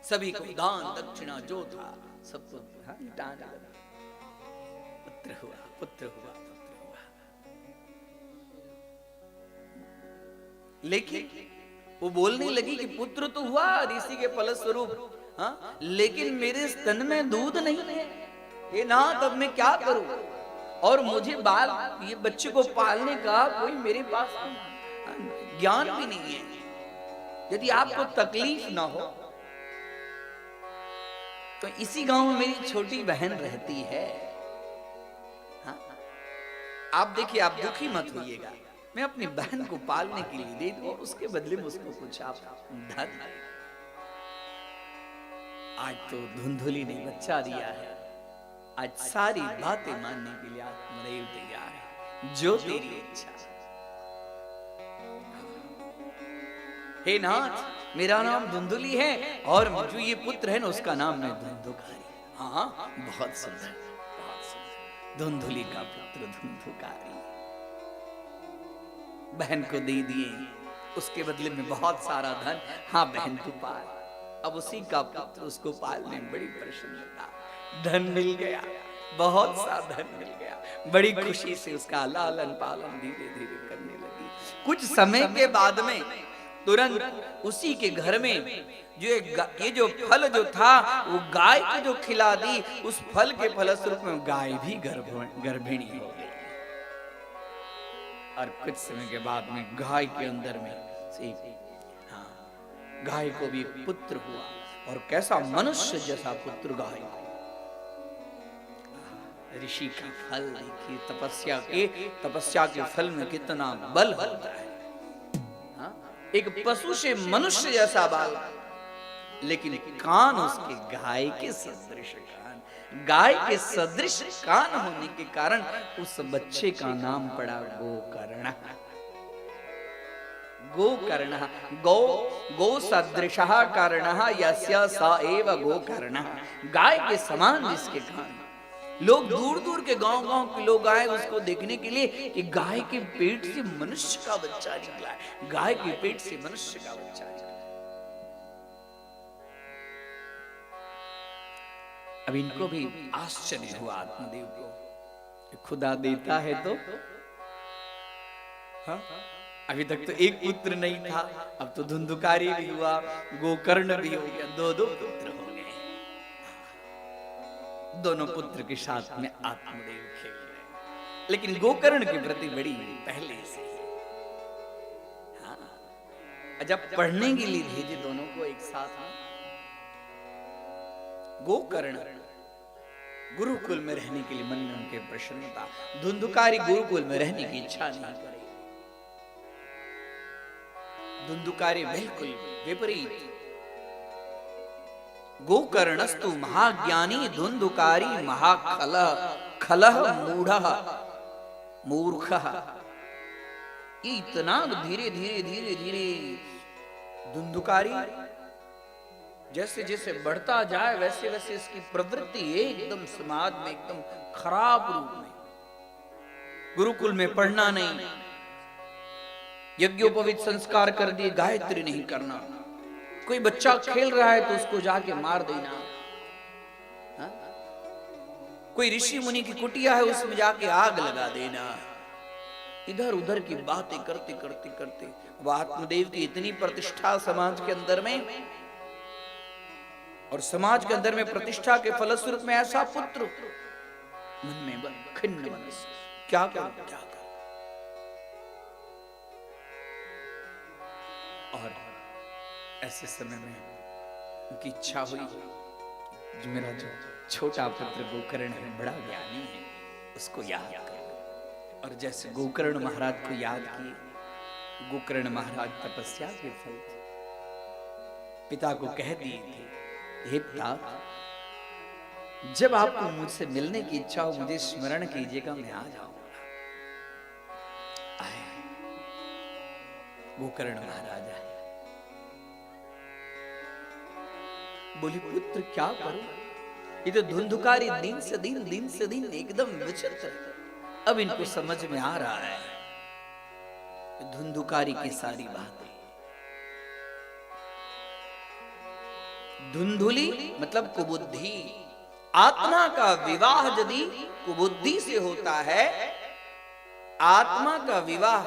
सभी को दान दक्षिणा जो था सबको लुटाने लगा। पुत्र हुआ, पुत्र हुआ, पुत्र हुआ। लेकिन वो बोलने लगी कि पुत्र तो हुआ ऋषि के फल स्वरूप, हाँ, लेकिन मेरे स्तन में दूध नहीं है, ये ना, तब मैं क्या करूं? और मुझे बाल, ये बच्चे को पालने का कोई मेरे पास ज्ञान भी नहीं है। यदि आपको तकलीफ ना हो तो इसी गांव में मेरी छोटी बहन रहती है, हाँ? आप देखिए, आप दुखी मत होइएगा, मैं अपनी बहन को पालने के लिए दे दूं, उसके बदले में उसको कुछ आप धन। आज तो धुंधुली ने बच्चा दिया है, आज सारी बातें मानने के लिए आत्मदेव तैयार है, जो तेरी इच्छा। हे नाथ, मेरा नाम धुंधुली है, और जो ये पुत्र है ना, उसका नाम है धुंधुकारी। हाँ, बहुत सुंदर, बहुत सुंदर। धुंधुली का पुत्र धुंधुकारी। बहन को दे दिए, उसके बदले में बहुत सारा धन। हाँ बहन तू पाल। अब उसी का पुत्र, उसको पालने में बड़ी प्रसन्नता, धन मिल गया, बहुत सा धन मिल गया। बड़ी खुशी से उसका लालन पालन धीरे धीरे करने लगी। कुछ समय के बाद में तुरंत उसी के घर में ये जो फल जो था, वो गाय को जो खिला दी, उस फल के फलस्वरूप में गाय भी गर्भिणी हो गई। और कुछ समय के बाद में गाय के अंदर में से, हाँ, गाय को भी पुत्र हुआ, और कैसा मनुष्य जैसा पुत्र गाय को। ऋषि का फल देखिए, तपस्या के फल में कितना बल होता है। हाँ? एक पशु से मनुष्य जैसा बाल, लेकिन कान उसके गाय के सदृश कान। गाय के सदृश कान होने के कारण उस बच्चे का नाम पड़ा गोकर्ण। गोकर्ण, गो सदृशः कर्णः यस्य स एव गोकर्ण। गाय के समान जिसके कान। लोग दूर दूर के गांव के लोग आए उसको देखने के लिए कि गाय के पेट से मनुष्य का बच्चा निकला है, गाय के पेट से मनुष्य का बच्चा निकला। अब इनको भी आश्चर्य हुआ आत्मदेव को, खुदा देता है तो, हाँ? अभी तक तो एक पुत्र नहीं था, अब तो धुंधुकारी भी हुआ, गोकर्ण भी हो गया, दो पुत्र हो गए। दोनों पुत्र के साथ में आत्मदेव खेल रहे, लेकिन गोकर्ण के प्रति बड़ी पहले से, हाँ, जब पढ़ने के लिए भेजे दोनों को एक साथ में, गोकर्ण गुरुकुल में रहने के लिए मन में उनके प्रसन्नता, धुंधुकारी गुरुकुल में रहने की इच्छा नहीं करे। धुंधुकारी बिल्कुल विपरीत। गोकर्णस्तु महाज्ञानी धुंधुकारी महाखलः मूढ़ः मूर्खः। ये इतना धीरे धीरे धीरे धीरे धुंधुकारी जैसे जैसे बढ़ता जाए वैसे वैसे इसकी प्रवृत्ति एकदम समाज में एकदम खराब रूप में। गुरुकुल में पढ़ना नहीं, यज्ञोपवीत संस्कार कर दिए, गायत्री नहीं करना, कोई बच्चा खेल रहा है तो उसको जाके मार देना, हा? कोई ऋषि मुनि की कुटिया है उसमें जाके आग लगा देना, इधर उधर की बातें करते करते करते वह आत्मदेव की इतनी प्रतिष्ठा समाज के अंदर में, और समाज के अंदर में प्रतिष्ठा के फलस्वरूप में ऐसा पुत्र, मन में खिन्न मन, क्या करूं क्या करूं। और ऐसे समय में उनकी इच्छा हुई जो मेरा जो छोटा पुत्र गोकर्ण है, बड़ा ज्ञानी है, उसको याद कर। और जैसे गोकर्ण महाराज को याद किए, गोकर्ण महाराज तपस्या के फल पिता को कह दिए थे, हे पिता, जब आपको मुझसे मिलने की इच्छा हो मुझे स्मरण कीजिएगा, मैं आ जाऊंगा। आए गोकर्ण महाराज आए, बोले पुत्र क्या करूं, ये तो धुंधुकारी दिन से दिन एकदम विचित्र। अब इनको समझ में आ रहा है धुंधुकारी की सारी बातें। धुंधुली मतलब कुबुद्धि। आत्मा का विवाह यदि कुबुद्धि से होता है, आत्मा का विवाह,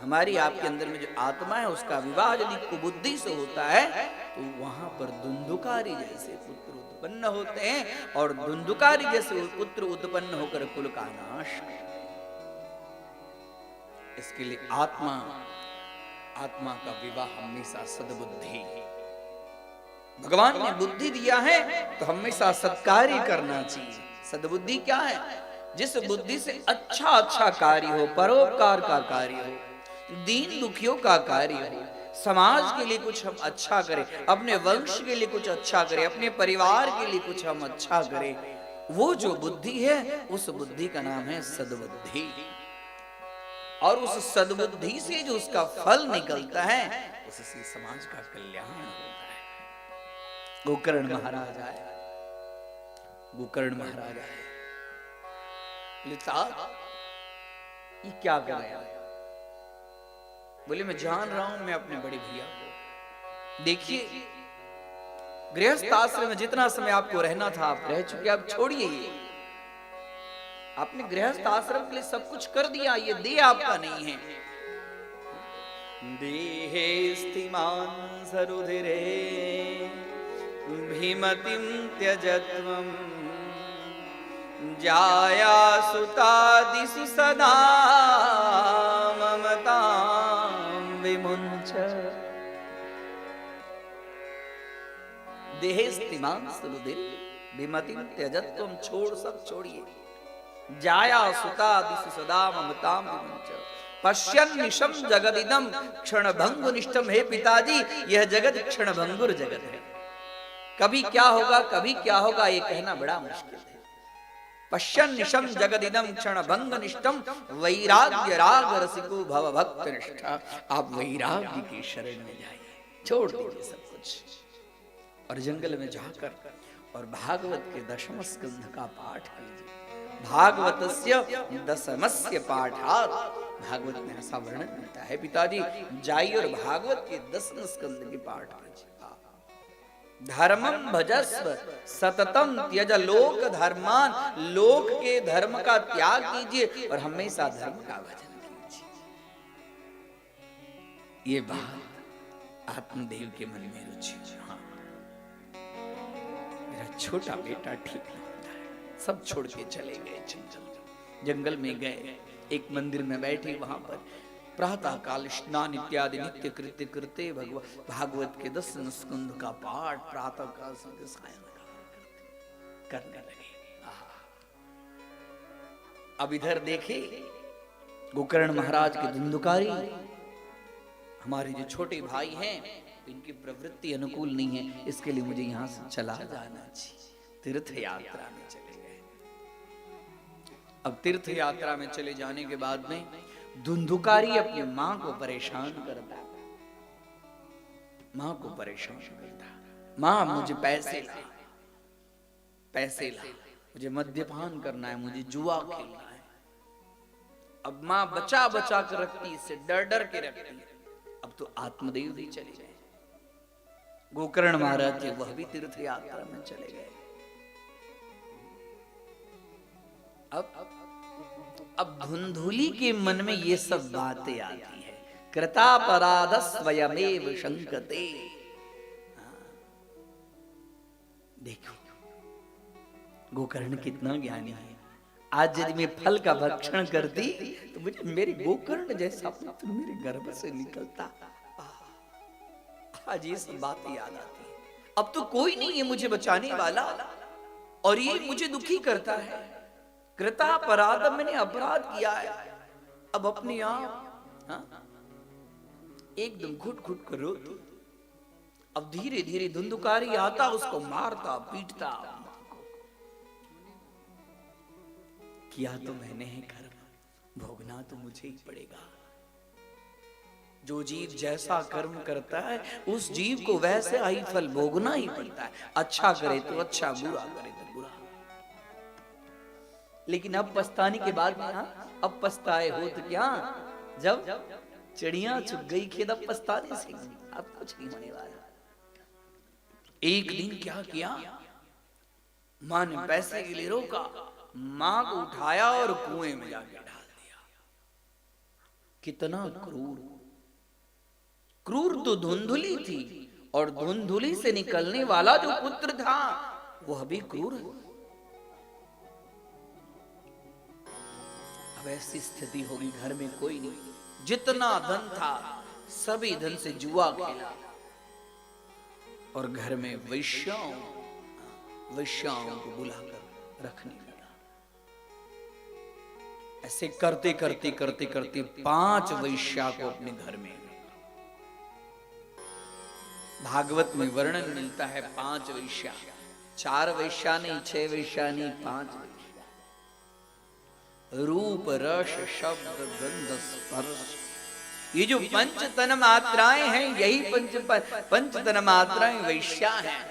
हमारी आपके अंदर में जो आत्मा है उसका विवाह यदि कुबुद्धि से होता है तो वहां पर धुंधुकारी जैसे पुत्र उत्पन्न होते हैं, और धुंधुकारी जैसे पुत्र उत्पन्न होकर कुल का नाश। इसके लिए आत्मा का विवाह हमेशा सद्बुद्धि। भगवान ने बुद्धि दिया है तो हमेशा सत्कार्य करना चाहिए। सद्बुद्धि क्या है? जिस बुद्धि से अच्छा कार्य हो, परोपकार का कार्य हो, दीन दुखियों का कार्य हो, समाज के लिए कुछ हम अच्छा करें, अपने वंश के लिए कुछ अच्छा करें, अपने परिवार के लिए कुछ हम अच्छा करें, वो जो बुद्धि है उस बुद्धि का नाम है सद्बुद्धि। और उस सद्बुद्धि से जो उसका फल निकलता है उससे समाज का कल्याण होता है। गोकर्ण महाराज आए, गोकर्ण महाराज आए, ये क्या कर रहे हैं? बोले मैं जान रहा हूं मैं अपने बड़े भैया को। देखिए गृहस्थ आश्रम में जितना समय आपको रहना था आप रह चुके, आप छोड़िए ये। आपने गृहस्थ आश्रम के लिए सब कुछ कर दिया, ये देह आपका नहीं है। देहे स्थिमान सरुधिरे भीमतिं त्यजत्वम् जाया सुतादिषु सदा ममतां विमुञ्च। देहे स्थिमान सरुधिरे भीमतिं त्यजत्वम्, छोड़ सब छोड़िए। जाया सुतादिषु सदा ममतां विमुञ्च। पश्यन् निशम जगदिदम क्षणभंगुनिष्ठम। हे पिताजी यह जगत क्षणभंगुर जगत है, कभी क्या होगा ये कहना बड़ा मुश्किल है। पश्यन् निशम जगदिदम क्षणभंगुनिष्ठम वैराग्य राग रसिको भव भक्त निष्ठा। आप वैराग्य की शरण में जाइए, छोड़ दीजिए सब कुछ और जंगल में जाकर और भागवत के दशम स्कंध का पाठ कीजिए। भागवतस्य दशमस्य पाठात्, भागवत में ऐसा वर्णन मिलता है पिताजी जाइए और भागवत के दशम स्कंद के पाठ कीजिए। धर्मम भजस्व सततम त्यज लोक धर्मान। लोक के धर्म का त्याग कीजिए और हमेशा धर्म का भजन कीजिए। ये बात आत्मदेव के मन में रुचि। हाँ मेरा छोटा बेटा ठीक नहीं होता है। सब छोड़ के चले गए जंगल में गए, एक मंदिर में बैठे, वहां पर प्रातः काल स्नान इत्यादि नित्य कृत्य करते भागवत के दशम स्कंध का पाठ प्रातः काल सायं करने लगे। अब इधर देखे गोकर्ण महाराज के धुंधुकारी, हमारे जो छोटे भाई हैं इनकी प्रवृत्ति अनुकूल नहीं है, इसके लिए मुझे यहां से चला जाना चाहिए। तीर्थ यात्रा में चले गए। अब तीर्थ यात्रा में चले जाने के बाद में धुंधुकारी अपनी मां को परेशान करता, मां को परेशान करता। मां मुझे पैसे ला, मुझे मद्यपान करना है, मुझे जुआ खेलना है। अब मां बचा बचा कर रखती, इससे डर डर के रखती। अब तो आत्मदेव भी चले गए। गोकर्ण महाराज थे, वह भी तीर्थ यात्रा में चले गए। अब धुंधुली के मन में ये सब बातें आती है। कृतापराध स्वयमेव शंकते। देखो गोकर्ण कितना ज्ञानी है। आज यदि मैं फल का भक्षण करती तो मुझे मेरे गोकर्ण जैसा पुत्र मेरे गर्भ से निकलता। आज ये सब बातें याद आती है। अब तो कोई नहीं है मुझे बचाने वाला और ये मुझे दुखी करता है। कृतापराध, मैंने अपराध किया है। अब अपने आप एकदम घुट घुट कर रोती। अब धीरे धीरे धुंधुकारी आता, उसको मारता पीटता। किया तो मैंने है कर्म, भोगना तो मुझे ही पड़ेगा। जो जीव जैसा कर्म करता है उस जीव को वैसे ही फल भोगना ही पड़ता है। अच्छा करे तो अच्छा, बुरा करे तो बुरा। लेकिन अब पछताने के बाद में, हाँ, अब पछताए हो तो क्या, जब चिड़िया चुग गई खेत, अब पछताने से अब कुछ नहीं होने वाला। एक दिन क्या किया, मां ने पैसे के लिए रोका, मां को उठाया और कुएं में जाके डाल दिया। कितना क्रूर! क्रूर तो धुंधुली थी, और धुंधुली से निकलने वाला जो पुत्र था वह भी क्रूर है। अब ऐसी स्थिति होगी, घर में कोई नहीं, जितना धन था सभी धन से जुआ खेला, और घर में वैश्याओं को बुलाकर रखने लगा। ऐसे करते करते करते करते 5 वैश्या को अपने घर में, भागवत में वर्णन मिलता है 5 वैश्या, 4 वैश्या नहीं, 6 वैश्या नहीं, 5 वैश्या। रूप रस शब्द गंध स्पर्श, ये जो पंच तन मात्राएं हैं, यही पंच तन मात्राएं वैश्या हैं।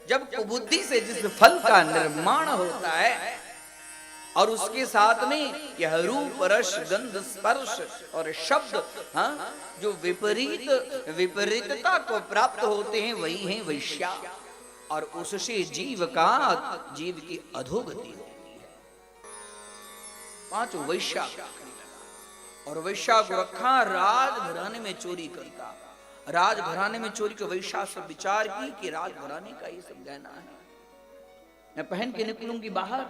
जब कुबुद्धि से जिस फल का निर्माण होता है और उसके साथ में यह रूप रस गंध स्पर्श और शब्द, हाँ, जो विपरीतता को प्राप्त होते हैं, वही हैं वैश्या। और उससे जीव की अधोगति होती है। 5 वैश्या, और वैश्या को रखा, राजघराने में चोरी करता। राजघराने में चोरी को वैश्या से विचार की कि राजघराने का ये सब गहना है, मैं पहन के निकलूंगी बाहर,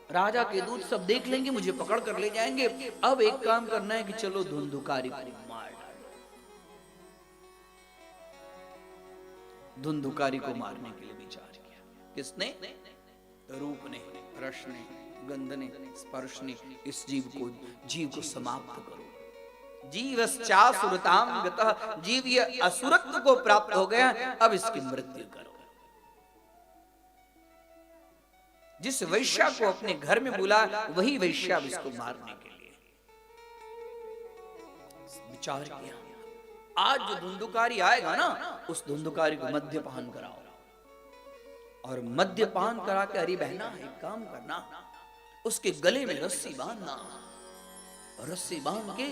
राजा के दूत सब देख लेंगे, मुझे पकड़ कर ले जाएंगे। अब एक काम करना है कि चलो धुंधुकारी को मार डालो। धुंधुकारी को मारने के लिए विचार किया। किसने? रूप ने, रस ने, गंध ने, स्पर्श ने। इस जीव को समाप्त करो। जीवश्चासुरतां गतः, जीव ये असुरत्व को प्राप्त हो गया, अब इसकी मृत्यु करो। जिस वैश्या को अपने घर में बुला, वही वैश्या इसको मारने के लिए विचार किया। आज जो धुंधुकारी आएगा ना, उस धुंधुकारी को मद्यपान कराओ, और मद्यपान करा के, अरे बहना एक काम करना, उसके गले में रस्सी बांधना, रस्सी बांध के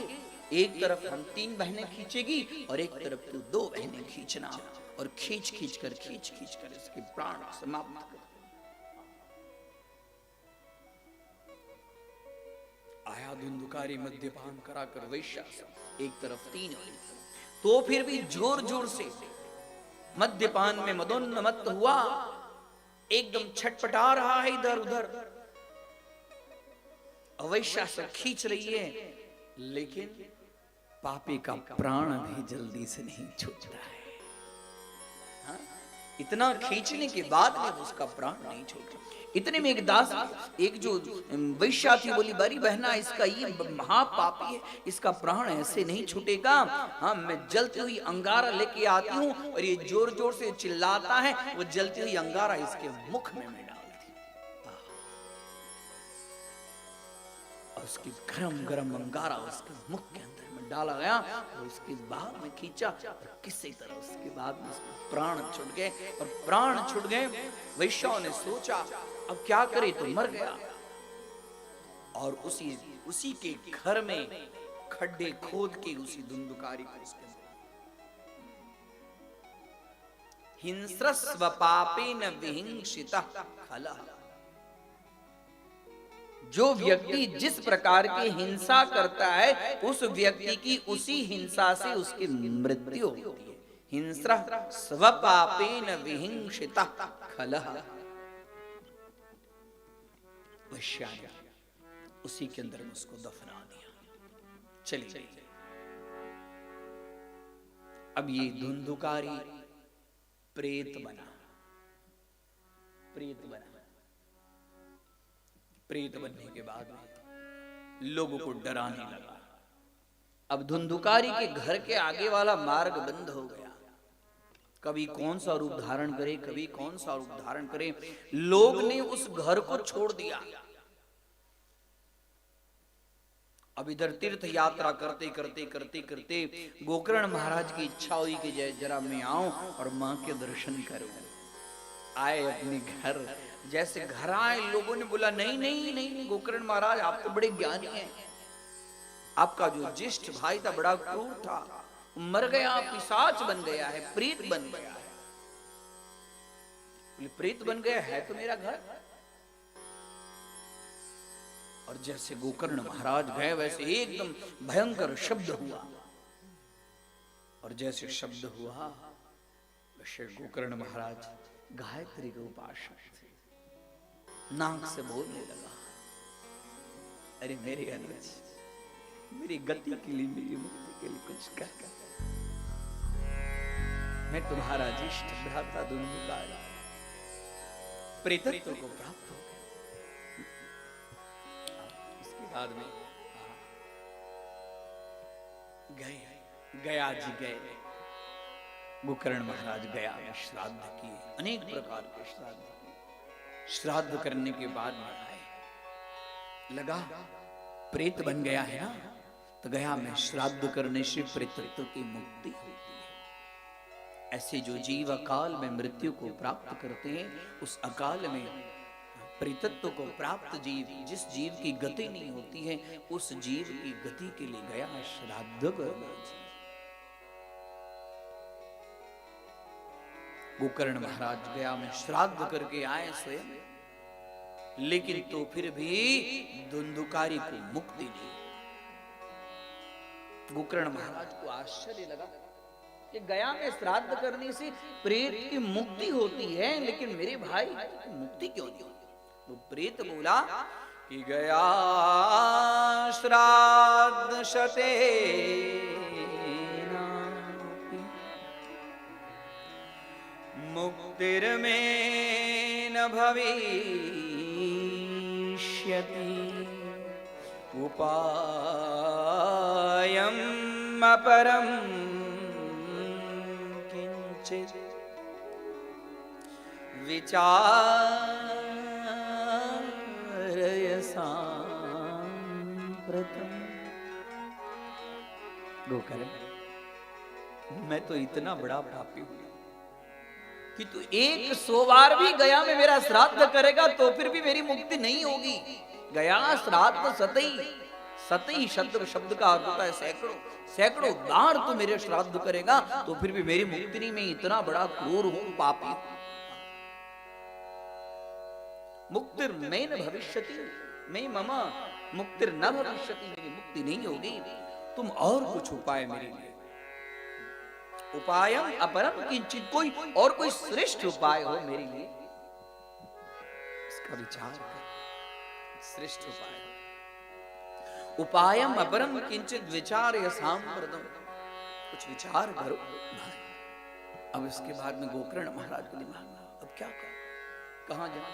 एक तरफ हम 3 बहनें खींचेगी और एक तरफ तू 2 बहनें खींचना, और खींच खींच कर इसके प्राण समाप्त कर। आया धुंधुकारी मद्यपान कराकर वैश्या, एक तरफ 3, तो फिर भी जोर जोर से मद्यपान में मदोन्मत्त हुआ, एकदम छटपटा रहा है इधर उधर। वैश्या से खींच रही है, लेकिन पापी का प्राण भी जल्दी से नहीं छूटता है। हाँ? इतना खींचने के बाद भी उसका प्राण नहीं छूटा। इतने में एक जो वैश्या थी, बोली, बड़ी बहना, इसका ये महापापी है, इसका प्राण ऐसे नहीं छूटेगा। हाँ, मैं जलती हुई अंगारा लेके आती हूँ, और ये जोर जोर से चिल्लाता है, वो जलती हुई अंगारा इसके मुख में मैं डालती हूँ। और उसकी गरम गरम अंगारा उसके मुख के अंदर में डाला गया, और उसके बाद में खींचा, और किसी तरह उसके बाद में प्राण छूट गए। और प्राण छूट गए, वैश्याओं ने सोचा अब क्या करे, तो मर गया। और उसी के घर में खड्डे खोद के उसी धुंधुकारी को उसके हिंस्रस्व पापेन विहिंसितः खलः। जो व्यक्ति जिस प्रकार की हिंसा करता है, उस व्यक्ति की उसी हिंसा से उसकी मृत्यु होती है। हिंस्र स्वपापेन विहिंसितः खलः। वैश्या ने उसी के अंदर में उसको दफना दिया। चलिए, अब ये धुंधुकारी प्रेत बना। प्रेत बनने के बाद लोगों को डराने लगा। अब धुंधुकारी के घर के आगे वाला मार्ग बंद हो गया। कभी कौन सा रूप धारण करे, कभी कौन सा रूप धारण करे। लोग ने उस घर को छोड़ दिया। अब इधर तीर्थ यात्रा करते करते करते करते गोकर्ण महाराज की इच्छा हुई कि जरा मैं आऊं और मां के दर्शन करूं। आए अपने घर, जैसे घर आए लोगों ने बोला नहीं नहीं नहीं नहीं गोकर्ण महाराज आप तो बड़े ज्ञानी हैं, आपका जो ज्येष्ठ भाई था बड़ा क्रूर था, मर गया, पिशाच बन गया है, प्रेत बन गया है। बोले प्रेत बन गया है तो मेरा घर। और जैसे गोकर्ण महाराज गए वैसे एकदम भयंकर शब्द हुआ, और जैसे शब्द हुआ वैसे गोकर्ण महाराज गायत्री के उपासक थे, नाक से बोलने लगा, अरे मेरे अनुज, मेरी गति के लिए, मेरी मुक्ति के लिए कुछ कर, मैं तुम्हारा ज्येष्ठ भ्राता दुंदुकारी प्रेतत्व को प्राप्त हो बाद में गया जी गए, गोकर्ण महाराज गया में श्राद्ध किए, अनेक प्रकार के श्राद्ध किए। श्राद्ध करने के बाद में आए, लगा प्रेत बन गया है ना, तो गया में श्राद्ध करने से प्रेतत्व की मुक्ति होती है। ऐसे जो जीव अकाल में मृत्यु को प्राप्त करते हैं, उस अकाल में प्रेतत्व को प्राप्त जीव, जिस जीव की गति नहीं होती है, उस जीव की गति के लिए गया श्राद्ध करना। गोकर्ण महाराज गया में श्राद्ध करके आए स्वयं, लेकिन तो फिर भी धुंधुकारी को मुक्ति नहीं। गोकर्ण महाराज को आश्चर्य लगा कि गया में श्राद्ध करने से प्रेत की मुक्ति होती है, लेकिन मेरे भाई की मुक्ति क्यों नहीं होती? तो प्रेत बोला कि गया श्राद्ध शते मुक्तिर्मे न भविष्यति उपायम् अपरं किंचित् विचारय सांप्रतम्। गोकर्ण, मैं तो इतना बड़ा पापी हूं कि तू 100 बार भी गया में मेरा श्राद्ध करेगा तो फिर भी मेरी मुक्ति नहीं होगी। गया श्राद्ध सतई शब्द का अर्थ होता है सैकड़ों, सैकड़ों बार तू मेरे श्राद्ध करेगा तो फिर भी मेरी मुक्ति नहीं। मैं इतना बड़ा क्रूर हूं, पापी हूं। मुक्तिर मैं न भविष्यति, मैं ममा मुक्तिर न भविष्यति, मेरी मुक्ति नहीं होगी। तुम और कुछ उपाय मेरे लिए, उपायम अपरम किंचित, कोई और कोई श्रेष्ठ उपाय हो मेरे लिए, इसका विचार कर। श्रेष्ठ उपाय, उपायम अपरम किंचित विचार्य सांप्रतम, कुछ विचार करो भाई। अब इसके बाद में गोकर्ण महाराज को दिमाग में, अब क्या करो, कहां जाओ?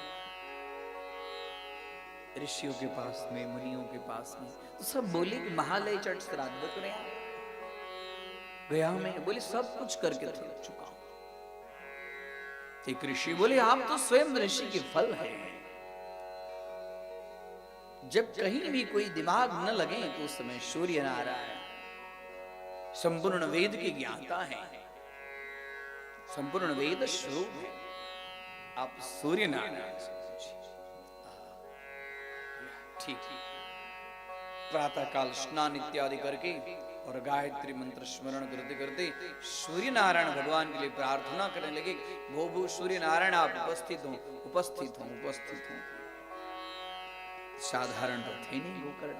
ऋषियों के पास में, मुनियों के पास में, तो सब बोले कि महालय चट श्राद्ध करें। गया में बोले सब कुछ करके थक चुका हूं। एक ऋषि बोले आप तो स्वयं ऋषि के फल हैं, जब कहीं भी कोई दिमाग न लगे तो उस समय सूर्य नारायण संपूर्ण वेद के ज्ञाता हैं, संपूर्ण वेद स्वरूप है। आप सूर्य नारायण से पूछिए। ठीक, प्रातः काल स्नान इत्यादि करके और गायत्री मंत्र स्मरण करते करते सूर्य नारायण भगवान के लिए प्रार्थना करने लगे। भो सूर्य नारायण आप उपस्थित हो, उपस्थित हो, उपस्थित हो। साधारण तो थे नहीं गोकर्ण,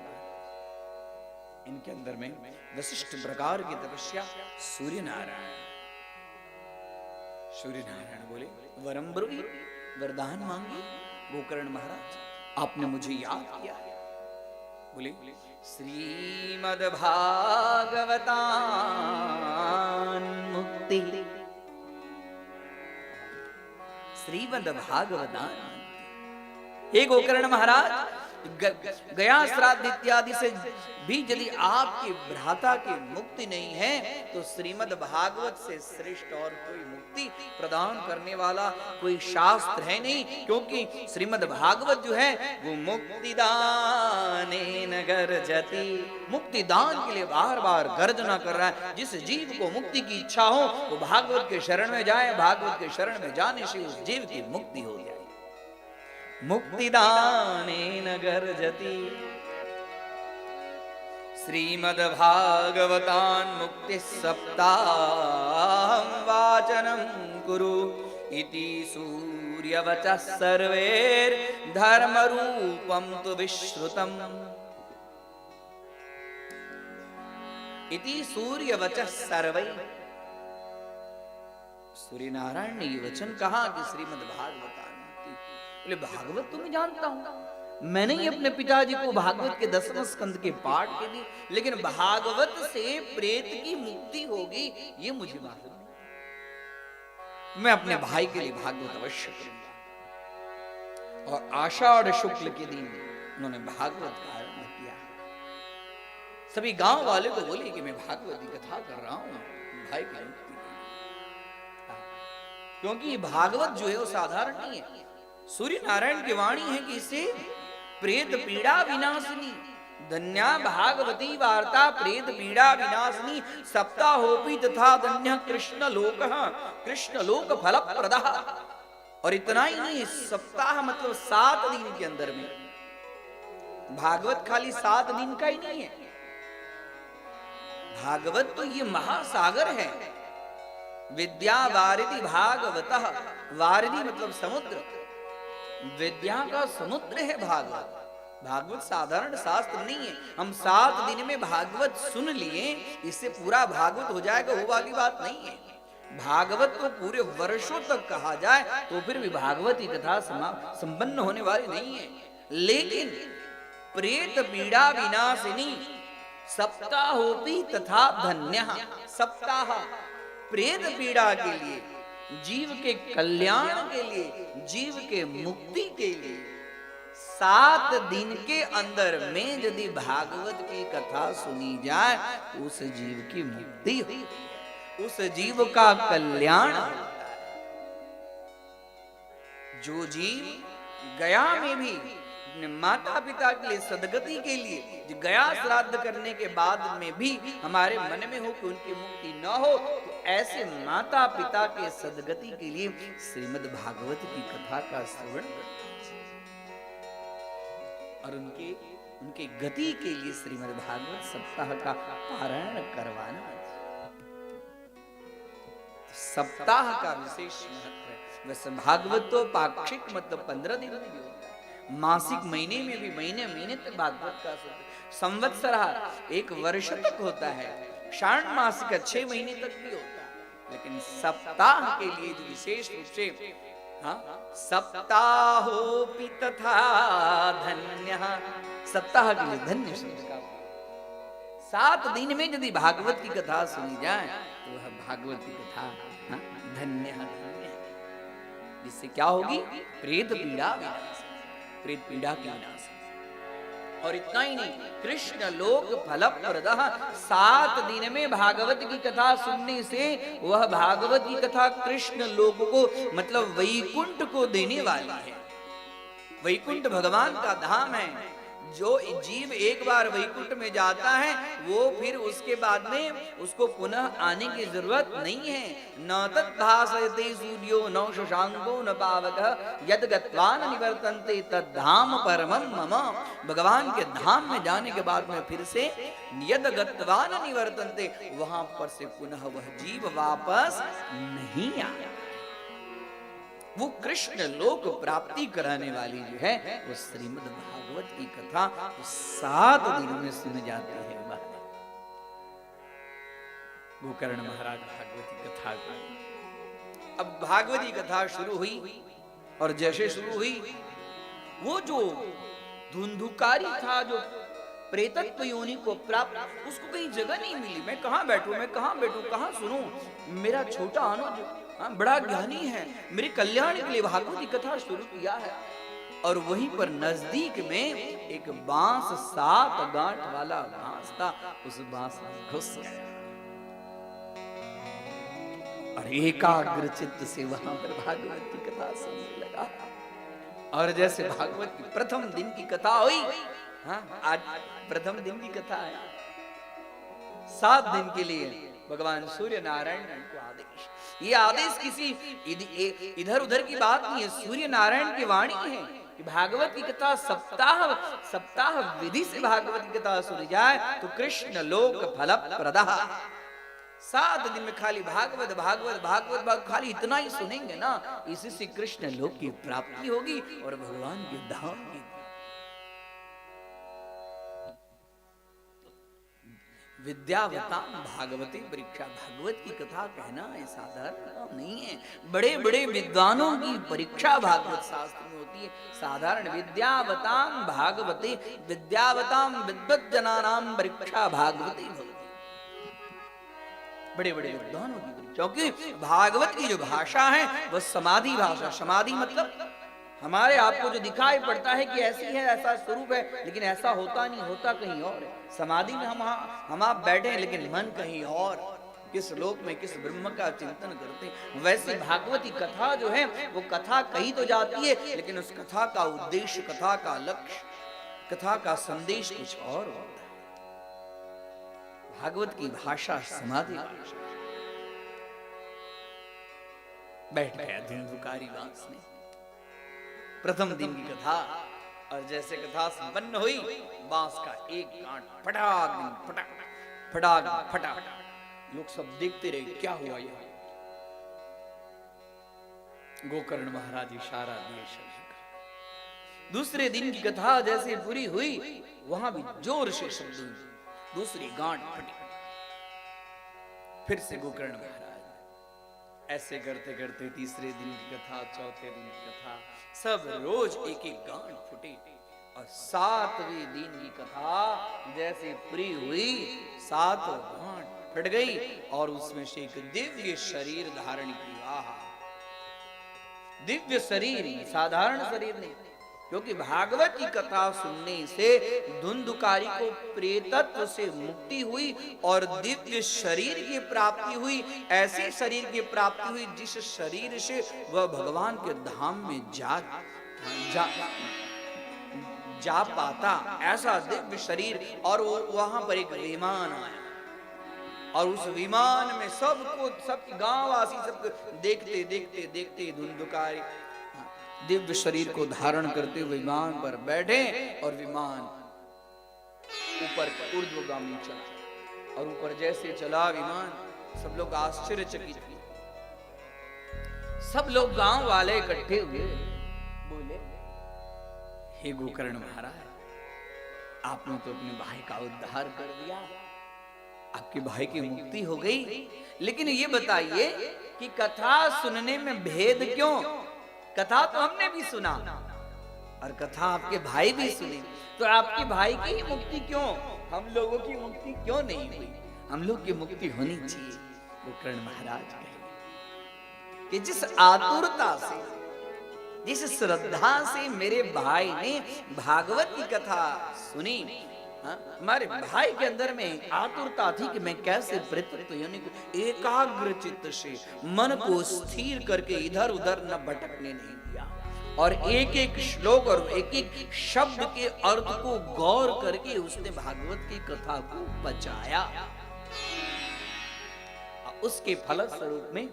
इनके अंदर में विशिष्ट प्रकार की तपस्या। सूर्य नारायण, सूर्य नारायण बोले वरम ब्रूहि, वरदान मांगी। गोकर्ण महाराज आपने मुझे याद किया है। बोले श्रीमद्भागवतान मुक्ति, श्रीमद्भागवतान। हे गोकर्ण महाराज, गया श्राद्ध इत्यादि से भी यदि आपके भ्राता की मुक्ति नहीं है तो श्रीमद् भागवत से श्रेष्ठ और कोई मुक्ति मुक्ति प्रदान करने वाला कोई शास्त्र है नहीं, क्योंकि श्रीमद् भागवत जो है वो मुक्तिदानेन गर्जति, मुक्तिदान के लिए बार बार गर्जना कर रहा है। जिस जीव को मुक्ति की इच्छा हो वो भागवत के शरण में जाए, भागवत के शरण में जाने से उस जीव की मुक्ति हो जाए। मुक्तिदानेन गर्जति श्रीमद्भागवतान् मुक्ति सप्ताहं वाचनं कुरु इति सूर्यवचः सर्वैर्धर्मरूपं तु विश्रुतम्। इति सूर्यवचः सर्वैः, सूर्य नारायण ने ये वचन कहा कि श्रीमद्भागवतान्, बोले भागवत तो मैं जानता हूं, मैंने ही अपने पिताजी को भागवत के 10वें स्कंद के पाठ के दिए, लेकिन भागवत से प्रेत की मुक्ति होगी ये मुझे मालूम नहीं। मैं अपने भाई के लिए भागवत अवश्य करूंगा। और आषाढ़ शुक्ल के दिन उन्होंने भागवत का आरंभ किया। सभी गांव वाले को बोले कि मैं भागवत की कथा कर रहा हूं भाई की मुक्ति, क्योंकि भागवत जो है वो साधारण नहीं है। सूर्य नारायण की वाणी है कि इसे प्रेत पीड़ा विनाशिनी, धन्या भागवती वार्ता प्रेत पीड़ा विनाशिनी सप्ताहोपि तथा धन्य कृष्ण लोक फल प्रदा। और इतना ही नहीं, सप्ताह मतलब 7 दिन के अंदर में, भागवत खाली 7 दिन का ही नहीं है, भागवत तो ये महासागर है। विद्या वारिधि भागवतः, वारिधि मतलब समुद्र, विद्या का समुद्र है भागवत। भागवत साधारण शास्त्र नहीं है। हम 7 दिन में भागवत सुन लिए इससे पूरा भागवत हो जाएगा वो वाली बात नहीं है। भागवत को पूरे वर्षों तक कहा जाए तो फिर भी भागवत की कथा संपन्न होने वाली नहीं है। लेकिन प्रेत पीड़ा विनाशिनी सप्ताहोपि तथा धन्य, सप्ताह प्रेत पीड़ा के लिए, जीव के कल्याण के लिए, जीव के मुक्ति के लिए 7 दिन के अंदर में यदि भागवत की कथा सुनी जाए उस जीव की मुक्ति होती है, उस जीव का कल्याण होता है। जो जीव गया में भी अपने माता पिता के लिए सदगति के लिए, जो गया श्राद्ध करने के बाद में भी हमारे मन में हो कि उनकी मुक्ति न हो, तो ऐसे माता पिता के सदगति के लिए श्रीमद् भागवत की कथा का श्रवण करना और उनके गति के लिए श्रीमद् भागवत सप्ताह का पारायण करवाना। सप्ताह का विशेष महत्व है। वैसे भागवत तो पाक्षिक मतलब 15 दिन में भी होता है, मासिक महीने में भी महीने तक भागवत का संवत्सर 1 वर्ष तक होता है, षाण मास का 6 महीने तक भी होता है। लेकिन सप्ताह के लिए जो विशेष रूप से सप्ताहोपि तथा धन्य, सप्ताह के लिए धन्य शब्द का 7 दिन में यदि भागवत की कथा सुनी जाए तो वह भागवत की कथा धन्य धन्य, जिससे क्या होगी? प्रेत पीड़ा विनाश, प्रेत पीड़ा की विनाश। और इतना ही नहीं, कृष्ण लोक फलप्रद, 7 दिन में भागवत की कथा सुनने से वह भागवत की कथा कृष्ण लोक को मतलब वैकुंठ को देने वाली है। वैकुंठ भगवान का धाम है। जो जीव एक बार वैकुंठ में जाता है वो फिर उसके बाद में उसको पुनः आने की जरूरत नहीं है। न तद्भासयते सूर्यो न शशांको न पावकः यद गत्वा न निवर्तन्ते तद्धाम परमं मम। भगवान के धाम में जाने के बाद में फिर से यद गत्वा न निवर्तन्ते, वहां पर से पुनः वह जीव वापस नहीं आया। वो कृष्ण लोक प्राप्ति कराने वाली जो है वो श्रीमद् भागवत की कथा 7 दिनों में सुन जाती है। गोकर्ण महाराज भागवत की कथा की, अब भागवत की कथा शुरू हुई और जैसे शुरू हुई वो जो धुंधुकारी था, जो प्रेतत्व योनि को प्राप्त, उसको कहीं जगह नहीं मिली। मैं कहाँ बैठूं, कहाँ सुनूं? मेरा छोटा अनुज बड़ा ज्ञानी है, मेरे कल्याण के लिए भागवत की कथा शुरू किया है। और वहीं पर नजदीक में एक बांस 7 गांठ वाला बांस था, उस बांस में घुस गया। और एकाग्र चित्त से वहां पर भागवत की कथा सुनने लगा। और जैसे भागवत की प्रथम दिन की कथा हुई, हाँ आज प्रथम दिन की कथा है, 7 दिन के लिए भगवान सूर्य नारायण को आदेश। ये आदेश किसी इधर उधर की बात नहीं है, सूर्य नारायण की वाणी है कि भागवत की कथा सप्ताह विधि से भागवत की कथा सुनी जाए तो कृष्ण लोक फल प्रदा। 7 दिन में खाली भागवत भागवत भागवत भागवत खाली इतना ही सुनेंगे ना, इसी से कृष्ण लोक की प्राप्ति होगी और भगवान के धाम की। विद्यावताम भागवती परीक्षा, भागवत की कथा कहना है साधारण नहीं है। बड़े बड़े विद्वानों की परीक्षा भागवत शास्त्र में होती है। साधारण विद्यावताम भागवती, विद्यावताम विद्वज्जनानाम परीक्षा भागवती भवती। बड़े बड़े विद्वानों की परीक्षा, क्योंकि भागवत की जो भाषा है वह समाधि भाषा। समाधि मतलब हमारे आपको जो दिखाई पड़ता है कि ऐसी है, ऐसा स्वरूप है, लेकिन ऐसा होता नहीं, होता कहीं और है। समाधि में हम आप बैठे हैं लेकिन मन कहीं और, किस लोक में किस ब्रह्म का चिंतन करते हैं। वैसे भागवती कथा जो है वो कथा कही तो जाती है, लेकिन उस कथा का उद्देश्य, कथा का लक्ष्य, कथा का संदेश कुछ और होता है। भागवत की भाषा समाधि भाषा। बैठ गया धुंधुकारी बांस में, प्रथम दिन की कथा, और जैसे कथा संपन्न हुई बांस का एक कांट फटाक फटा फटाक फटा। लोग सब देखते रहे क्या हुआ यह। गोकर्ण महाराज इशारा दिए शब्द का। दूसरे दिन की कथा जैसे पूरी हुई वहां भी जोर से शब्द हुई, दूसरी गांठ फटी। फिर से गोकर्ण महाराज ऐसे करते करते तीसरे दिन की कथा, चौथे दिन की कथा, सब रोज एक एक गांठ फूटी। और 7वें दिन की कथा जैसे पूरी हुई, 7 गांठ फट गई और उसमें से एक दिव्य शरीर धारण किया। दिव्य शरीर, साधारण शरीर नहीं, क्योंकि भागवत की कथा सुनने से धुंधुकारी को प्रेतत्व से मुक्ति हुई और दिव्य शरीर की प्राप्ति हुई। ऐसे शरीर की प्राप्ति हुई जिस शरीर से वह भगवान के धाम में जा पाता, ऐसा दिव्य शरीर। और वो वहां पर एक विमान आया और उस विमान में सबको, सब गांव वासी सबको देखते देखते देखते धुंधुकारी दिव्य शरीर को धारण करते हुए विमान पर बैठे और विमान ऊपर ऊर्ध्वगामी चला। और ऊपर जैसे चला विमान, सब लोग आश्चर्यचकित हुए। सब लोग गांव वाले इकट्ठे हुए, बोले हे गोकर्ण महाराज, आपने तो अपने भाई का उद्धार कर दिया, आपके भाई की मुक्ति हो गई, लेकिन ये बताइए कि कथा सुनने में भेद क्यों? कथा तो हमने भी सुना और कथा आपके भाई भी सुने, तो आपके भाई की ही मुक्ति क्यों, हम लोगों की मुक्ति क्यों नहीं हुई? हम लोग की मुक्ति होनी चाहिए। गोकर्ण महाराज कहे कि जिस आतुरता से, जिस श्रद्धा से मेरे भाई ने भागवत की कथा सुनी, हमारे भाई के अंदर में आतुरता थी कि मैं कैसे प्रत्यक्ष यानी एकाग्र चित्त से मन को स्थिर करके इधर उधर न भटकने नहीं दिया, और एक एक श्लोक और एक एक शब्द के अर्थ को गौर करके उसने भागवत की कथा को बचाया। उसके फलस्वरूप में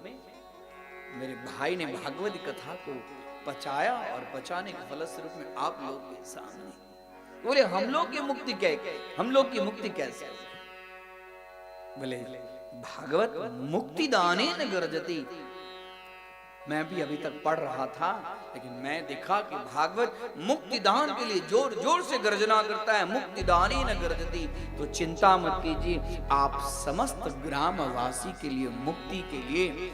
मेरे भाई ने भागवत कथा को पचाया और पचाने के फलस्वरूप में आप लोग के सामने बोले हम लोग की मुक्ति क्या, हम लोग की मुक्ति कैसे? बोले भागवत मुक्तिदाने न गर्जती। मैं भी अभी तक पढ़ रहा था, लेकिन मैं देखा कि भागवत मुक्तिदान के लिए जोर जोर से गर्जना करता है, मुक्तिदाने न गर्जती। तो चिंता मत कीजिए, आप समस्त ग्रामवासी के लिए मुक्ति के लिए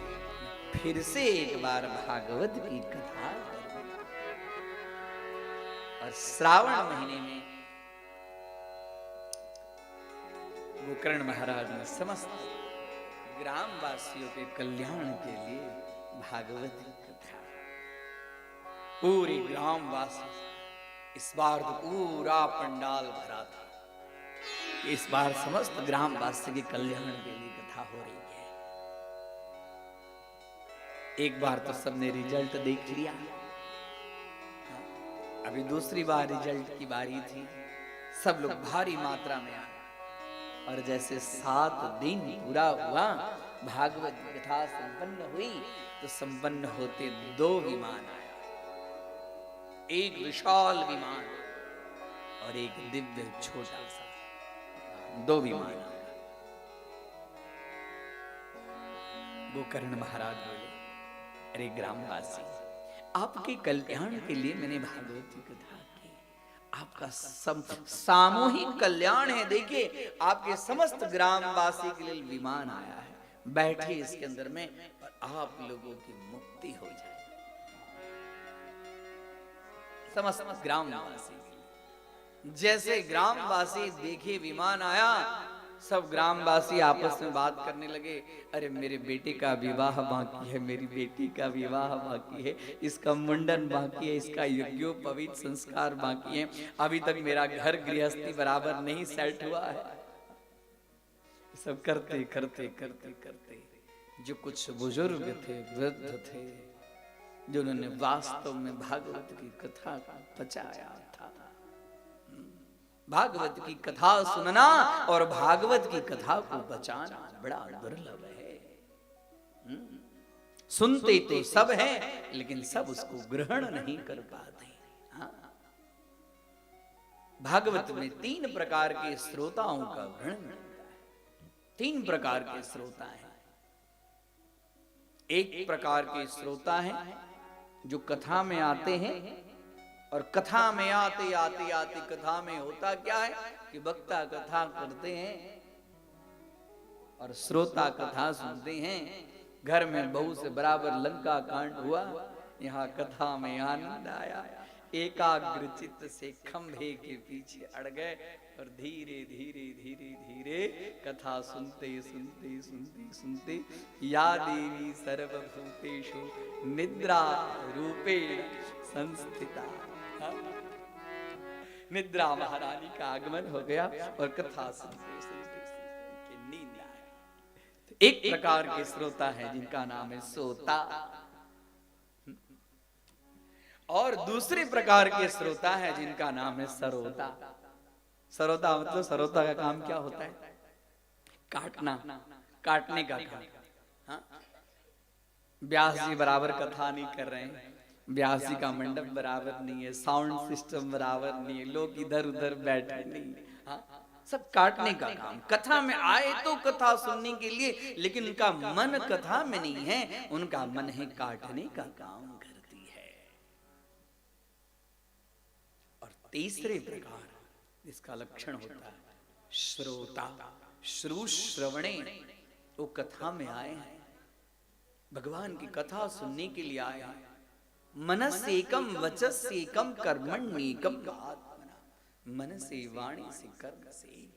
फिर से एक बार भागवत की कथा, और श्रावण महीने में गोकर्ण महाराज ने समस्त ग्रामवासियों के कल्याण के लिए भागवत की कथा, पूरे ग्रामवासी, इस बार तो पूरा पंडाल भरा था, इस बार समस्त ग्रामवासी के कल्याण के लिए कथा हो रही है। एक बार तो सबने रिजल्ट देख लिया, अभी दूसरी बार रिजल्ट की बारी थी। सब लोग भारी मात्रा में आए और जैसे 7 दिन पूरा हुआ, भागवत कथा संपन्न हुई, तो संपन्न होते 2 विमान आया, एक विशाल विमान और एक दिव्य छोटा सा, 2 विमान आया। गोकर्ण महाराज बोले, अरे ग्रामवासी, आपके कल्याण के लिए मैंने भागवत की कथा की, आपका सामूहिक कल्याण है। देखिए आपके समस्त ग्रामवासी के लिए विमान आया है, बैठे इसके अंदर में और आप लोगों की मुक्ति हो जाए। समस्त ग्रामवासी, जैसे ग्रामवासी देखे विमान आया, सब ग्रामवासी आपस में बात करने लगे, अरे मेरे बेटे का विवाह बाकी है, मेरी बेटी का विवाह बाकी है, इसका मुंडन बाकी है, इसका यज्ञोपवीत संस्कार बाकी है, अभी तक मेरा घर गृहस्थी बराबर नहीं सेट हुआ है। सब करते करते करते करते जो कुछ बुजुर्ग थे, वृद्ध थे, जिन्होंने वास्तव में भागवत की कथा का बचाया था। भागवत की कथा सुनना और भागवत की कथा को बचाना बड़ा दुर्लभ है। सुनते तो सब हैं, लेकिन सब उसको ग्रहण नहीं कर पाते। हाँ? भागवत में 3 प्रकार के श्रोताओं का वर्णन मिलता है। 3 प्रकार के श्रोता हैं। एक प्रकार के श्रोता हैं जो कथा में आते हैं, और कथा में आते आते आते कथा में होता क्या है कि वक्ता कथा करते हैं और श्रोता कथा सुनते हैं। घर में बहू से बराबर लंका कांड हुआ, यहाँ कथा में आनंद आया, एकाग्र चित्त से खंभे के पीछे अड़ गए और धीरे धीरे धीरे धीरे कथा सुनते सुनते सुनते सुनते या देवी सर्वभूतेषु निद्रा रूपेण संस्थिता, निद्रा महारानी का आगमन हो गया और कथा सुनते सुनते नींद आई। तो एक प्रकार के श्रोता है जिनका नाम है सोता, और दूसरे प्रकार के श्रोता है जिनका नाम है सरोता। सरोता मतलब सरोता का काम क्या होता है? काटना, काटने का काम। हाँ? व्यास जी बराबर कथा नहीं कर रहे हैं, व्यास जी का मंडप बराबर नहीं है, साउंड सिस्टम बराबर नहीं है, लोग इधर उधर बैठे नहीं। हाँ? सब काटने का काम। कथा में आए तो कथा सुनने के लिए, लेकिन उनका मन कथा में नहीं है, उनका मन है काटने का काम करती है। और तीसरे प्रकार इसका लक्षण होता है श्रोता। श्रु श्रवणे, वो कथा में आए हैं, भगवान की कथा सुनने के लिए आए हैं। मनस एकम वचस एकम कर्मण्येकम आत्मना, मन से वाणी से कर्म से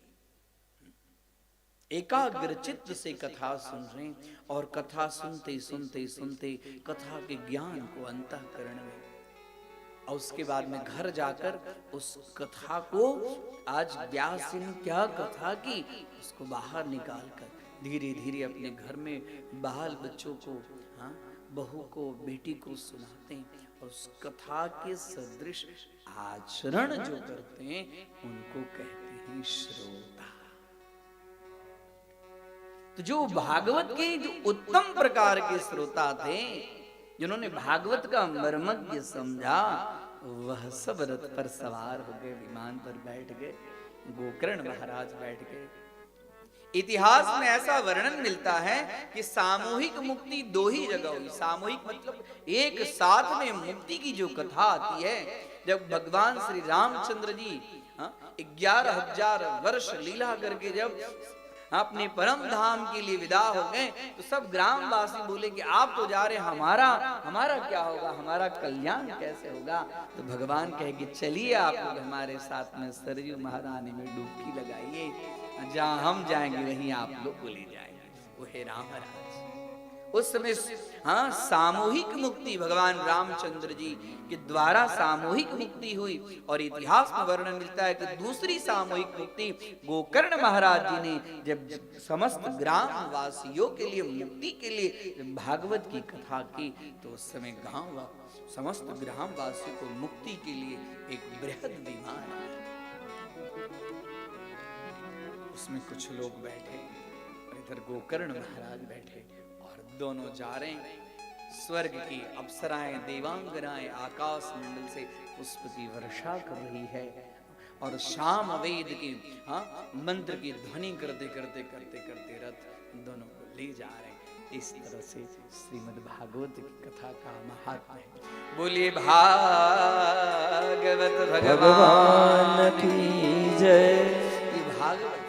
एकाग्र चित्त से कथा सुन रहे हैं, और कथा सुनते सुनते सुनते कथा के ज्ञान को अंतःकरण में, और उसके बाद में घर जाकर उस कथा को, आज व्यास जी ने क्या कथा की, उसको बाहर निकाल कर धीरे धीरे अपने घर में बाल बच्चों को, हाँ, बहू को, बेटी को सुनाते हैं, और उस कथा के सदृश आचरण जो करते हैं उनको कहते हैं श्रोता। तो जो भागवत के जो उत्तम प्रकार के श्रोता थे, जिन्होंने भागवत का मर्मज्ञ समझा, वह सब रथ पर सवार हो गए, विमान पर बैठ गए, गोकर्ण महाराज बैठ गए। इतिहास में ऐसा वर्णन मिलता है कि सामूहिक मुक्ति 2 ही जगह हुई। सामूहिक मतलब एक साथ में मुक्ति की जो कथा आती है, जब भगवान श्री रामचंद्र जी 11,000 वर्ष लीला करके जब अपने परम धाम के लिए विदा हो गए, तो सब ग्रामवासी बोले कि आप तो जा रहे, हमारा क्या होगा, हमारा कल्याण कैसे होगा? तो भगवान कहे कि चलिए आप लोग हमारे साथ में सरयू महारानी में डुबकी लगाइए, जहां हम जाएंगे वहीं आप लोग को ले जाएंगे। वो है रामराज, उस समय हाँ सामूहिक मुक्ति भगवान रामचंद्र जी के द्वारा सामूहिक मुक्ति हुई। और इतिहास में वर्णन मिलता है कि दूसरी सामूहिक मुक्ति गोकर्ण महाराज जी ने जब समस्त ग्राम वासियों के लिए मुक्ति के लिए भागवत की कथा की, तो उस समय गांव समस्त ग्राम वासियों को मुक्ति के लिए एक बृहद विमान, उसमें कुछ लोग बैठे और इधर गोकर्ण महाराज बैठे और दोनों जा रहे हैं। स्वर्ग की अप्सराएं देवांगनाएं आकाश मंडल से पुष्प की वर्षा कर रही है और शाम वेद की मंत्र की ध्वनि करते करते करते करते रथ दोनों को ले जा रहे हैं। इस तरह से श्रीमद् भागवत की कथा का महात्म्य है। बोलिए भागवत भगवान की जय। ये भागवत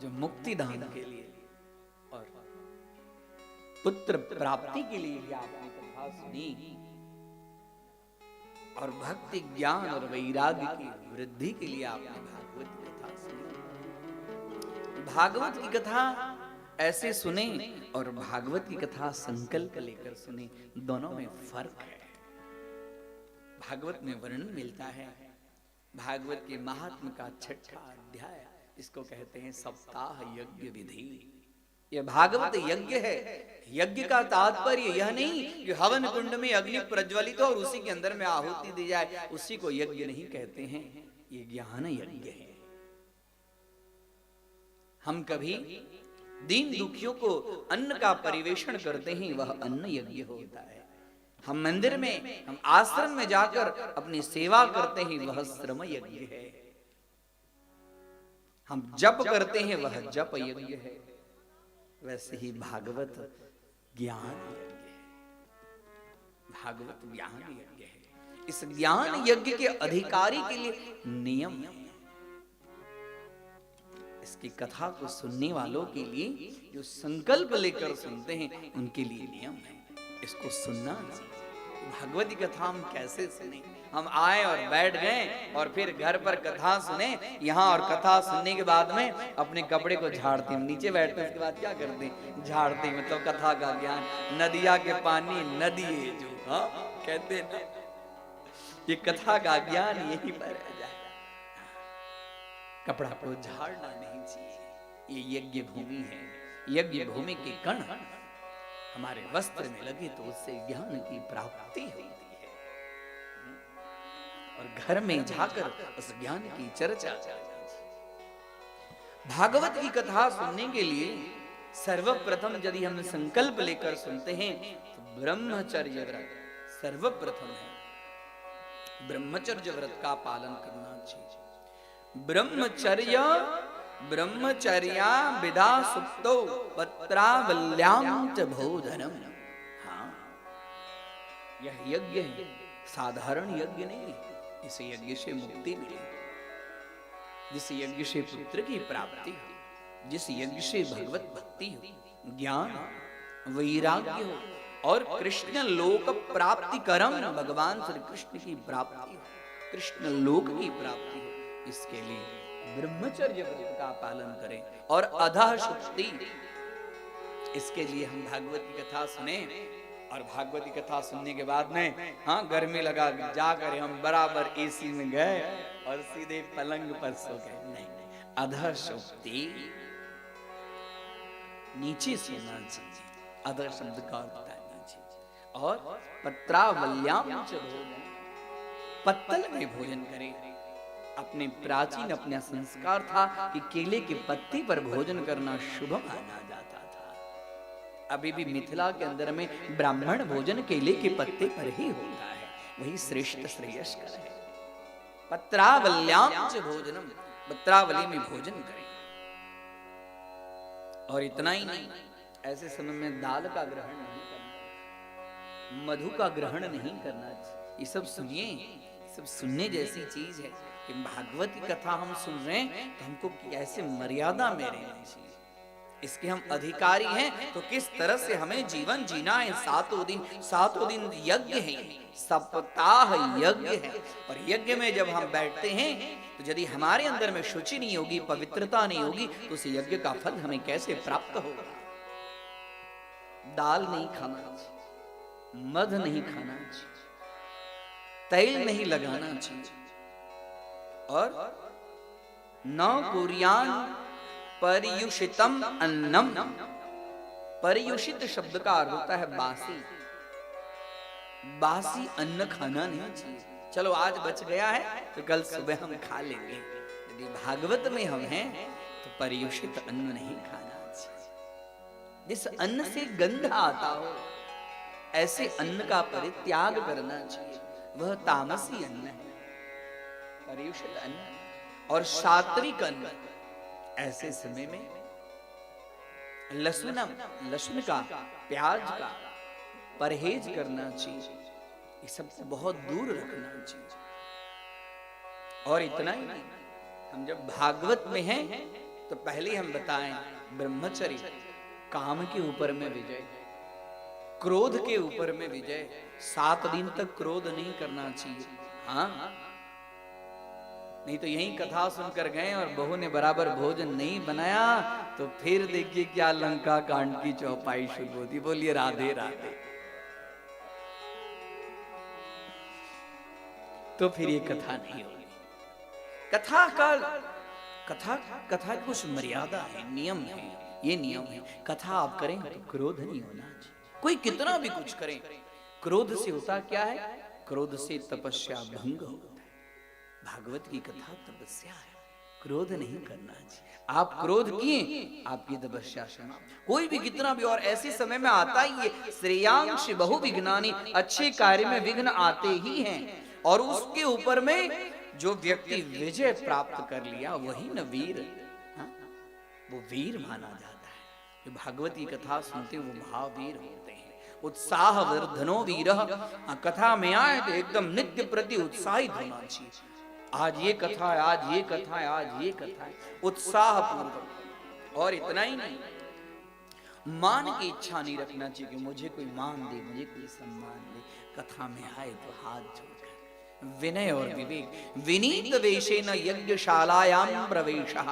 जो मुक्ति दान के लिए और पुत्र प्राप्ति के लिए आपने कथा सुनी और भक्ति ज्ञान और वैराग्य की वृद्धि के लिए आपने भागवत की कथा सुनी। भागवत की कथा ऐसे सुने और भागवत की कथा संकल्प लेकर सुने, दोनों में फर्क है। भागवत में वर्णन मिलता है, भागवत के महात्म का 6वां अध्याय, इसको कहते हैं सप्ताह यज्ञ विधि। यह भागवत यज्ञ है। यज्ञ का तात्पर्य यह नहीं कि हवन कुंड में अग्नि प्रज्वलित हो और उसी के अंदर में आहुति दी जाए, उसी को यज्ञ नहीं कहते हैं। ये ज्ञान यज्ञ है। हम कभी दीन दुखियों को अन्न का परिवेषण करते हैं, वह अन्न यज्ञ होता है। हम मंदिर में, हम आश्रम में जाकर अपनी सेवा करते हैं, वह श्रम यज्ञ है। हम जप करते हैं, वह जप यज्ञ है। वैसे ही भागवत ज्ञान यज्ञ है। भागवत ज्ञान यज्ञ है। इस ज्ञान यज्ञ के अधिकारी के लिए नियम है। इसकी कथा को सुनने वालों के लिए, जो संकल्प लेकर सुनते हैं, उनके लिए नियम है। इसको सुनना चाहिए। भागवत की कथा हम कैसे सुने? हम आए और बैठ गए और फिर घर पर कथा सुने यहाँ, और कथा सुनने के बाद में अपने कपड़े को झाड़ते हैं, नीचे बैठते हैं, उसके बाद क्या करते हैं? झाड़ते हैं। मतलब कथा का ज्ञान, नदिया के पानी नदी है जो कहते हैं ना, ये कथा का ज्ञान यही पर रह जाए। कपड़ा को झाड़ना नहीं चाहिए। ये यज्ञ भूमि है। यज्ञ भूमि के कण हमारे वस्त्र में लगे तो उससे ज्ञान की प्राप्ति होती है। और घर में जाकर उस ज्ञान की चर्चा। भागवत की कथा सुनने के लिए सर्वप्रथम यदि हम संकल्प लेकर सुनते हैं तो ब्रह्मचर्य व्रत सर्वप्रथम है। ब्रह्मचर्य व्रत का पालन करना चाहिए। ब्रह्मचर्या विदा सुप्तो पत्रावल्याम च भोजनम। हाँ, यह यज्ञ है, साधारण यज्ञ नहीं है। इस यज्ञ से मुक्ति मिले, जिस यज्ञ से पुत्र की प्राप्ति हो, जिस यज्ञ से भगवत भक्ति हो, ज्ञान वैराग्य हो और कृष्ण लोक प्राप्ति करम, भगवान श्री कृष्ण की प्राप्ति हो, कृष्ण लोक की प्राप्ति हो, इसके लिए ब्रह्मचर्य व्रत का पालन करें। और अधः शुक्ति, इसके लिए हम भागवत की कथा सुने और भागवत की कथा सुनने के बाद में गर्मी लगा जाकर हम बराबर एसी में गए और सीधे पलंग पर सो गए। नहीं, अधः शुक्ति, नीचे सोना चाहिए। अधः शब्द का बताना चाहिए। और पत्रावल्याम च भोजन, पत्तल में भोजन करें। अपने प्राचीन अपना संस्कार था कि केले के पत्ते पर भोजन करना शुभ माना जाता था। अभी भी मिथिला के अंदर में ब्राह्मण भोजन केले के पत्ते पर ही होता है, वही श्रेष्ठ श्रेयस्कर है। पत्रावल्याम च भोजनम, पत्रावली में भोजन करें। और इतना ही नहीं, ऐसे समय में दाल का ग्रहण नहीं करना, मधु का ग्रहण नहीं करना। ये सब सुनिए, सब सुनने जैसी चीज है कि भागवत की कथा हम सुन रहे हैं तो हमको कैसे मर्यादा में रहना चाहिए, इसके हम अधिकारी हैं तो किस तरह से हमें जीवन जीना है। सातों दिन यज्ञ है, सप्ताह यज्ञ है। और यज्ञ में जब हम बैठते हैं तो यदि हमारे अंदर में शुचि नहीं होगी, पवित्रता नहीं होगी, तो उस यज्ञ का फल हमें कैसे प्राप्त होगा। दाल नहीं खाना चाहिए, मध नहीं खाना चाहिए, तेल नहीं लगाना चाहिए, और न कुर्यान पर्युषितम अन्नम। पर्युषित शब्द का अर्थ होता है बासी। बासी अन्न खाना नहीं चाहिए। चलो आज बच गया है तो कल सुबह हम खा लेंगे। यदि भागवत में हम हैं तो पर्युषित अन्न नहीं खाना चाहिए। जिस अन्न से गंध आता हो ऐसे अन्न का परित्याग करना चाहिए। वह तामसी अन्न है, पर्युषित अन्न। और सात्विक अन्न, ऐसे समय में लहसुन का, प्याज का परहेज करना चाहिए। ये सबसे बहुत दूर रखना चाहिए। और इतना ही नहीं, हम जब भागवत में हैं तो पहले हम बताएं ब्रह्मचर्य, काम के ऊपर में विजय, क्रोध के ऊपर में विजय। 7 दिन तक क्रोध नहीं करना चाहिए। हाँ, नहीं तो यही कथा सुनकर गए और बहू ने बराबर भोजन नहीं बनाया तो फिर देखिए क्या लंका कांड की चौपाई शुरू होती। बोलिए राधे राधे। तो फिर ये कथा नहीं होगी। कथा की कुछ मर्यादा है, नियम है। ये नियम है, कथा आप करें तो क्रोध नहीं होना चाहिए। कोई कितना भी कुछ करें, क्रोध से होता क्या है? क्रोध से तपस्या भंग होता है। भागवत की कथा तपस्या है, क्रोध नहीं करना चाहिए। आप क्रोध किए, आपकी तपस्या समाप्त। कोई भी कितना भी, और ऐसे समय में आता ही है श्रेयांश बहु विघ्नानि, अच्छे कार्य में विघ्न आते ही हैं। और उसके ऊपर में जो व्यक्ति विजय प्राप्त कर लिया वही न वीर, वो वीर माना जाता है। जो भागवत की कथा सुनते वो महावीर होते हैं। उत्साह वर्धनो वीर। कथा में आए तो एकदम नित्य प्रति उत्साहित होना चाहिए। आज ये कथा है, आज ये कथा है, आज ये कथा है, उत्साह पूर्वक। और इतना ही नहीं, मान की इच्छा नहीं रखना चाहिए कि मुझे कोई मान दे, मुझे कोई सम्मान दे। कथा में आए तो हाथ जोड़कर विनय और विवेक। विनीत वेशेन यज्ञशालायां प्रवेशः।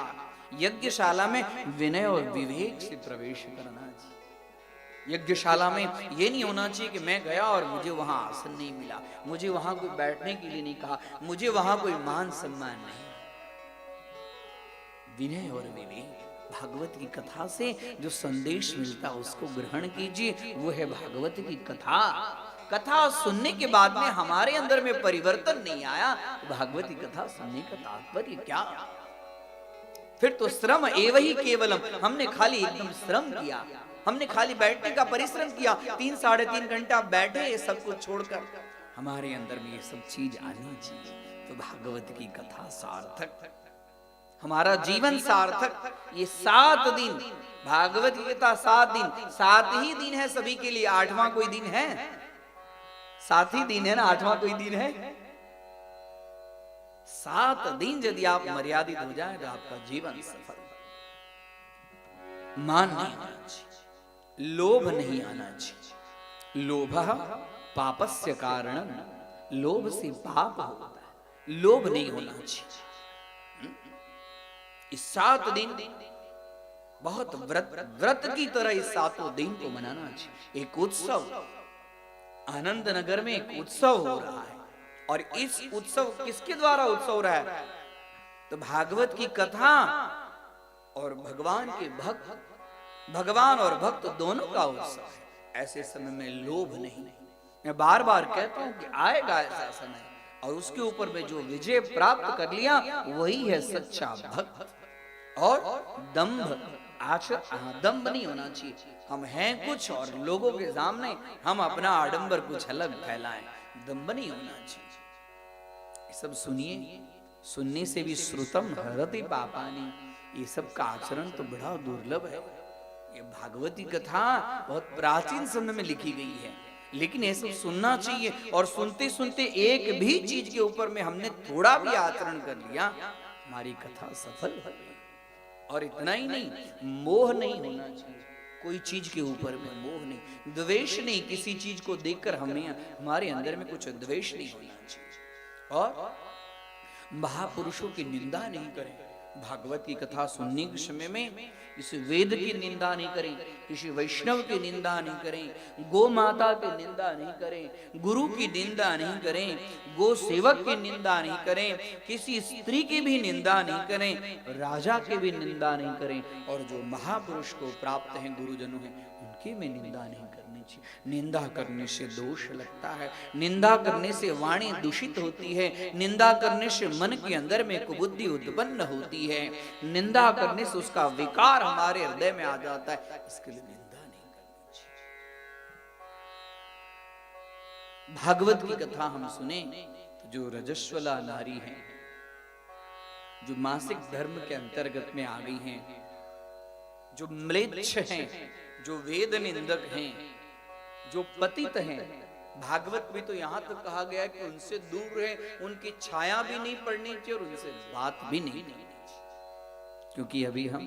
यज्ञशाला में विनय और विवेक से प्रवेश करना चाहिए। यज्ञशाला में ये नहीं होना चाहिए कि मैं गया और मुझे वहां आसन नहीं मिला, मुझे वहां कोई बैठने के लिए नहीं कहा, मुझे वहां कोई मान सम्मान नहीं। विनय और विवेक। भागवत की कथा से जो संदेश मिलता उसको ग्रहण कीजिए। वो है भागवत की कथा। कथा सुनने के बाद में हमारे अंदर में परिवर्तन नहीं आया, भागवत की कथा सुनने का तात्पर्य क्या? फिर तो श्रम एव ही केवलम। हमने खाली एकदम श्रम किया, हमने खाली बैठने का परिश्रम किया। 3 साढ़े 3 घंटा बैठे सब कुछ छोड़कर। हमारे अंदर में ये सब चीज आनी चाहिए तो भागवत की कथा सार्थक, हमारा जीवन सार्थक। ये 7 दिन भागवत की कथा, 7 दिन, 7 ही दिन है सभी के लिए। 8वां कोई दिन है? 7 ही दिन है ना, 8वां कोई दिन है? 7 दिन यदि आप मर्यादित हो जाए तो आपका जीवन सफल। मान नहीं आना चाहिए, लोभ नहीं आना चाहिए। लोभ पापस्य कारण। लोभ से पाप होता है, लोभ नहीं होना चाहिए। इस 7 दिन बहुत व्रत की तरह इस 7 दिन को मनाना चाहिए। एक उत्सव, आनंद नगर में एक उत्सव हो रहा है। और इस उत्सव किसके द्वारा उत्सव हो रहा है? तो भागवत की कथा और भगवान के भक्त, भगवान और भक्त दोनों का उत्सव है। ऐसे समय में लोभ नहीं। मैं बार बार कहता हूं कि आएगा ऐसा समय और उसके ऊपर में जो विजय प्राप्त कर लिया वही है सच्चा भक्त। और दंभ, दंभ नहीं होना चाहिए। हम हैं कुछ और लोगों के सामने हम अपना आडंबर कुछ अलग फैलाएं, दंभ नहीं होना चाहिए। ये सब सुनिए, सुनने से भी श्रुतम हरति पापानि। ये सब का आचरण तो बड़ा दुर्लभ है। ये भागवती कथा बहुत प्राचीन समय में लिखी गई है, लेकिन ये सब सुनना चाहिए। और सुनते सुनते एक भी चीज के ऊपर में हमने थोड़ा भी आचरण कर लिया, हमारी कथा सफल हो गई। और इतना ही नहीं, मोह नहीं होना चाहिए। कोई चीज के ऊपर में मोह नहीं, द्वेष नहीं। किसी चीज को देखकर हमारे अंदर में कुछ द्वेष नहीं होना चाहिए। और महापुरुषों की निंदा नहीं करें। भागवत की कथा सुनने के समय में किसी वेद की निंदा नहीं करें, किसी वैष्णव की निंदा नहीं करें, गो माता की निंदा नहीं करें, गुरु की निंदा नहीं करें, गो सेवक की निंदा नहीं करें, किसी स्त्री की भी निंदा नहीं करें, राजा की भी निंदा नहीं करें, और जो महापुरुष को प्राप्त हैं, गुरुजनों हैं, उनकी भी निंदा नहीं करनी चाहिए। निंदा करने से दोष लगता है, निंदा करने से वाणी दूषित होती है, निंदा करने से मन के अंदर में कुबुद्धि उत्पन्न होती है, निंदा करने से उसका विकार हमारे हृदय में आ जाता है। इसके लिए निंदा नहीं करनी चाहिए। भागवत की कथा हम सुने तो जो रजस्वला नारी हैं, जो मासिक धर्म के अंतर्गत में आ गई हैं, जो म्लेच्छ हैं, जो वेद निंदक हैं, जो पतित हैं, भागवत में तो यहां तक कहा गया कि उनसे दूर रहे, उनकी छाया भी नहीं पड़नी चाहिए और उनसे बात भी नहीं करनी चाहिए, क्योंकि अभी हम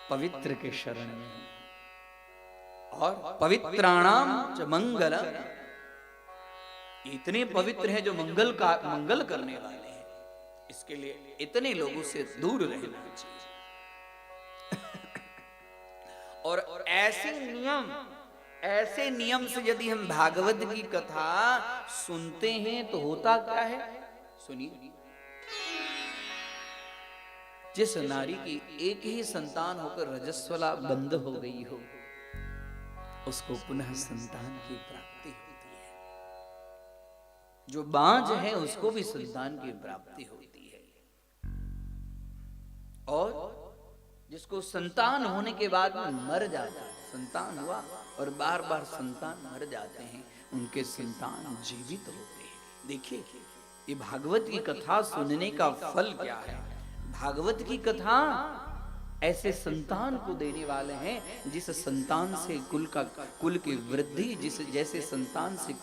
पवित्र के शरण में हैं। और पवित्राणाम च मंगलम, इतने पवित्र हैं जो मंगल करने वाले हैं, इसके लिए इतने लोगों से दूर रहना चाहिए। और ऐसे नियम से यदि हम भागवत की कथा सुनते हैं तो होता क्या है, सुनिए। जिस नारी की एक ही संतान होकर रजस्वला बंद हो गई हो, उसको पुनः संतान की प्राप्ति होती है। जो बांझ है उसको भी संतान की प्राप्ति होती है। और जिसको संतान होने के बाद में मर जाता है, संतान हुआ और बार बार संतान मर जाते हैं, उनके संतान जीवित होते हैं। देखिए ये भागवत की कथा सुनने का फल क्या है। भागवत की कथा ऐसे संतान को देने वाले हैं जिस संतान से कुल की वृद्धि, जैसे संतान से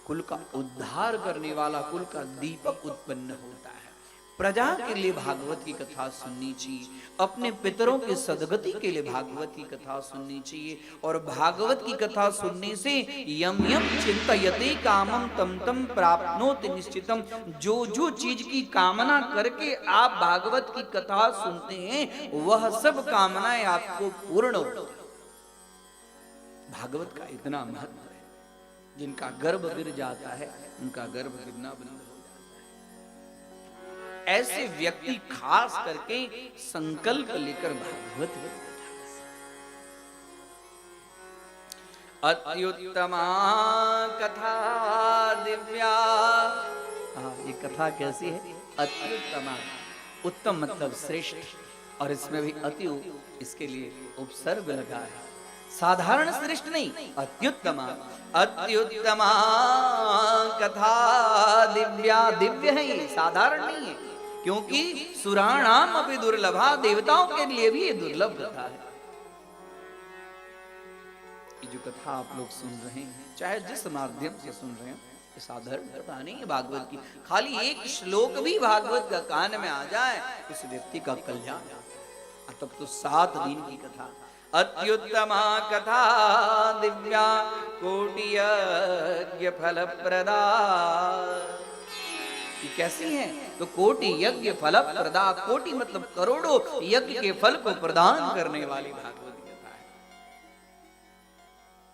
कुल का उद्धार करने वाला कुल का दीपक उत्पन्न होता है। प्रजा के लिए भागवत की कथा सुननी चाहिए, अपने पितरों के सदगति के लिए भागवत की कथा सुननी चाहिए। और भागवत की कथा सुनने से यम यम चिंतयते कामम तम तम प्राप्नोति निश्चितम, जो चीज की कामना करके आप भागवत की कथा सुनते हैं वह सब कामनाएं आपको पूर्ण होती हैं। भागवत का इतना महत्व है, जिनका गर्भ गिर जाता है उनका गर्भ गिरना बंद हो जाता है। ऐसे व्यक्ति खास करके संकल्प लेकर भागवत अत्युत्तमा कथा दिव्या। ये कथा कैसी है? अत्युत्तमा, उत्तम मतलब श्रेष्ठ, और इसमें भी अति इसके लिए उपसर्ग लगा है। साधारण श्रेष्ठ नहीं, अत्युत्तमा। अत्युत्तमा कथा दिव्या, दिव्य है ये, साधारण नहीं है, क्योंकि सुराणाम अपि दुर्लभा, देवताओं के लिए भी ये दुर्लभ कथा है। ये जो कथा आप लोग सुन रहे हैं, चाहे जिस माध्यम से सुन रहे हैं, ये साधारण कथा नहीं है भागवत की। खाली एक श्लोक भी भागवत का कान में आ जाए उस व्यक्ति का कल्याण। तब तो 7 दिन की कथा। अत्युत्तमा कथा दिव्या कोटि यज्ञ फल प्रदा। ये कैसी है? तो कोटि यज्ञ फल प्रदा, कोटि मतलब करोड़ों यज्ञ के फल को प्रदान करने वाली भागवत कथा है।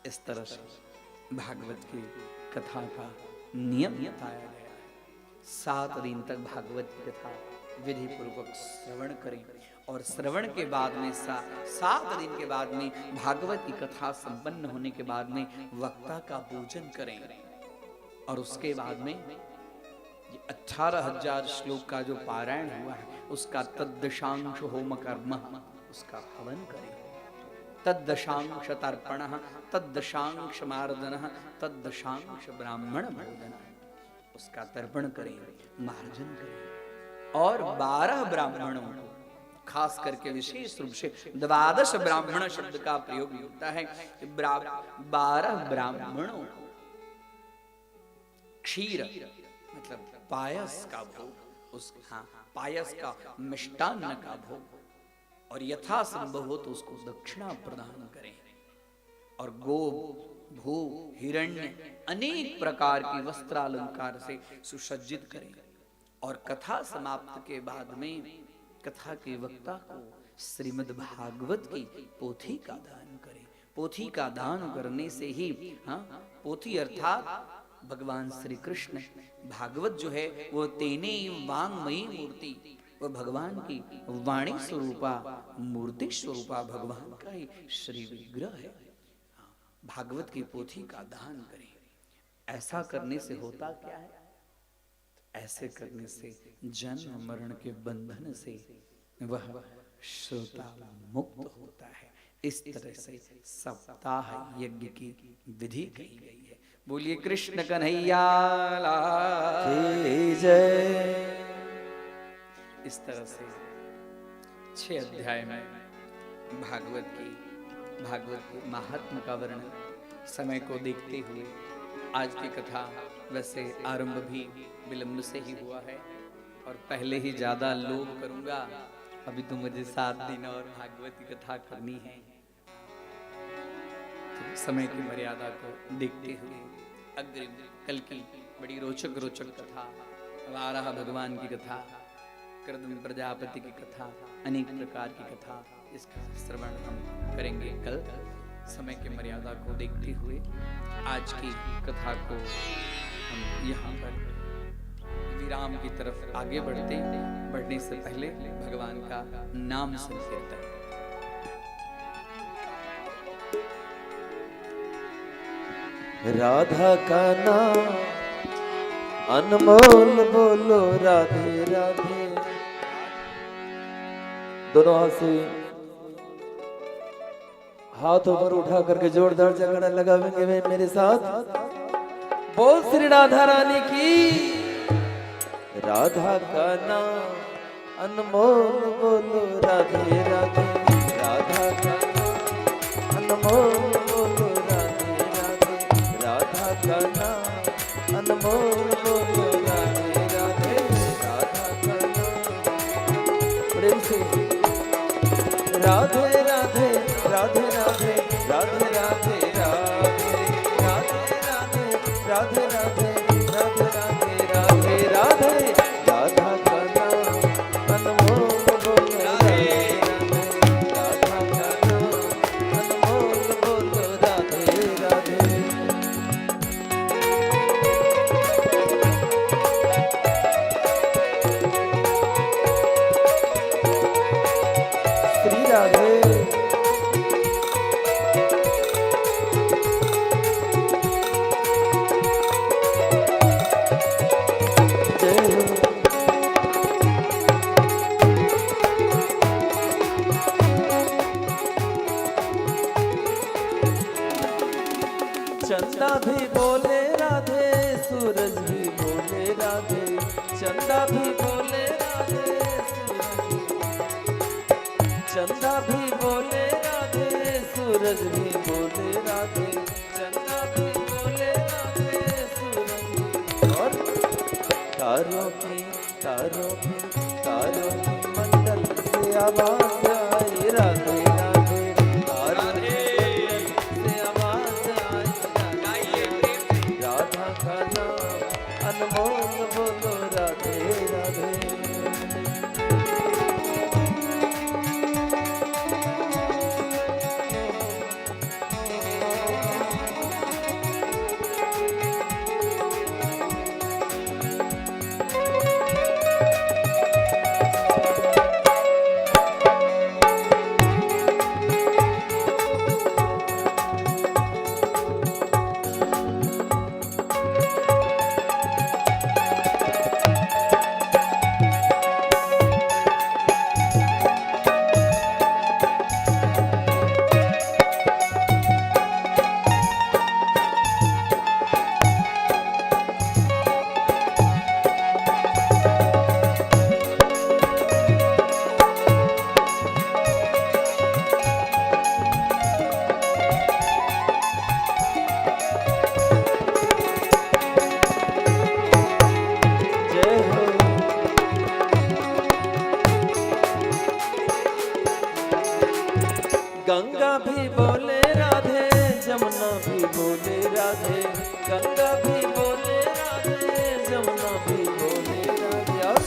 इस तरह से भागवत की कथा का नियम बताया गया है। 7 दिन तक भागवत की कथा विधि पूर्वक श्रवण करें, और श्रवण के बाद में 7 दिन के बाद में भागवत की कथा संपन्न होने के बाद में वक्ता का पूजन करें, और उसके बाद में 18,000 श्लोक का जो पारायण हुआ है उसका तद्दशांश होम कर्म, उसका हवन करें। तद्दशांश तर्पण, तद्दशांश मार्दन, तद्दशांश ब्राह्मण भोजन, उसका तर्पण करें, मार्जन करें। और 12 ब्राह्मणों, खास करके विशेष रूप से 12 ब्राह्मण शब्द का प्रयोग होता है। 12 ब्राह्मणों क्षीर मतलब पायस का भोग, पायस का मिष्टान्न का भोग, और यथा संभव हो तो उसको दक्षिणा प्रदान करें। और गो भू हिरण्य अनेक प्रकार की वस्त्रालंकार से सुसज्जित करें। और कथा समाप्त के बाद में कथा के वक्ता को श्रीमद् भागवत की पोथी का दान करें। पोथी का दान करने से ही, हाँ, पोथी अर्थात भगवान श्री कृष्ण, भागवत जो है वो तेने वांगमयी मूर्ति, वो भगवान की वाणी स्वरूपा, मूर्ति स्वरूपा भगवान का ही श्री विग्रह है। भागवत की पोथी का दान करें। ऐसा करने से होता क्या है? ऐसे करने से जन्म मरण के बंधन से वह श्रोता मुक्त होता है। इस तरह से सप्ताह यज्ञ की विधि कही गई है। बोलिए कृष्ण कन्हैया लाल की जय। इस तरह से 6 अध्याय में भागवत के महात्म का वर्णन, समय को देखते हुए आज की कथा वैसे आरंभ भी विलंब से ही हुआ है और पहले ही ज्यादा लोभ करूंगा। अभी तो मुझे 7 दिन और भागवत की कथा करनी है, तो समय की मर्यादा को देखते हुए अग्रिम कल की बड़ी रोचक कथा, वाराह भगवान की कथा, कर्दम प्रजापति की कथा, अनेक प्रकार की कथा, इसका श्रवण हम करेंगे कल। समय की मर्यादा को देखते हुए आज की कथा को हम यहाँ पर विराम की तरफ आगे बढ़ने से पहले भगवान का नाम संकीर्तन। राधा का नाम अनमोल, बोलो राधे राधे। दोनों हाथ से हाथ ऊपर उठा करके जोरदार जगड़ा लगावेंगे वे मेरे साथ। बोल श्री राधा रानी की। राधा का नाम अनमोल, बोलो राधे राधे। राधा का नाम अनमोल, बोलो राधे राधे। राधा का नाम अनमोल, बोलो राधे राधे। राधा का नाम प्रेम से राधे राधे राधे राधे राधे राधे राधे राधे राधे राधे राधे राधे राधे राधे। राधा का नाम अनमोल, बोलो राधे राधे। राधा का नाम अनमोल, बोलो राधे राधे। श्री राधे। चंदा भी बोले राधे, सूरज भी बोले राधे। चंदा भी बोले राधे, चंदा भी बोले राधे, सूरज भी बोले राधे। चंदा भी बोले राधे, सूरज भी। और तारों की मंडल से आवाज आई राधे राधे। तारों की मंडल से आवाज आई राधा का नाम अनमोल, बोलो राधे राधे। गंगा भी बोले राधे, जमुना भी बोले राधे। गंगा भी बोले राधे, जमुना भी बोले राधे।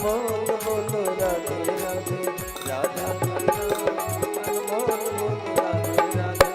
अनमोल बोलो राधे राधे, राधा का नाम अनमोल बोलो राधे राधे।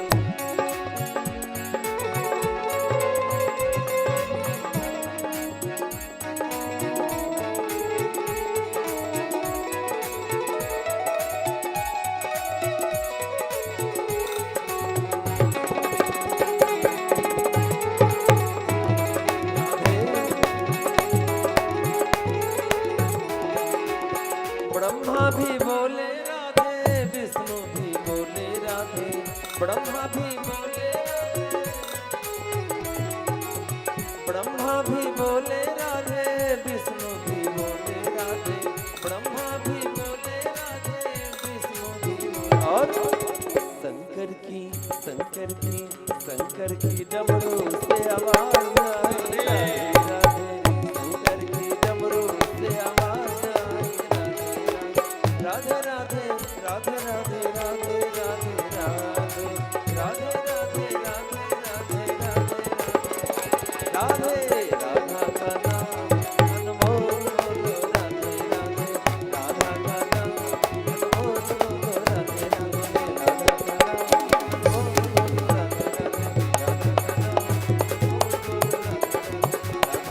ब्रह्मा भी बोले राधे, विष्णु भी बोले राधे, ब्रह्मा भी बोले राधे, ब्रह्मा भी बोले राधे, विष्णु भी बोले राधे, ब्रह्मा भी बोले राधे, विष्णु भी बोले। और शंकर की डमरू से आवाज आई राधे राधे, शंकर की डमरू से आवाज आई राधे राधे, राधे राधे, राधे राधे, राधे राधे, राधे राधे, राधे राधे, राधे राधा का नाम अनमोल बोलो राधे राधे, राधा का नाम अनमोल बोलो राधे राधे, राधा का नाम अनमोल बोलो राधे राधे, राधा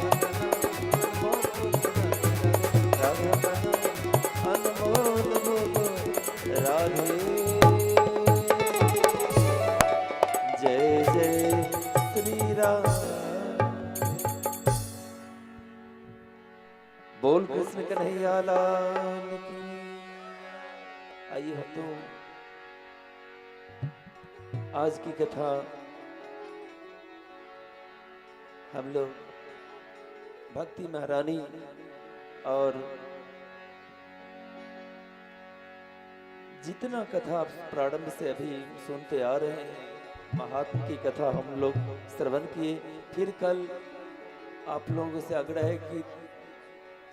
का नाम अनमोल बोलो राधे राधे, राधा का नाम अनमोल बोलो राधे। जय जय श्री राम। बोल कृष्ण कन्हैया लाल की। आइए भक्तों, आज की कथा हम लोग भक्ति महारानी और जितना कथा प्रारंभ से अभी सुनते आ रहे हैं, महात्मा की कथा हम लोग श्रवण किए। फिर कल आप लोगों से आग्रह है कि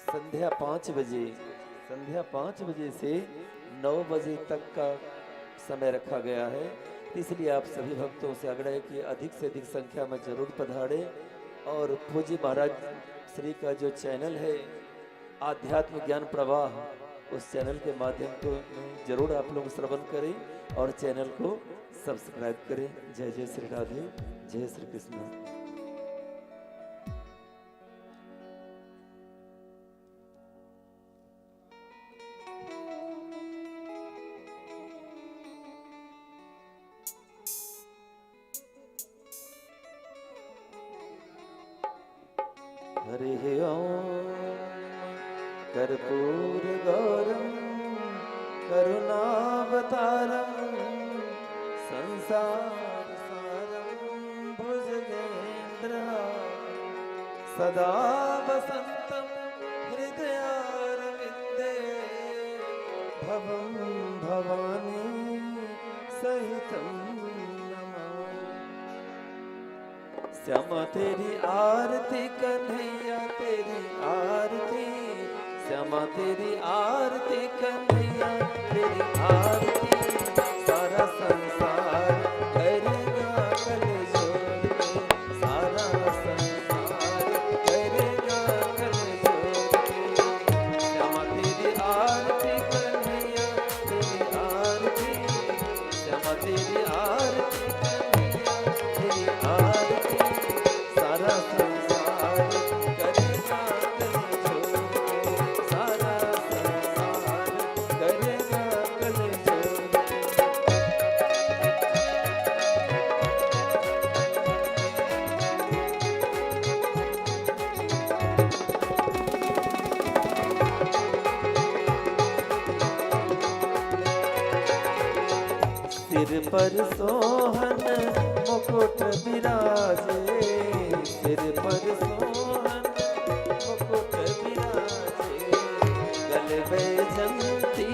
संध्या 5 बजे से 9 बजे तक का समय रखा गया है। इसलिए आप सभी भक्तों से आग्रह है कि अधिक से अधिक संख्या में जरूर पधारें और पूज्य महाराज श्री का जो चैनल है आध्यात्म ज्ञान प्रवाह, उस चैनल के माध्यम को जरूर आप लोग श्रवण करें और चैनल को सब्सक्राइब करें। जय जय श्री राधे, जय श्री कृष्ण। हरि ओम कर्पूर गौरम करुणावतारम संसार सारम भुजगेन्द्रहारं सदा वसन्तं हृदयारविन्दे भवं भवानी सहितं नमामि। श्यामा तेरी आरती कन्हैया तेरी आरती, श्यामा तेरी आरती कन्हैया तेरी आरती, सारा संसार करेगा कल जोड़ के, सारा संसार करेगा कल जोड़ के। श्यामा तेरी आरती कन्हैया तेरी आरती, श्यामा तेरी आरती कन्हैया तेरी आरती, सारा संसार करेगा कल जोड़ के, सारा संसार करेगा कल जोड़ के। सिर पर सोहन मुकुट विराजे, सिर पर सोहन मुकुट विराजे, गले वैजंती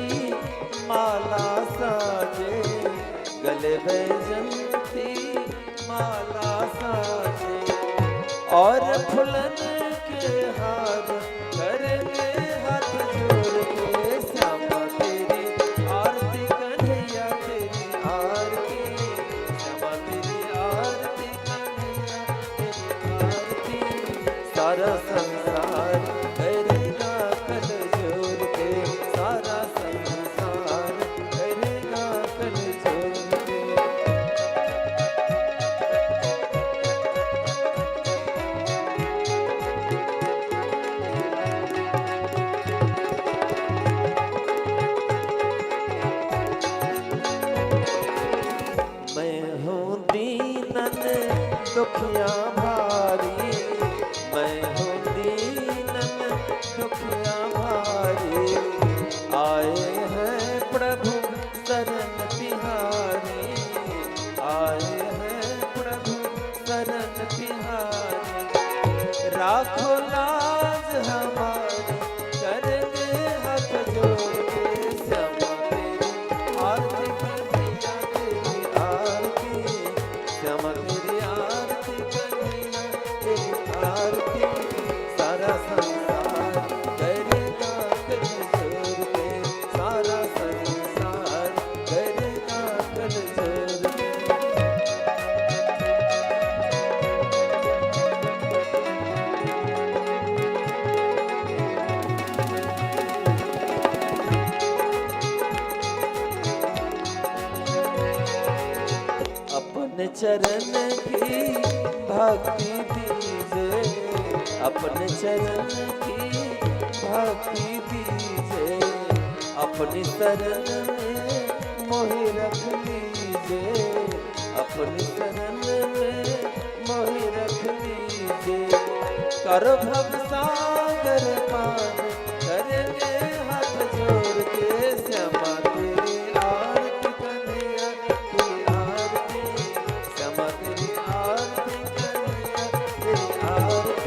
माला साजे, गले वैजंती माला साजे, और फुलन के हार करेंगे हाथ जोड़ के। श्यामा तेरी आरती कन्हैया तेरी आरती, श्यामा तेरी आरती कन्हैया तेरी आरती, सारा संसार करेगा कल जोड़ दुखिया भारी, मैं हूँ दीनन दुखिया भारी। आए हैं प्रभु शरण तिहारी, आए हैं प्रभु शरण तिहारी। राखो लाज हमारी, करेंगे हाथ जोड़ के श्यामा तेरी आरती कन्हैया तेरी आरती, श्यामा तेरी आरती कन्हैया तेरी आरती। सारा संसार करेगा कल जोड़ के, सारा संसार करेगा कल जोड़ के। अपने चरण की भक्ति दीजे, अपने चरण की भक्ति दीजे। अपनी शरण में मोहि रख लीजे, अपनी शरण में मोहि रख लीजे। कर भव सागर पार, करेंगे हाथ जोड़ के श्यामा तेरी आरती कन्हैया तेरी आरती, श्यामा तेरी आरती कन्हैया तेरी आरती।